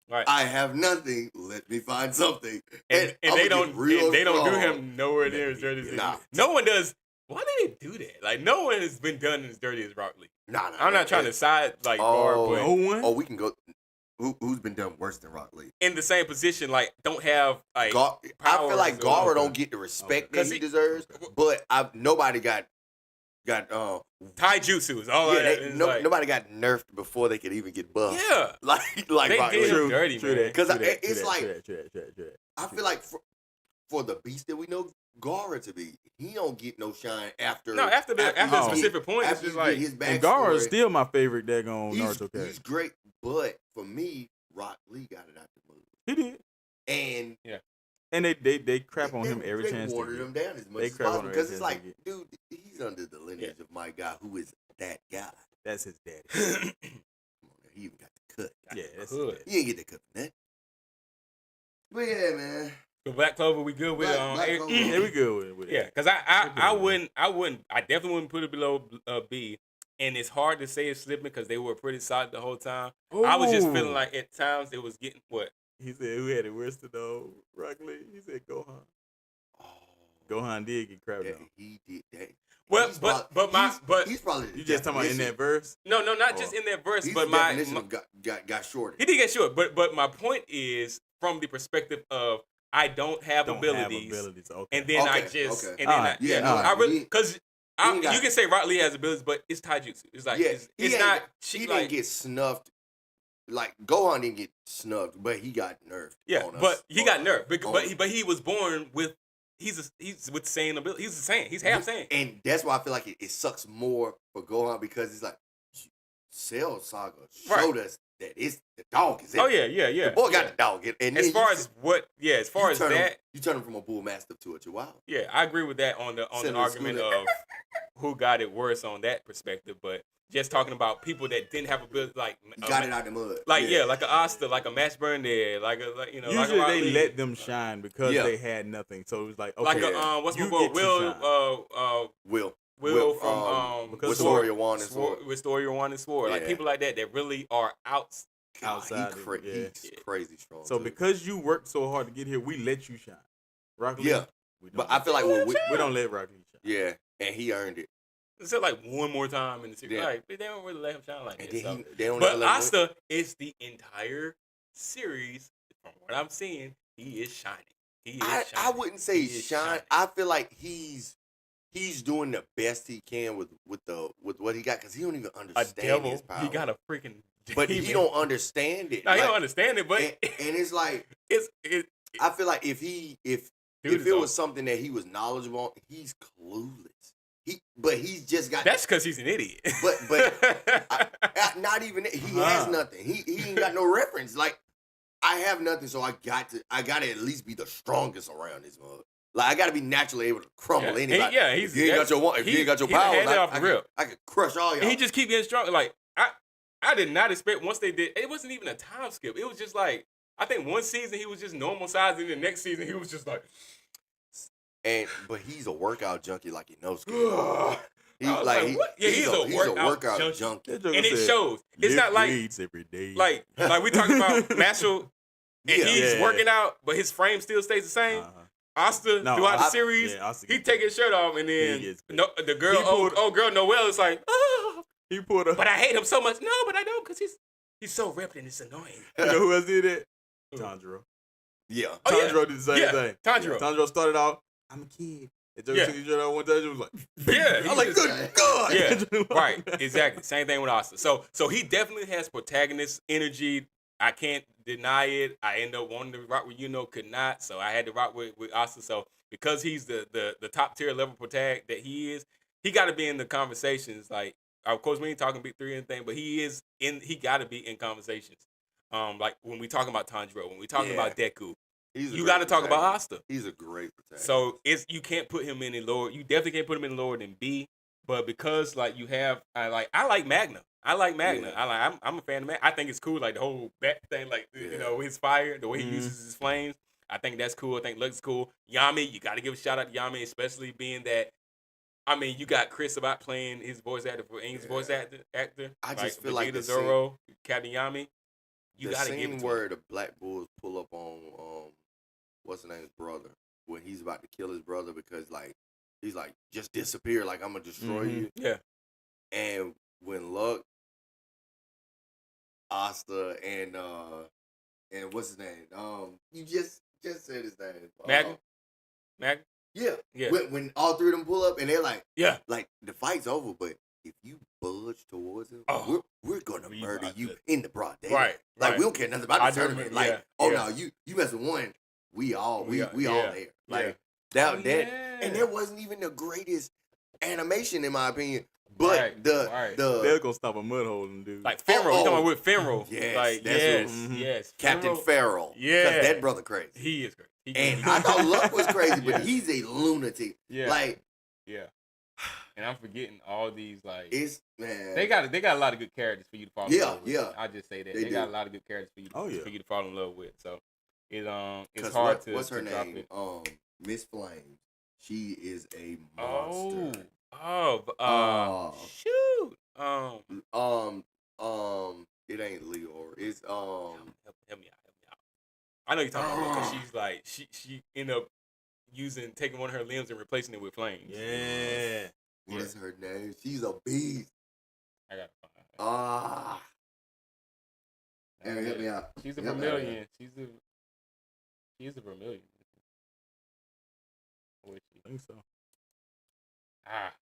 Right. I have nothing. Let me find something. And they don't do him nowhere near as dirty as no one does. Why did they do that? Like no one has been done as dirty as Rock Lee. Nah, I'm not trying to side like guard, but no one. Oh, we can go. Who's been done worse than Rock Lee? In the same position, like don't have like. I feel like Gara don't get the respect that he deserves, but nobody got taijutsu is all nobody got nerfed before they could even get buffed. Yeah, like they Rock did Lee. him dirty, man. Because it's like true. I feel like for the beast that we know Gara to be, he don't get no shine after a specific point. It's just like his backstory. And Gara is still my favorite daggone Naruto character. He's great, but for me, Rock Lee got it out the mud. He did, and and they crap on him every chance. They watered him down as much as possible because it's like, dude, he's under the lineage of my guy, who is that guy. That's his daddy. Come on, he even got the cut. Yeah, that's he ain't get the cut from that. But yeah, man. So Black Clover, we good with yeah, we good with it. Yeah, because I definitely wouldn't put it below B. And it's hard to say it's slipping because they were pretty solid the whole time. I was just feeling like at times it was getting what? He said who had it worse to know? Rock Lee. He said Gohan. Oh. Gohan did get crap down. He did that. Well, he's probably you just talking about in that verse? No, not just in that verse, but my got shorter. He did get short, but my point is from the perspective of I don't have abilities. Okay. And then I just and then I really because you can say Rock Lee has abilities, but it's taijutsu. It's like it's not. He didn't get snuffed. Like Gohan didn't get snubbed, but he got nerfed. Yeah, but he got nerfed. But he was born with he's with Saiyan ability. He's a Saiyan. He's half Saiyan. And that's why I feel like it sucks more for Gohan because it's like Cell Saga showed us that it's the dog is it. Oh yeah. The boy got the dog. And as far as that, you turn him from a bull mastiff to a chihuahua. Yeah, I agree with that on the argument of who got it worse on that perspective, but. Just talking about people that didn't have ability, like got it out the mud, like like an Asta, like a Max Burn there, Usually like they let them shine because they had nothing, so it was like okay, like what's my boy Will from with Story of Wand and Sword, with Story of Wand and Sword, like people like that really are outside. He's crazy strong. So because you worked so hard to get here, we let you shine. Rock Lee, but I feel like we don't let Rock Lee shine. Yeah, and he earned it. It's like one more time in the series. Yeah. Like they don't really let him shine like that. So. They don't but Asta is the entire series. From what I'm seeing, he is shining. He is shining. I wouldn't say he's shining. I feel like he's doing the best he can with what he got because he don't even understand his power. He got a freaking. But he don't understand it. No, he don't understand it. But and it's like I feel like if it was something that he was knowledgeable on, he's clueless. But he's just got. That's because he's an idiot. But not even that. He has nothing. He ain't got no reference. Like I have nothing, so I got to at least be the strongest around this mug. Like I got to be naturally able to crumble anybody. If you ain't got your power, I could crush all y'all. And he just keep getting strong. Like I did not expect once they did. It wasn't even a time skip. It was just like I think one season he was just normal size, and the next season he was just like. But he's a workout junkie like he knows. He's a workout junkie. And it shows. It's not like every day. Like we talking about Marshall and he's working out, but his frame still stays the same. Asta throughout the series, he take his shirt off and then the girl, girl Noelle is like, he pulled up. But I hate him so much. No, but I don't because he's so ripped and it's annoying. You know who else did it? Tanjiro. Yeah. Tanjiro did the same thing. Tanjiro started out. I'm a kid. And took each other one time. She was like, I'm like, good God. Yeah, right. Exactly. Same thing with Asta. So he definitely has protagonist energy. I can't deny it. I end up wanting to rock with could not. So I had to rock with Asta. So because he's the top tier level protagonist that he is, he got to be in the conversations. Like, of course, we ain't talking big three or anything, but he got to be in conversations. Like when we talking about Tanjiro, when we talking about Deku. You got to talk about Asta. He's a great protagonist. So you can't put him any lower. You definitely can't put him any lower than B. But because like you have, I like Magna. Yeah. I'm a fan of Magna. I think it's cool, like the whole bat thing, like his fire, the way he uses his flames. I think that's cool. I think looks cool. Yami, you got to give a shout out to Yami, especially being that I mean, you got Chris about playing his voice actor for English voice actor. I just feel like Vegeta, the Zoro, Captain Yami. You the gotta give it scene to where him. the Black Bulls pull up on what's his name's brother, when he's about to kill his brother because like he's like just disappear, like I'm gonna destroy you. Yeah. And when Luck, Asta, and what's his name? You just said his name. Mag. Yeah. Yeah. When all three of them pull up and they're like, Yeah. like the fight's over, but if you budge towards him, Oh, we're gonna we murder about you to- in the broad daylight. Right. Like right. we don't care nothing about I the do tournament. remember- Like, yeah, oh yeah. no, you mess with one, we all there. Like Yeah. that Oh, that yeah. and that wasn't even the greatest animation in my opinion. But Right, They're the gonna stop a mud hole and dude. Like Finro. You talking Oh, about with Finro? yes, Like that's yes, who- yes. Captain Finro, Farrell. Yeah. 'Cause that brother crazy. He is crazy. And I thought Luck was crazy, but Yeah. he's a lunatic. Yeah. Like Yeah. And I'm forgetting all these like it's man. they got a lot of good characters for you to fall in Yeah, love with. yeah. I just say that They they got a do. lot of good characters for you Oh, yeah. for you to fall in love with. So it's 'Cause hard to what's her to drop name? it. Miss Flames. She is a Oh, monster. shoot. It ain't Leor. It's Help me out. I know you're talking about because she's like she ended up taking one of her limbs and replacing it with flames. Yeah. what is her name? She's a beast. I gotta find her. Aaron, help me out. She's a Help me out, Vermilion. She's a Vermilion. Where is she? I think so. Ah,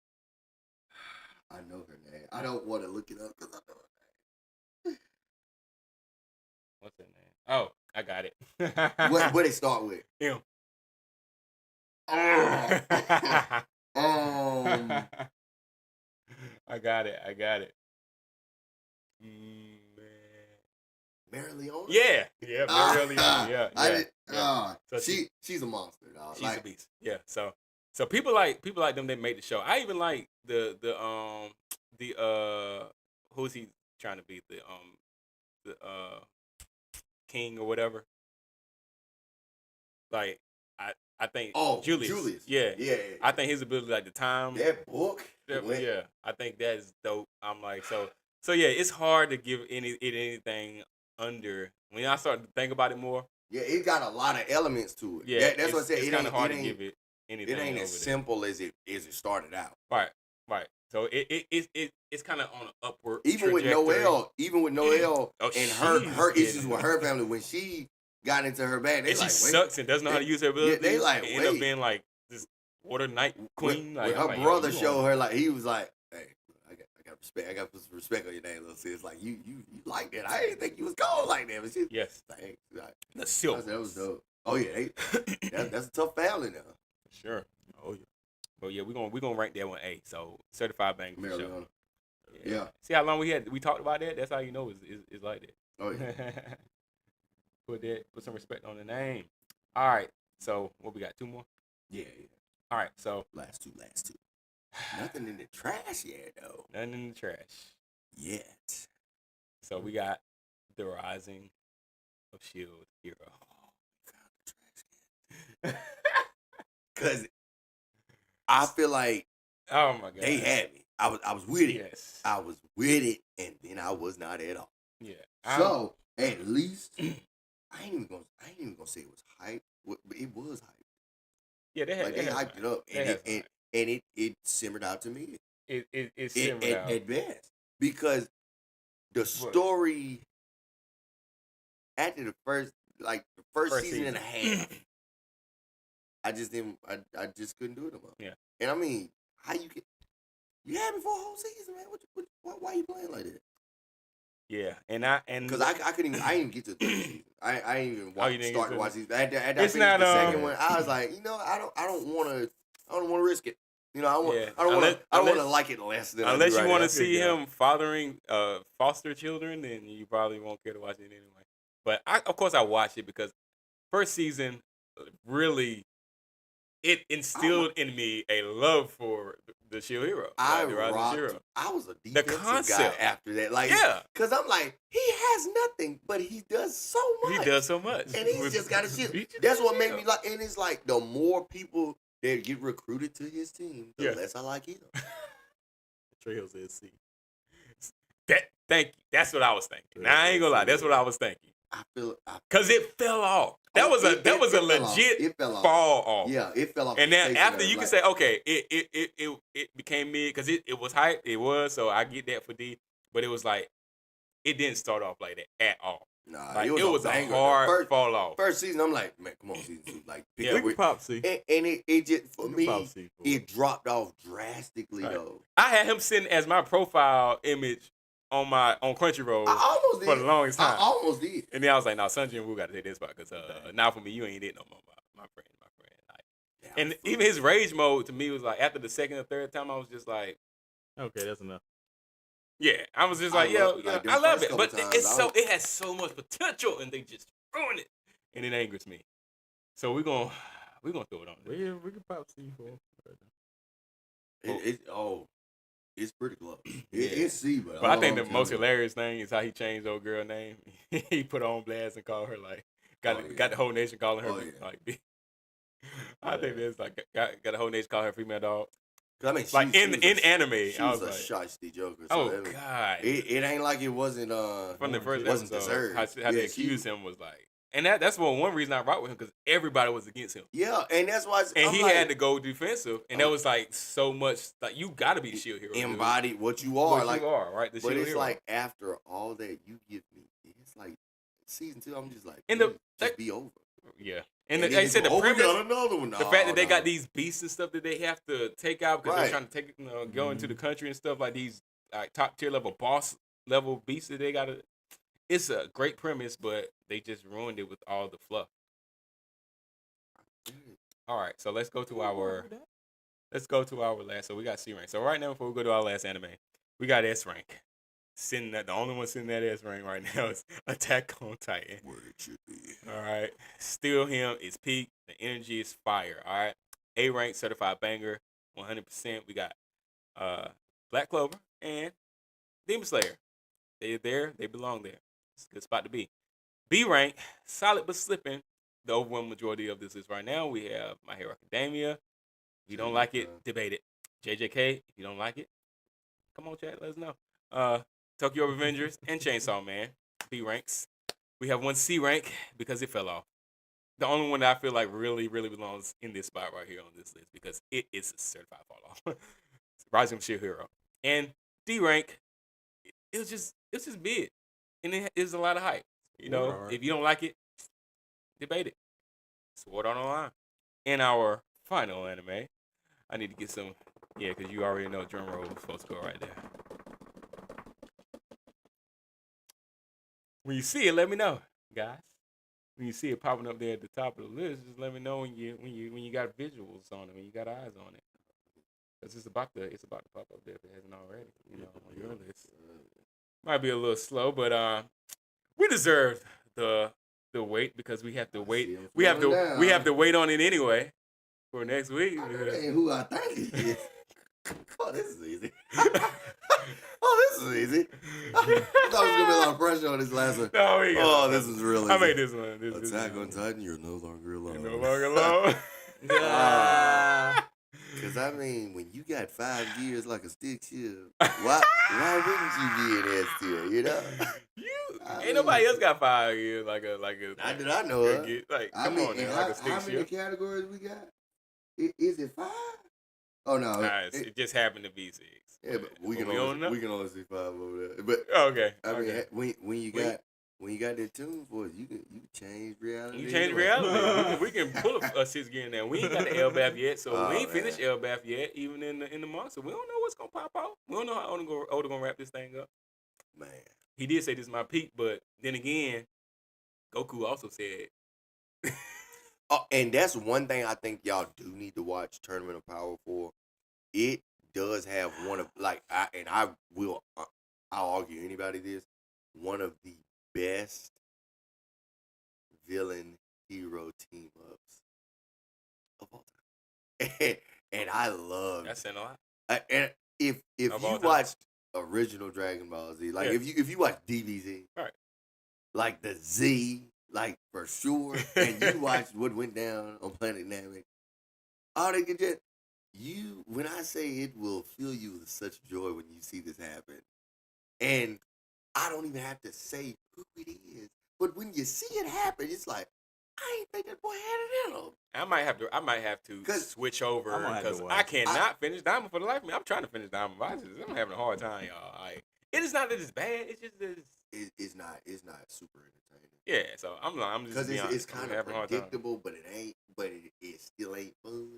I know her name. I don't want to look it up because I know her what's her name? Oh, I got it. name. What it start with? Him. Oh. I got it. Man. Mary Leona? Yeah, Mary Leona. Yeah. I did. So She's a monster, dog. she's a beast. Yeah. So people like them that make the show. I even like the who's he trying to be the king or whatever. Like I think Julius. Yeah. Yeah. I think his ability like the time. That book. Yeah. I think that is dope. I'm like so yeah, it's hard to give anything under when I start to think about it more. Yeah, it got a lot of elements to it. Yeah. That's what I said. It's It kind ain't of hard it to ain't, give it anything. it ain't over as there. simple as it started out. Right. So it's kind of on an upward Even with trajectory. Noelle Oh, and her she's issues getting- with her family when she got into her bag, they And like, she wait. sucks and doesn't know how to use her ability. they like, end up wait. being like this water night queen. When like, her I'm like, yo, brother you showed on- her like he was like, hey, I got respect. I got some respect on your name, little sis. Like you like that. I didn't think you was cold like that. But she Yes, like, the I silk. said, that was dope. Oh yeah, that's a tough family now. Sure. Oh yeah. But yeah, we're gonna rank that one A. So certified banger for Mary sure. Leona. Yeah. See how long we talked about that? That's how you know it's like that. Oh yeah. Put some respect on the name. All right. So what we got? 2 more. Yeah. All right. So Last two. Nothing in the trash yet though. nothing in the trash. Yet. So we got the Rising of Shield hero. Cause I feel like Oh my god. they had me. I was with it. Yes. I was with it, and then I was not at all. Yeah. So at least I ain't even gonna say it was hype, but it was hype. yeah, they had. Like they had hyped it up, They had and it simmered out to me It's simmered out. at best because the story after the first season and a half, I just didn't. I just couldn't do it no more. Yeah. And I mean, how you had me for a whole season, man? Why you playing like that? Yeah, and Because I couldn't even. I didn't even get to the third season. I ain't even Oh, you didn't start get to to watch these. After I It's finished not, the second one, I was like, I don't want to risk it. I don't want to like it less than I unless do you right want now. to see him fathering foster children, then you probably won't care to watch it anyway. But of course I watched it because first season really it instilled in me a love for the Shield hero. I the Rising rocked. Hero. I was a defensive guy concept. after that. Like, Yeah. because I'm like, he has nothing, but he does so much. He does so much, and he's just got a shield. He just That's got a what made shield. me like. And it's like the more people they get recruited to his team, the less I like him. Trejo said C. Thank you. That's what I was thinking. Now I ain't gonna lie. That's what I was thinking. Cause it fell off. That was a legit fall off. Yeah, it fell off. And then after you can say, okay, it became mid because it was hype. It was, so I get that for D. But it was like it didn't start off like that at all. Nah, like, it was a hard fall off. First season, I'm like, man, come on, season 2, like pick Yeah, up. we can pop C. And it just for me, C, it dropped off drastically though. I had him sitting as my profile image on Crunchyroll for the longest time. I almost did. And then I was like, no, Sunjin Woo got to take this spot because now for me, you ain't it no more, my friend. Like, and even his rage mode to me was like after the second or third time, I was just like, okay, that's enough. Yeah, I was just like, I love it, but it has so much potential, and they just ruin it, and it angers me. So we're gonna throw it on there. We can pop C for. It's pretty close. It's C, but I think the most hilarious thing is how he changed old girl name. He put her on blast and called her like got the whole nation calling her like. I think that's like got the whole nation calling her female dog. I mean, like in anime, she I was was a like, shiesty Joker. So God! It ain't like it wasn't from the first wasn't episode. deserved. How they accused him was like, and that's one reason I rock with him because everybody was against him. Yeah, and that's why. And he had to go defensive, and that was like so much. Like you got to be the shield hero. Embody what you are, you are, right? The but shield it's hero. like after all that you give me, it's like season 2. I'm just like, just be over. Yeah. And like I said, the premise, another one. The fact that they got these beasts and stuff that they have to take out because they're trying to go into the country and stuff like these like top tier level boss level beasts that they got to. It's a great premise, but they just ruined it with all the fluff. All right, so let's go to our last. So we got C rank. So right now, before we go to our last anime, we got S rank. The only one sitting that S rank right now is Attack on Titan. Where it should be. All right. Still him is peak. The energy is fire. All right. A rank certified banger. 100%. We got Black Clover and Demon Slayer. They're there. They belong there. It's a good spot to be. B rank, solid but slipping. The overwhelming majority of this is right now. We have My Hero Academia. If you don't like it, debate it. JJK, if you don't like it, come on, chat. Let us know. Tokyo Revengers and Chainsaw Man, B ranks. We have one C rank because it fell off. The only one that I feel like really, really belongs in this spot right here on this list because it is a certified fall off. Rising Shield Hero. And D rank, it was just mid. And there's a lot of hype. You know, if you don't like it, debate it. Sword Art Online. And our final anime, I need to get some, because you already know drum roll is supposed to go right there. When you see it, let me know, guys. When you see it popping up there at the top of the list, just let me know when you got visuals on it, when you got eyes on it. Cause it's about to pop up there if it hasn't already, on your list. Might be a little slow, but we deserve the wait because we have to wait. We have to wait on it anyway for next week. That ain't who I think it is. Oh, this is easy. I thought it was gonna be a lot of pressure on this last one. No, this is really. I made this one. Attack on Titan, you're no longer alone. You're no longer alone. Because I mean, when you got 5 years like a stick shift, why wouldn't you be in that still? You know, ain't nobody else got 5 years like a. Not that I know of. Like, come on, now, like a stick how many shift. categories we got? Is it 5? Oh no, it just happened to be 6. Yeah, but we can only see 5 over there. But okay, I mean, when you got that tune for it, you can change reality. You change reality. we can pull a 6 gear in there. We ain't got the LBAF yet, so we ain't finished LBAF yet. Even in the month, so we don't know what's gonna pop out. We don't know how Oda gonna wrap this thing up. Man, he did say this is my peak, but then again, Goku also said. And that's one thing I think y'all do need to watch Tournament of Power for. It does have one of I'll argue anybody this, one of the best villain hero team ups of all time. And I love that's saying a lot. And if you watched original Dragon Ball Z, like if you watch DBZ, right, like the Z, like for sure, and you watched what went down on Planet Namek, all they can just when I say it will fill you with such joy when you see this happen, and I don't even have to say who it is, but when you see it happen, it's like I ain't think that boy had it in him. I might have to switch over I'm gonna have to because watch I it. cannot finish Diamond for the life of me. I'm trying to finish Diamond, but I'm having a hard time, y'all. Like, it is not that it's bad. It's just that It's not super entertaining. yeah. So I'm just Because it's I'm kind of having a hard time. predictable, but it ain't. But it still ain't fun.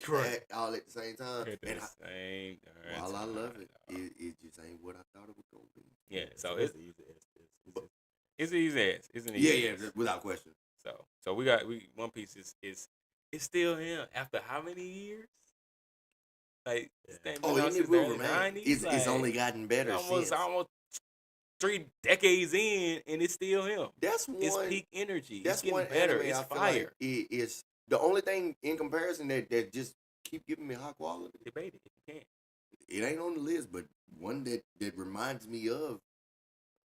Correct. All at the same time. At the And same while I time, love it, dog. it just ain't what I thought it was gonna be. Yeah. So it's it's an easy ass. It's an easy Yeah, ass. without question. So we One Piece is it's still him after how many years? Like this thing been out And since it will the remain. 90s. It's Like, only gotten better since. almost 3 decades in, and it's still him. That's one. It's peak energy. That's It's getting one better. anime It's I feel fire. like it's the only thing in comparison that just keep giving me high quality. Debate it if you can. It ain't on the list, but one that reminds me of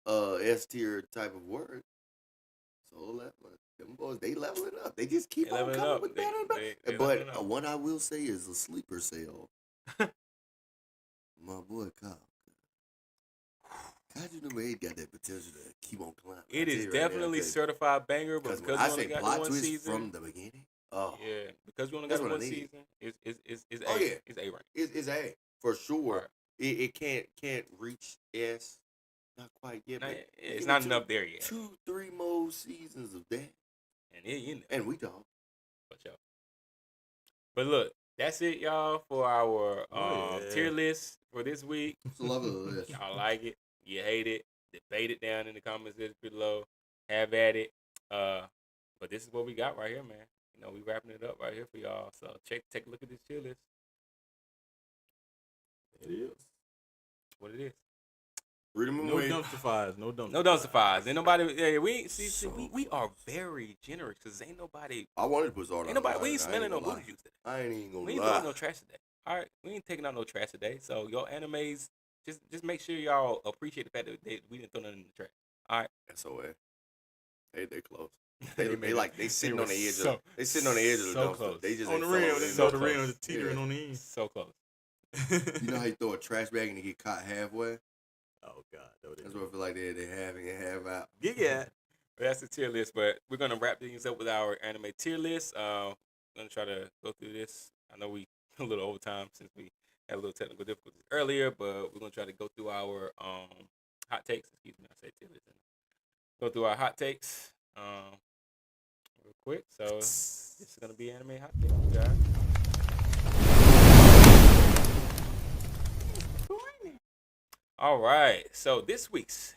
S tier type of work. Solo Leveling. Them boys, they leveling up. They just keep They on leveling coming up. with They better and better. leveling But up. what I will say is a sleeper cell. My boy Kyle. God, you know he got that potential to keep on climbing. It is definitely certified banger, but Because because when I we only say got plot the one twist season, from the beginning, yeah, because we only That's got the what I one need. season, it's Oh, A. yeah. It's A rank. it's A for sure. Right. It can't reach S, not quite yet. Nah, But it's give not it enough there yet. 2-3 more seasons of that, And it in there. and we don't. For sure. But look, that's it, y'all, for our Yeah. tier list for this week. It's a lovely list. Y'all like it? You hate it? Debate it down in the comments below. Have at it. But this is what we got right here, man. You know, we wrapping it up right here for y'all. So take a look at this tier list. It is. What it is. Read them No away. dumpster fires. No dumpster. No dumpster fires. Ain't nobody. Yeah, we see. So We are very generous because ain't nobody. I wanted to put Zard on. Ain't nobody. the We ain't line. I smelling no gonna booty lie. juice today. I ain't even gonna We ain't lie. throwing no trash today. All right, we ain't taking out no trash today. So your animes, just make sure y'all appreciate the fact that we didn't throw nothing in the trash. All right. SOA. They close. They They made like it. they sitting They on the were edge so- of they sitting on the edge of the so dumpster. close. They just On ain't the falling rim. in. They So know the close. rim is teetering on the end. So close. You know how you throw a trash bag and you get caught halfway? Oh God. That's what I feel like they're having it half out. Yeah. That's the tier list, but we're gonna wrap things up with our anime tier list. We're gonna try to go through this. I know we a little over time since we had a little technical difficulties earlier, but we're gonna try to go through our hot takes. Excuse me, I said tier list. Go through our hot takes real quick. So this is gonna be anime hot takes, guys. All right. So this week's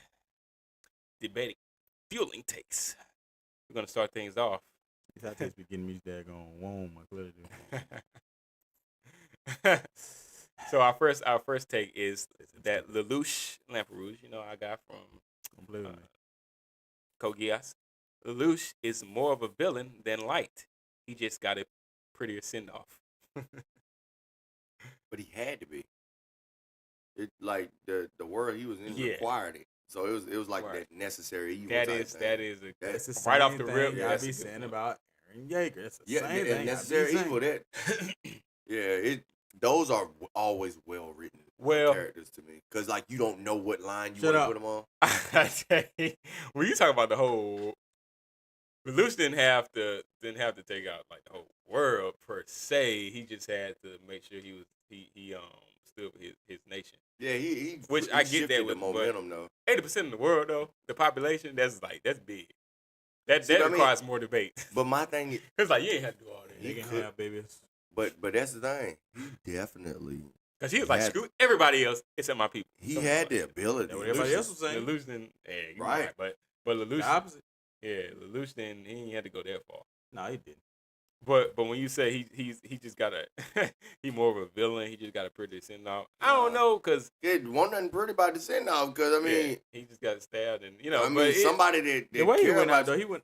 debating fueling takes. We're gonna start things off. These hot takes be getting me daggone warm. I clearly do. So our first take is that Lelouch Lamperouge, you know, I got from Don't play with me. Kogias. Lelouch is more of a villain than Light. He just got a prettier send off. But he had to be. It like the world he was in Yeah. required it. So it was like Right. that necessary evil That type is thing. that is a That's the right off same the thing rip. y'all That's be a good saying one. about Aaron Yeager. That's the Yeah, same thing. necessary evil. That those are always well written Well- characters to me because like you don't know what line you Shut want to up. put them on. I tell you, when you talk about the whole, Lelouch didn't have to take out like the whole world per se. He just had to make sure he stood with his nation. Yeah, he Which he I get shifted that the with, but- momentum though. 80% of the world though, the population, that's big. That See what I mean? requires more debate. But my thing, is, It's like you ain't have to do all that. They can could- have babies. but that's the thing. He definitely Because he was like, had- screw everybody else except my people. he Something had like the that. ability. That's what everybody else was saying. Lelouch didn't, yeah, you Right. right. But The Lelouch, opposite. yeah, Lelouch didn't, he ain't had to go that far. No, he didn't. But when you say he just got a he more of a villain, he just got a pretty send off. I don't know, cause It wasn't nothing pretty about the send off because I mean, he just got stabbed, and you know, I mean but somebody that The way he care went about out though, he went.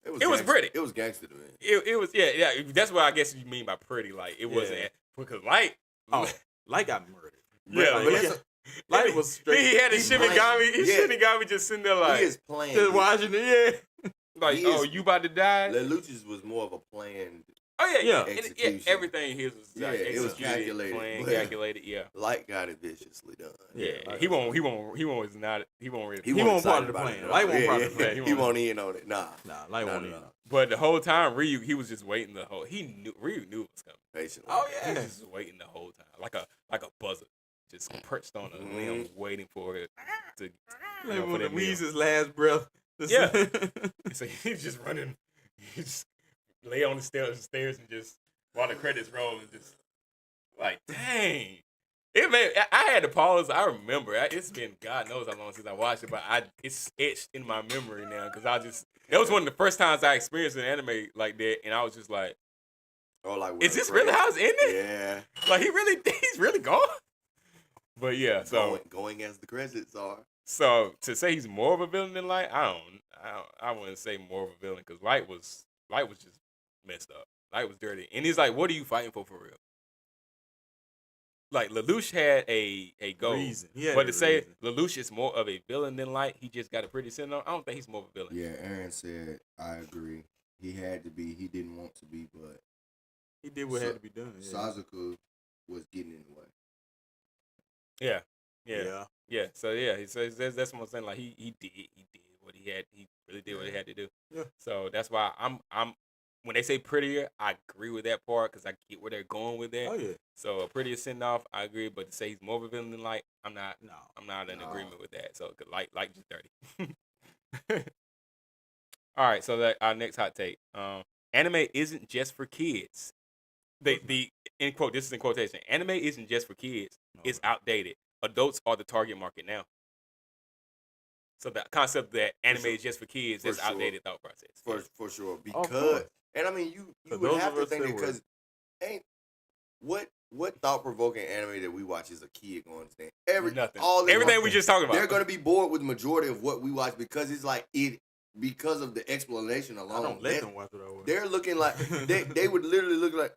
It was gangster. pretty. It was gangster to me. it was yeah. That's what I guess you mean by pretty. Like it wasn't Yeah. because Light. Oh, Light got murdered. Yeah, Like, yeah. Light was straight. He had his He Shinigami. His yeah. Shinigami just sitting there like He is playing. Just watching it. Yeah. like he oh is- you about to die. Lelouch's was more of a planned Oh yeah, Yeah. And Execution. everything his was like, Yeah, it was executed, calculated, planned, but- calculated. Yeah, Light got it viciously done. yeah. like He I won't. said. He won't. He won't. Is not. He won't. Really, He won't part of excited the about plan. it at Light all. won't Yeah, part of yeah, the plan. He He won't. won't in on it. Nah, Light not won't at in. all. But the whole time, Ryu, he was just waiting the whole. Ryu knew it was coming. Patiently. Oh He yeah. was just waiting the whole time, like a buzzard, just perched on a limb, waiting for it to. Like for when that the meal. Weeze's last breath. Yeah. So he's just running. He just lay on the stairs and just while the credits roll and just like, dang. It made. I had to pause. I remember. It's been God knows how long since I watched it, but it's etched in my memory now because that was one of the first times I experienced an anime like that, and I was just like, Or like, is this really how it's ending? Yeah. Like he's really gone. But yeah, so Going as the credits are. So to say he's more of a villain than Light, I wouldn't say more of a villain because Light was just messed up. Light was dirty, and he's like, "What are you fighting for real?" Like Lelouch had a goal, Reason. He had but a to say reason. Lelouch is more of a villain than Light, he just got a pretty sin on. I don't think he's more of a villain. Yeah, Aaron said, I agree. He had to be. He didn't want to be, but He did what had to be done. Yeah. Sasuke was getting in the way. Yeah. So yeah, so that's what I'm saying. Like he did what he had. He really did what he had to do. Yeah. So that's why I'm when they say prettier, I agree with that part because I get where they're going with that. Oh yeah. So a prettier send off, I agree. But to say he's more of a villain than Light, I'm not. No. I'm not in No. agreement with that. So Light just dirty. All right. So our next hot take. Anime isn't just for kids. The in quote. This is in quotation. Anime isn't just for kids. No, It's outdated. Adults are the target market now. So the concept that anime sure. is just for kids For is sure. outdated thought process. For sure. Of Because course. and I mean you For would those have of to us think that that because ain't what thought provoking anime that we watch is a kid gonna understand. Nothing. All they Everything want- we just talked about. They're gonna be bored with the majority of what we watch because it's like because of the explanation I alone. don't let them watch what I watch. They're looking like they would literally look like.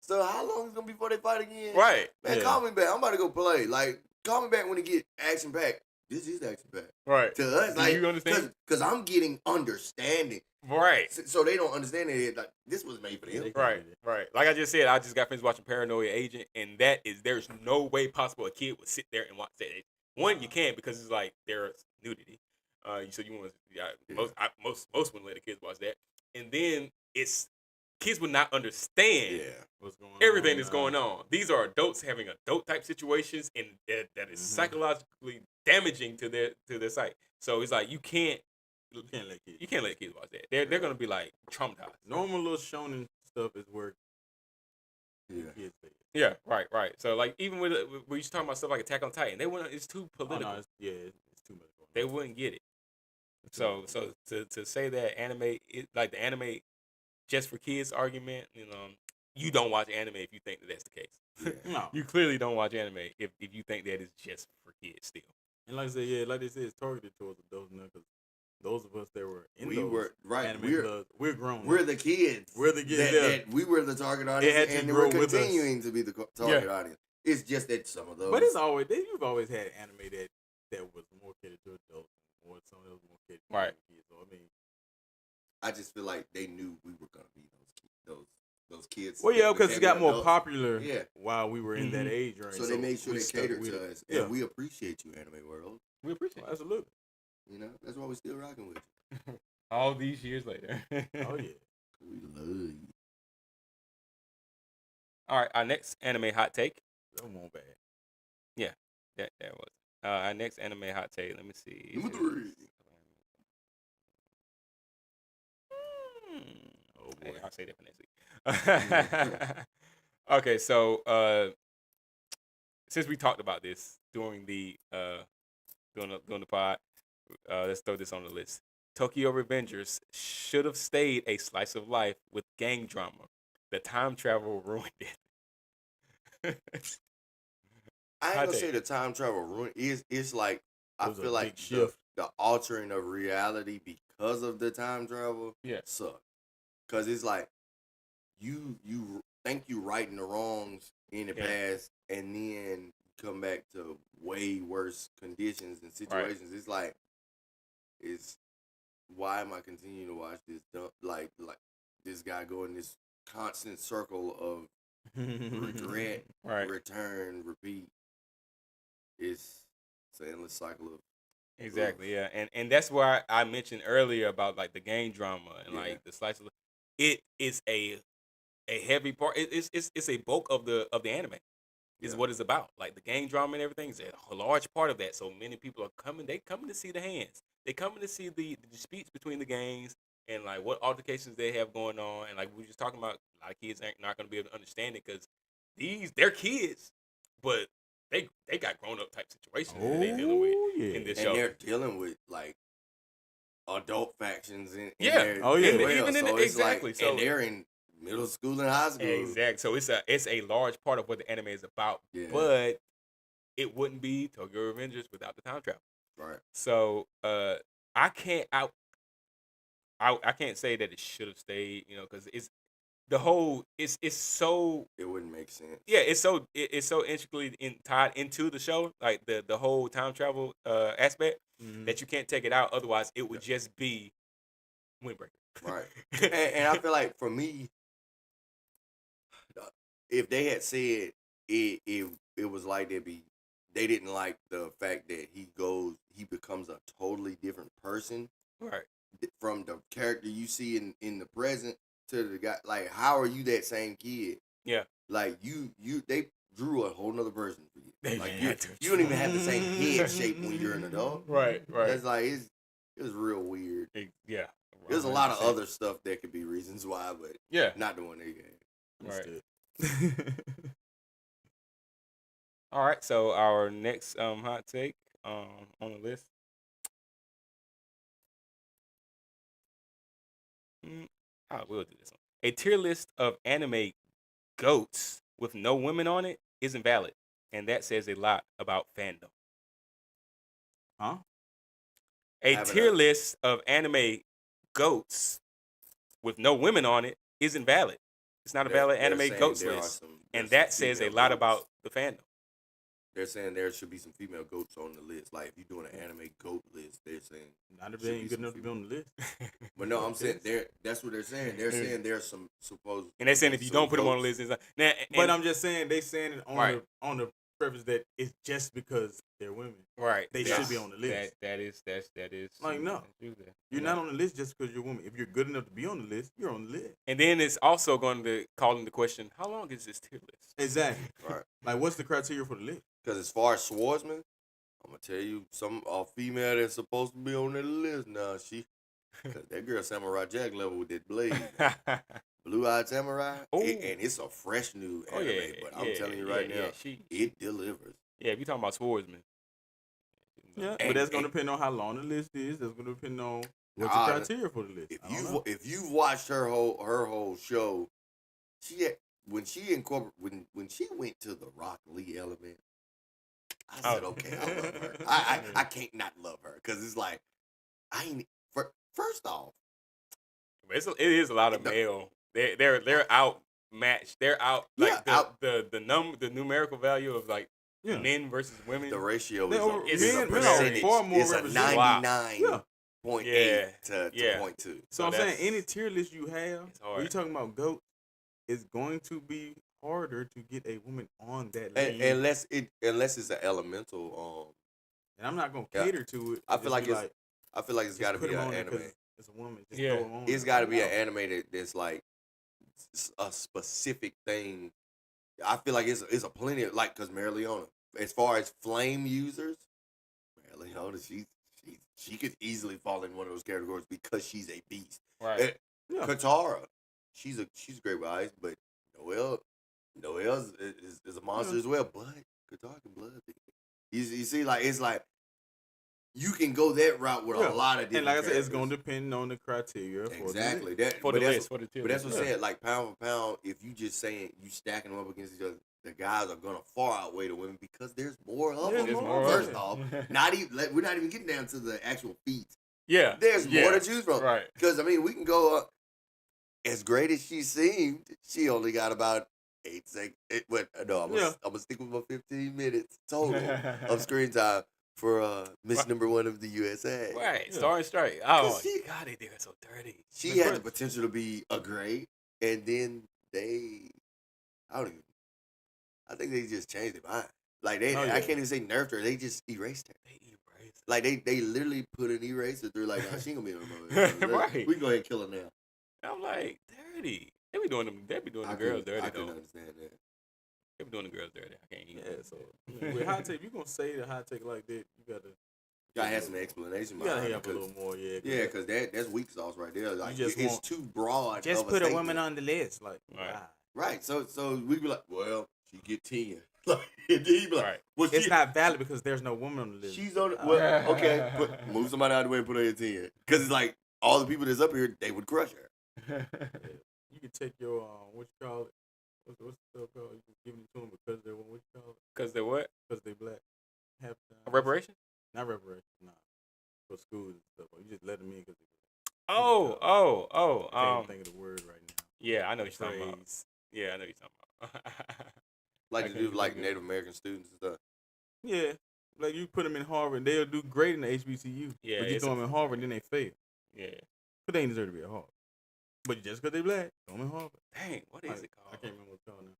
So how long is it gonna be before they fight again? Right. Man, Yeah. call me back. I'm about to go play. Like, call me back when it get action packed. This is action packed Right. to us. Do Like, you understand? Because I'm getting understanding. Right. So they don't understand it. Like, this was made for them. They- Right. Right. Like I just said, I just got finished watching Paranoia Agent, and there's no way possible a kid would sit there and watch that. One, you can't because it's like there's nudity. So you want most wouldn't let the kids watch that, and then it's kids would not understand. Yeah. What's going Everything on, that's going on. These are adults having adult type situations, and that is Mhm. psychologically damaging to their psyche. So it's like you can't can't let kids. kids watch that. They're gonna be like traumatized. Normal little shonen stuff is where Yeah. kids say. Yeah, right. So like even with we used to talk about stuff like Attack on Titan, they wouldn't. It's too Oh, political. no, it's too much. Going They on. wouldn't get it. It's too So much. to say that anime like the anime just for kids argument, you don't watch anime if you think that that's the case. No. You clearly don't watch anime if you think that it's just for kids still. And like I said, like they said, it's targeted towards adults now because those of us that were in We those were right. anime clubs, we're grown. We're the kids. We're the kids. Yeah. That we were the target audience, had to and grow we're with us. continuing to be the target audience. It's just that some of those. But it's always you've always had anime that was more catered to adults, or some of those more catered to Right. kids. So I mean, I just feel like they knew we were gonna be those kids. well, yeah, that because it became got more adults. popular. Yeah. While we were in that age range, So they made sure we they stuck catered with to it. us, Yeah, and we appreciate you, anime world. We appreciate it. absolutely. You know, that's why we're still rocking with you. All these years later. Oh yeah. We love you. All right, our next anime hot take. That won't bad. That was our next anime hot take. Let me see. Number 3. Oh Hey, boy. I'll say that for next week. Okay, so since we talked about this during the pod, let's throw this on the list. Tokyo Revengers should have stayed a slice of life with gang drama. The time travel ruined it. I ain't Hot gonna take. say the time travel ruin. It's like I It was a feel like big shift. the altering of reality because of the time travel. Yeah. suck. Cause it's like you think you righting the wrongs in the Yeah. past, and then come back to way worse conditions and situations. It's like why am I continuing to watch this dumb, like this guy going this constant circle of regret, Right. return, repeat. It's an endless cycle of Exactly. Yeah. And that's why I mentioned earlier about like the gang drama and Yeah. like the slice of it is a heavy part. It's a bulk of the anime. Is Yeah. what it's about. Like the gang drama and everything is a large part of that. So many people are coming. They coming to see the hands. They coming to see the disputes between the gangs and like what altercations they have going on. And like we were just talking about, a lot of kids ain't not going to be able to understand it because they're kids, but they got grown up type situations that they dealing with in this and show. they're dealing with like adult factions in Yeah. there. Oh, yeah. as well. Even in so the- it's exactly. Like, So- and they're in middle school and high school. Exactly. So it's a large part of what the anime is about. Yeah. But it wouldn't be Tokyo Revengers without the time travel. Right. So I can't I can't say that it should have stayed, because it's the whole it's so It wouldn't make sense. yeah it's so intricately tied into the show, like the whole time travel aspect that you can't take it out. Otherwise, it would just be Windbreaker. Right. and I feel like for me, if they had said it was like they didn't like the fact that he becomes a totally different person Right. from the character you see in the present to the guy. Like, how are you that same kid? Yeah. Like they drew a whole nother person for you. They Like had to. you don't even have the same head shape when you're an adult. Right. That's like it was real weird. Yeah. There's a lot of 100%. other stuff that could be reasons why, but Yeah. not the one they gave. Right. All right. So our next hot take on the list. I will do this one. A tier list of anime goats with no women on it isn't valid, and that says a lot about fandom. Huh? A Have it tier up. list of anime goats with no women on it isn't valid. It's not a valid They're anime saying goats there are list, some- and there's that some says a female lot goats. about the fandom. They're saying there should be some female goats on the list. Like if you're doing an anime goat list, they're saying. Not if Should they be ain't good some enough to be on the list. But no, I'm saying that's what they're saying. They're saying there's some supposed. And they're saying if you don't put them on the list, it's like, now, But I'm just saying they saying it on Right. on the preface that it's just because they're women. right. They That's- should be on the list. That is Like, no. that's true there. You're not on the list just because you're a woman. If you're good enough to be on the list, you're on the list. And then it's also going to call into question, how long is this tier list? Exactly. Right. Like, what's the criteria for the list? Because as far as swordsman, I'm gonna tell you, some female that's supposed to be on that list now. Cause that girl Samurai Jack level with that blade, Blue-Eyed Samurai, Ooh. and it's a fresh new Oh anime. yeah, But I'm telling you right now, she, it delivers. yeah. If you talking about swordsman, Yeah, And- but that's going to and- depend on how long the list is. That's going to depend on what's Nah, the criteria for the list. I don't know. If you've watched her whole show, when she went to the Rock Lee element, I said, Oh. okay, I love her. I can't not love her because it's like first off, it is a lot of male. They're outmatched. They're out like Yeah, the numerical value of like Yeah. men versus women. the ratio They is over- a, is a men are percentage. far more It's a represented. 99.8 Yeah. to Yeah. 0.2. So I'm saying any tier list you have, It's when you're hard. talking about goats, it's going to be harder to get a woman on that list. Unless it's an elemental. And I'm not going to Yeah. cater to it. I Just feel like be I feel like it's just got to put be 'em an on there 'cause anime. it's a woman. Just Yeah. throw 'em on It's there. got to be I an don't know. anime that's like a specific thing. I feel like it's a plenty of like because Mary Leona, as far as flame users, Mary Leona, she could easily fall in one of those categories because she's a beast. Right. Yeah. Katara, she's great with ice, but Noelle is a monster Yeah. as well. But Katara can blood. You see, like it's like you can go that route with Yeah. a lot of different. And like I said, it's characters. going to depend on the criteria. Exactly. For the list, for the tier But that's list. what I'm saying. Like pound for pound, if you just saying you stacking them up against each other, the guys are gonna far outweigh the women because there's more of There's them. more of First them. off, we're not even getting down to the actual feats. Yeah. There's yeah. more to choose from. Right. Because I mean, we can go. As great as she seemed, she only got about 8 seconds. I'm gonna stick with my 15 minutes total of screen time for Miss Right. Number 1 of the USA. Right. Yeah. Starring straight. Oh, she- God, they did it so dirty. She had the potential to be a great, and then I think they just changed their mind. Like they, Oh, I yeah. can't even say nerfed her. They just erased her. They erased. Like they literally put an eraser through. Like, nah, she ain't gonna be on the movie. Right. We can go ahead and kill her now. I'm like, dirty. They be doing them. They be doing the I girls couldn't- dirty I couldn't though. understand that. They be doing the girls dirty. I can't even. Yeah, so with hot take, if you gonna say the hot take like that, you gotta Gotta have some explanation. You gotta behind have it, a little more, yeah. Yeah, because that's weak sauce right there. Like just it's want- too broad. just of put a statement. woman on the list, like Right. ah. Right. So we be like, well, she get 10. Like, and then he be like, Right. well, It's she, not valid because there's no woman on the list. she's on it. Well, okay, move somebody out of the way and put her at 10. Because it's like all the people that's up here, they would crush her. You can take your what you call it? What's the stuff called? You can give it to them because they're what you call it? Cause they what? Because they black. Half the time. Reparation? Not reparation. Nah. For schools and stuff. You just let them in because they black. Oh. I can't even think of the word right now. Yeah, I know what you're talking about. Phrase. Yeah, I know what you're talking about. Like I to can't do like think of it. Native American students and stuff. Yeah. Like you put them in Harvard and they'll do great in the HBCU. Yeah, But you it's throw a- them in Harvard and then they fail. Yeah. But they ain't deserve to be at Harvard. But just because they black, throw them in Harvard. Dang, what is it called? I can't remember what it's called now.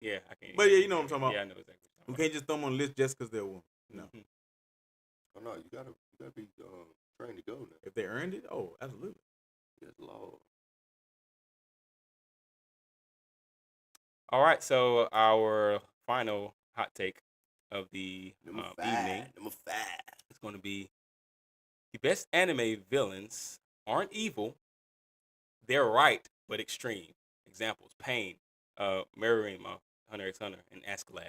Yeah, I can't. But yeah, you know what I'm talking about. Yeah, I know exactly what We you're can't just throw them on the list just because they're a woman. No. talking Oh no, you gotta be trained to go now. If they earned it, oh, absolutely. Yes, Lord. All right, so our final hot take of the Number evening Number 5. is going to be the best anime villains aren't evil. They're right, but extreme. Examples: Pain, Marima, Hunter x Hunter, and Askeladd.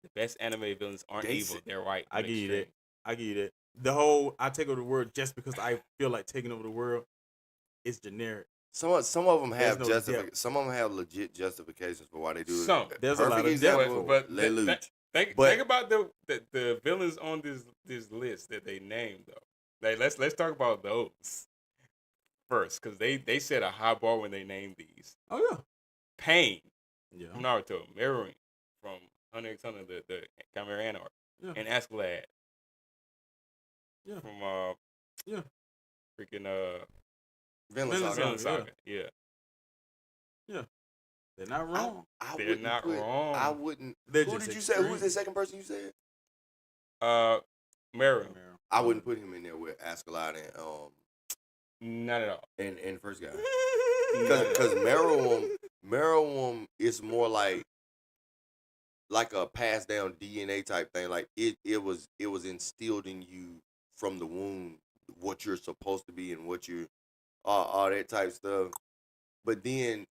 The best anime villains aren't They evil. said- They're right. I but give you extreme. that. I give you that. The whole I take over the world just because I feel like taking over the world is generic. Some of them have no depth. Some of them have legit justifications for why they do it. Some. There's a lot of example, but Lelouch. Think But- think about the villains on this list that they named though. Like let's talk about those first because they set a high bar when they named these. Oh yeah. Pain Yeah. from Naruto, Mirroring from Hunter x Hunter, the Chimera Ant arc, Yeah. and Askeladd. Yeah. From Yeah. freaking Villain Villain Saga. Villain Saga, Saga. Yeah. They're not wrong. I They're wouldn't not put- wrong. I wouldn't. They're Who just did you say? Who was extreme. the second person you said? Mirroring. I wouldn't put him in there with Askeladd Not at all. and the first guy. Not at Because Merriam is more like a passed down DNA type thing. Like it was instilled in you from the womb what you're supposed to be and what you all that type stuff. But then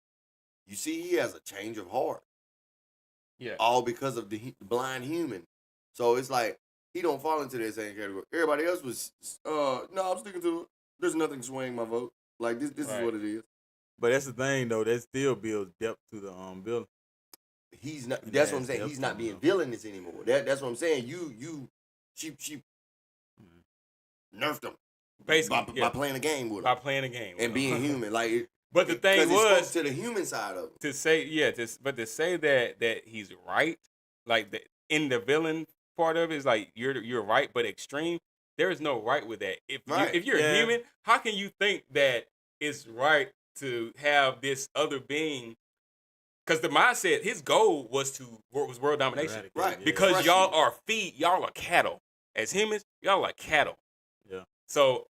you see he has a change of heart, Yeah. all because of the blind human. So it's like he don't fall into that same category. Everybody else was no, I'm sticking to it. There's nothing swaying my vote. Like this Right. is what it is. But that's the thing though, that still builds depth to the bill. He's not. That's what I'm Yeah, saying. He's not definitely. being villainous anymore. That's what I'm saying. She nerfed him Basically, by playing a game with by him playing a game and being human. Like, But the thing 'cause it spoke was to the human side of him. to say to say that he's right, like in the villain part of it is like you're right, but extreme. There is no right with that. Right. If you're Yeah. a human, how can you think that it's right to have this other being? Because the mindset, his goal was world domination. Eradicate, Right. yeah. Because Crush y'all you. are y'all are cattle. As humans, y'all are cattle. Yeah. So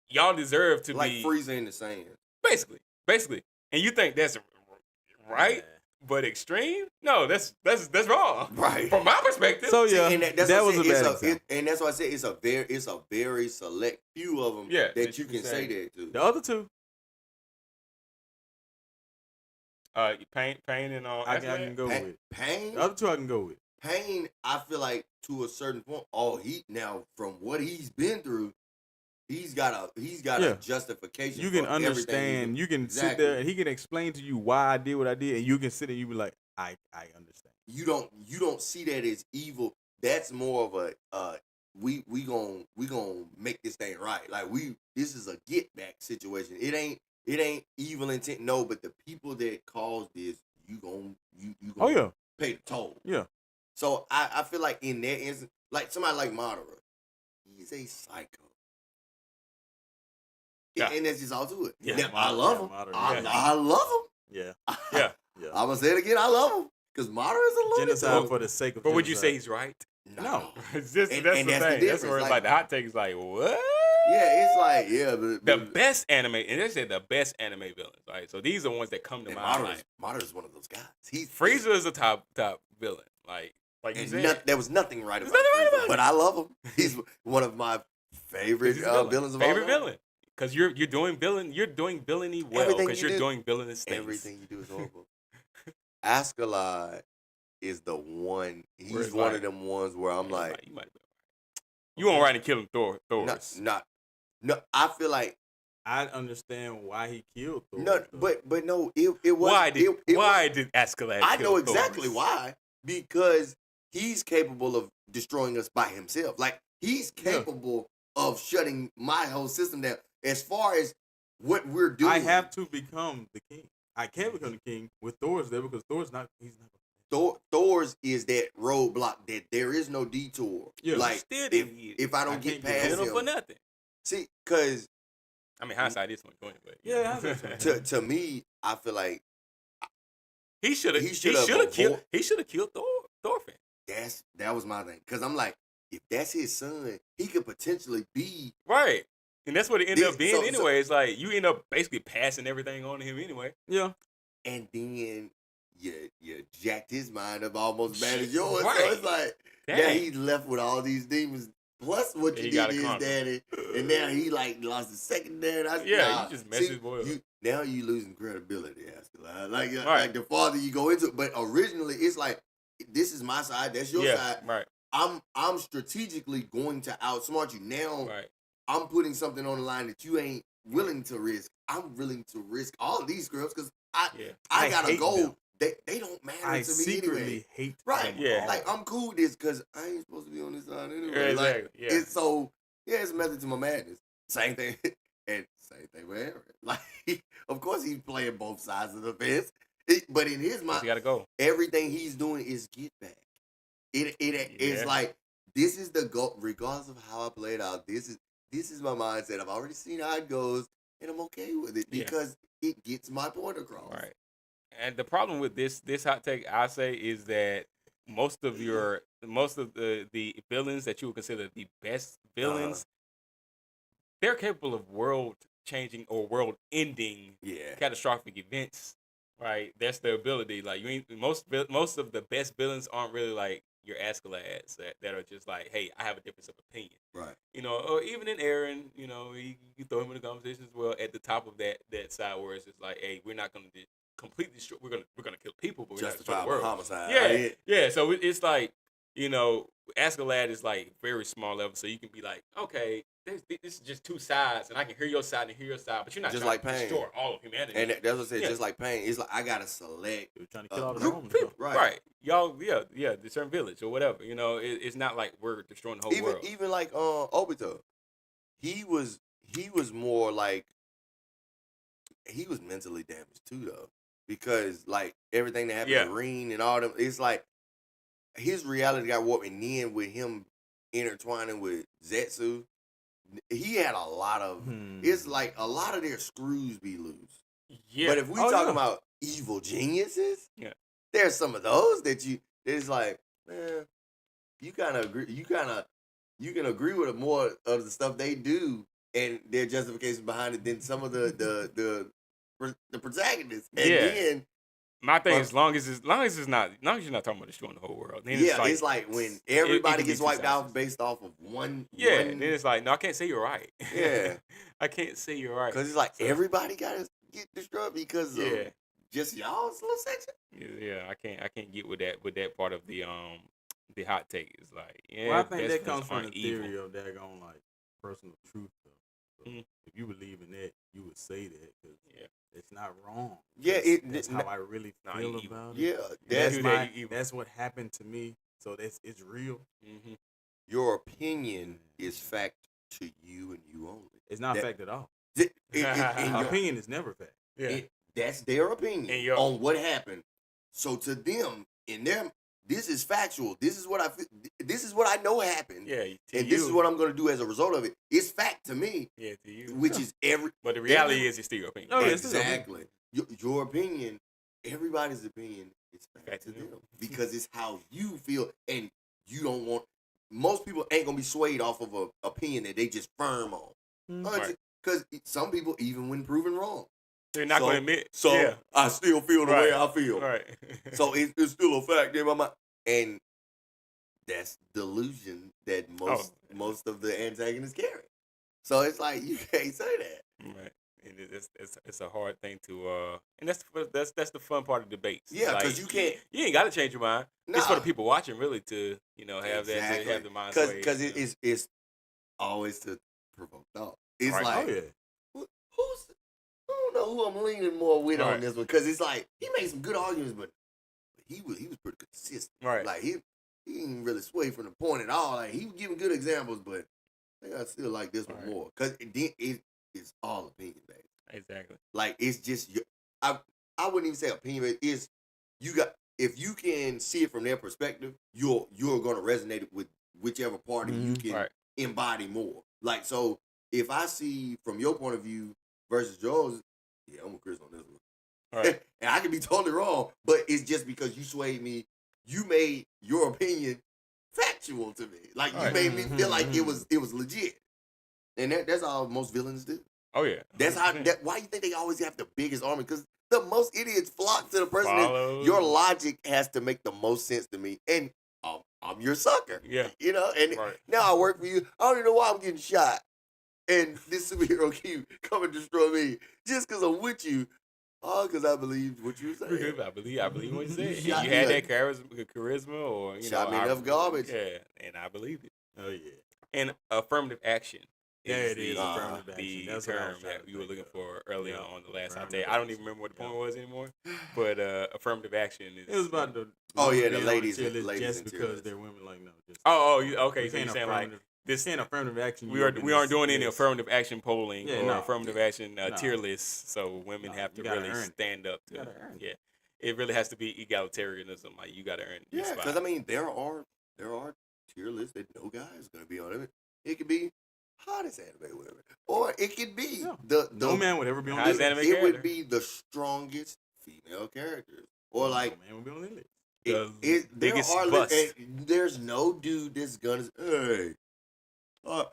y'all deserve to Like be Frieza in the sand. basically. And you think that's right, Yeah. but extreme? No, that's wrong. Right. From my perspective. So yeah, And that's that what was I a said, bad it's example. and that's why I said it's a very select few of them Yeah, that you can say that to. The other two, Pain and I can go with. Pain. The other two I can go with. Pain, I feel like to a certain point. Oh, he now from what he's been through, he's got Yeah. a justification. You can for everything understand. he You can sit Exactly. there and he can explain to you why I did what I did, and you can sit there and you be like, I understand. You don't see that as evil. That's more of a we gonna make this thing right. Like this is a get back situation. It ain't evil intent. No, but the people that caused this, you gonna Oh yeah, pay the toll. yeah. So I feel like in that instance, like somebody like Madara, he's a psycho. Yeah. And that's just all to it. Yeah, Now, I love him. Madara, I yeah. love him. Yeah. Yeah. Yeah. I'm gonna say it again. I love him because Madara is a lunatic. Genocide for the sake of But would you say genocide. he's right? No. It's just, And that's that's the the thing. That's difference, where it's like- like the hot take is like, what? Yeah, it's like The but best anime, and they said the best anime villains, right? So these are ones that come to and mind. Like, Madara's one of those guys. He's Frieza is a top villain. Like you and said. there was nothing right There's about nothing right Frieza, about but him. I love him. He's one of my favorite He's a villain. villains of all favorite time. villain. Because you're doing villainy well. Everything Because you you're do- doing villainous things. Everything you do is horrible. Askeladd is the one. Where He's it's one like- of them ones where I'm like, you might be right. You won't right in killing Thor's. no. I feel like I understand why he killed Thor. no, though. but no. It was Why did it why did Askeladd I kill know exactly Thor? why. Because he's capable of destroying us by himself. Like he's capable of shutting my whole system down. As far as what we're doing, I have to become the king. I can't become the king with Thor's there because Thor's not. He's not. Thor's is that roadblock that there is no detour. Yeah. Like Still if, didn't get it. if I I don't get can't get past Little for him, nothing. see, because I mean, hindsight is 2020, but Yeah, to me, I feel like he should have. he He should've should have killed. avoid- He should have killed Thorfinn. that was my thing. Because I'm like, if that's his son, he could potentially be. Right. And that's what it ended This- up being so- anyway. It's like you end up basically passing everything on to him anyway. Yeah. And then you jacked his mind up almost bad as yours. Right. So it's like now Dang. he's left with all these demons. Plus what Yeah, you he did gotta to his conquer. daddy, and now he like lost his second dad. Yeah, you just messed his boy up. Now you losing credibility, Askeladd. Like Right. the farther you go into it, but originally it's like this is my side, that's your Yeah. side. Right. I'm strategically going to outsmart you. Now Right. I'm putting something on the line that you ain't willing to risk. I'm willing to risk all of these scrubs because Yeah. I got a hate goal. them. They don't matter I to me secretly anyway. hate Right. them Yeah. all. Like I'm cool with this because I ain't supposed to be on this side anyway. Yeah, Like exactly. Yeah. it's so it's a method to my madness. Same thing. And same thing with Aaron. Like of course he's playing both sides of the fence. But in his mind, You gotta go. everything he's doing is get back. It's Yeah. like this is the goal, regardless of how I play it out. This is my mindset. I've already seen how it goes, and I'm okay with it Yeah. because it gets my point across. Right. And the problem with this hot take, I say, is that most of the villains that you would consider the best villains, they're capable of world changing or world ending Yeah. catastrophic events. Right. That's their ability. Like you ain't most of the best villains aren't really like your Askelads that are just like, hey, I have a difference of opinion. Right. You know, or even in Aaron, you know, you throw him in the conversation as well at the top of that side where it's just like, hey, we're not gonna completely destroy. We're gonna kill people, but we're not gonna destroy the Justifiable world. homicide. Yeah, yeah. So it's like, you know, Askeladd is like very small level, so you can be like, okay, this is just two sides, and I can hear your side and hear your side, but you're not Just trying like to Pain. destroy all of humanity. And that's what I said. Yeah. Just like Pain, it's like I gotta select. They were trying to kill all the group Romans. people. though. Right. Y'all, yeah, the certain village or whatever. You know, it's not like we're destroying the whole world. Even like Obito, he was more like he was mentally damaged too though, because like everything that happened Yeah. to Reen and all them, it's like his reality got warped, and then with him intertwining with Zetsu, he had a lot of. It's like a lot of their screws be loose. Yeah, But if we talking about evil geniuses, Yeah. there's some of those that it's like, man, you kind of agree. You can agree with more of the stuff they do and their justification behind it than some of the protagonists. And Yeah. then my thing is, long as you're not talking about destroying the whole world. Then it's like when everybody can be gets two wiped out sides. based off of one. Yeah, one, and then it's like, no, I can't say you're right. Yeah. I can't say you're right. because it's like So- everybody gotta get destroyed because Yeah. of just y'all's little section. Yeah, I can't get with that part of the hot take. It's like, yeah, Well, I think best that friends comes from the aren't evil. theory of daggone like personal truth. Though. So Mhm. if you believe in that, you would say that because Yeah. it's not wrong. Yeah, That's how I really Nah, feel you evil. about it. Yeah, And that's you That's that, you evil. that's what happened to me. So it's real. Mhm. your opinion is fact to you and you only. It's not That- fact at all. In your- Opinion is never fact. Yeah, that's their opinion And your- on what happened. So to them, in them, this is factual. This is what I feel. This is what I know happened. yeah. To And you, this is what I'm going to do as a result of it. It's fact to me, yeah, to you. which is every. But the reality is, it's still your opinion. Oh, yeah, it's still Exactly. your opinion, everybody's opinion is fact to them because it's how you feel, and you don't want. Most people ain't gonna be swayed off of an opinion that they just firm on, because some people, even when proven wrong, they're not gonna admit. So I still feel the way I feel. Right. So it's still a fact in my mind, and that's delusion that most of the antagonists carry. So it's like you can't say that. Right. And it's a hard thing to and that's the fun part of debates. Yeah, because you ain't got to change your mind. Nah. It's for the people watching really to have that, to have the mind sway. Because it's always to provoke thought. It's like, I don't know who I'm leaning more with on this one, because it's like he made some good arguments, but he was pretty consistent. Right. Like he didn't really sway from the point at all. Like he was giving good examples, but I think I still like this one more because it's all opinion based. Exactly. Like it's just I wouldn't even say opinion based. It's if you can see it from their perspective, you're going to resonate with whichever party you can embody more. Like, so if I see from your point of view versus yours, yeah, I'm with Chris on this one. Right. And I can be totally wrong, but it's just because you swayed me. You made your opinion factual to me. Like you made me feel like it was legit. And that's all most villains do. Oh yeah. That's how. Why you think they always have the biggest army? Because the most idiots flock to the person that your logic has to make the most sense to me, and I'm your sucker. Yeah. And now I work for you. I don't even know why I'm getting shot, and this superhero keep come and destroy me just because I'm with you. Oh, because I believe what you saying. I believe what you said. You had that charisma, or shot me enough garbage. Yeah, and I believed it. Oh yeah. And affirmative action. It is affirmative action. The That's term that you were looking for earlier on the last update. I don't even remember what the point was anymore. But affirmative action is. It was about the. the ladies just because they're women, like no. Just okay. So you're saying like this ain't affirmative action. We aren't doing any affirmative action polling or affirmative action tier lists. So women have to really stand up to. Yeah, it really has to be egalitarianism. Like you got to earn. Yeah, because I mean there are tier lists that no guy is going to be on it. It could be hottest anime women, or it could be the no man would ever be on hottest this. anime it character. would be the strongest female characters, or like no man would be on this list. Biggest bust. There's no dude that's gonna I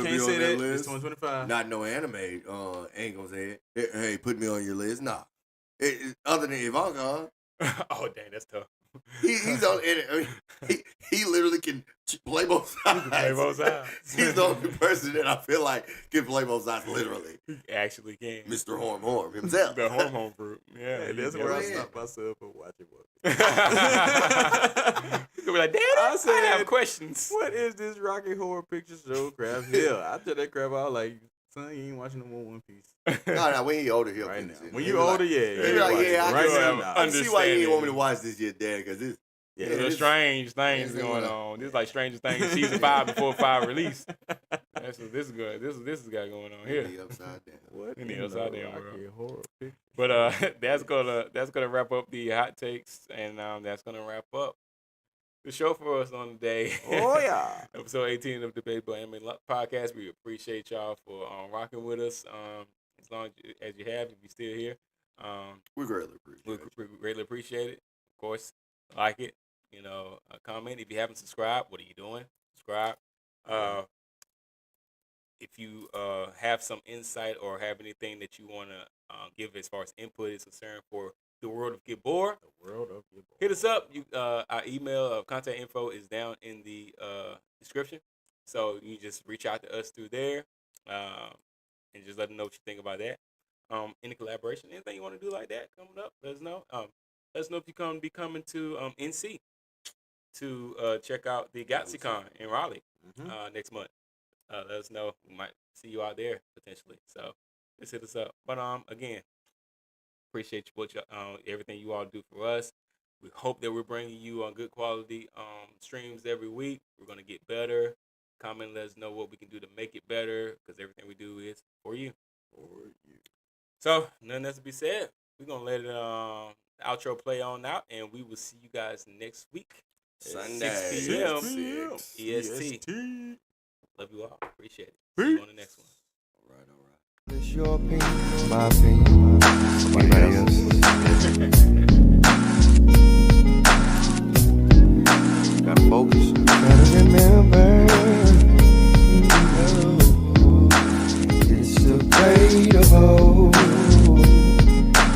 can't say that. It's 2025. Not no anime ain't gonna say it. Hey, put me on your list. Nah. Other than Ivanka. Oh dang, that's tough. He's on it. He literally can play both sides. Play both sides. He's the only person that I feel like can play both sides. Literally, he actually can. Mr. Horm himself. The Hormone fruit. Yeah, that's where I stopped myself and watching it. You'll be like, Dad, I have questions. What is this Rocky Horror Picture Show crap? Hell, I tell that crap out like, son, you ain't watching no more One Piece. No, when he older, he'll right now. It. When you older, he be like, I see why you didn't want me to watch this yet, Dad, because this. Yeah, there's strange things going on. This is like Stranger Things season 5 before 5 release. That's what this is good. This is got going on here. In the upside down. What in the upside down world? But that's gonna wrap up the hot takes, and that's gonna wrap up the show for us on the day. Oh yeah, episode 18 of the Debatable Anime Podcast. We appreciate y'all for rocking with us. As long as you have, if you're still here, we greatly appreciate it. We greatly appreciate it. Of course, like it. Comment. If you haven't subscribed, what are you doing? Subscribe. If you have some insight or have anything that you want to give as far as input is concerned for the world of Gibor, hit us up. Our email contact info is down in the description, so you just reach out to us through there and just let them know what you think about that. Any collaboration, anything you want to do like that coming up, let us know. Let us know if you be coming to NC to check out the GalaxyCon in Raleigh next month. Let us know. We might see you out there potentially. So just hit us up. But again, appreciate everything you all do for us. We hope that we're bringing you on good quality streams every week. We're gonna get better. Comment, let us know what we can do to make it better, because everything we do is for you. So nothing else to be said. We're gonna let it outro play on out, and we will see you guys next week. Sunday, 6 p.m. EST. Love you all. Appreciate it. See you on the next one. All right. It's your opinion, my opinion. Anybody else? Gotta focus. Gotta remember. It's debatable.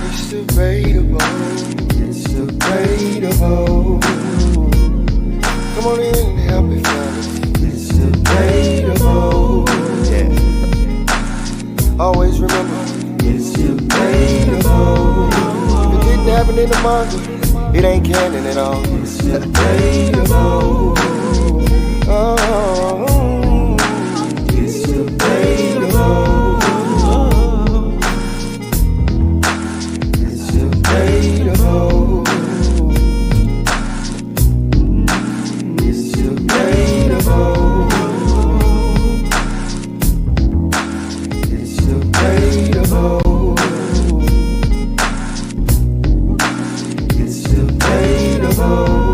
It's debatable. It's debatable. Come on in and help me find it. It's debatable. Yeah. Always remember. It's debatable. If it didn't happen in the manga, it ain't canon at all. It's debatable. Oh, it's debatable. It's debatable. It's debatable. It's debatable. It's debatable.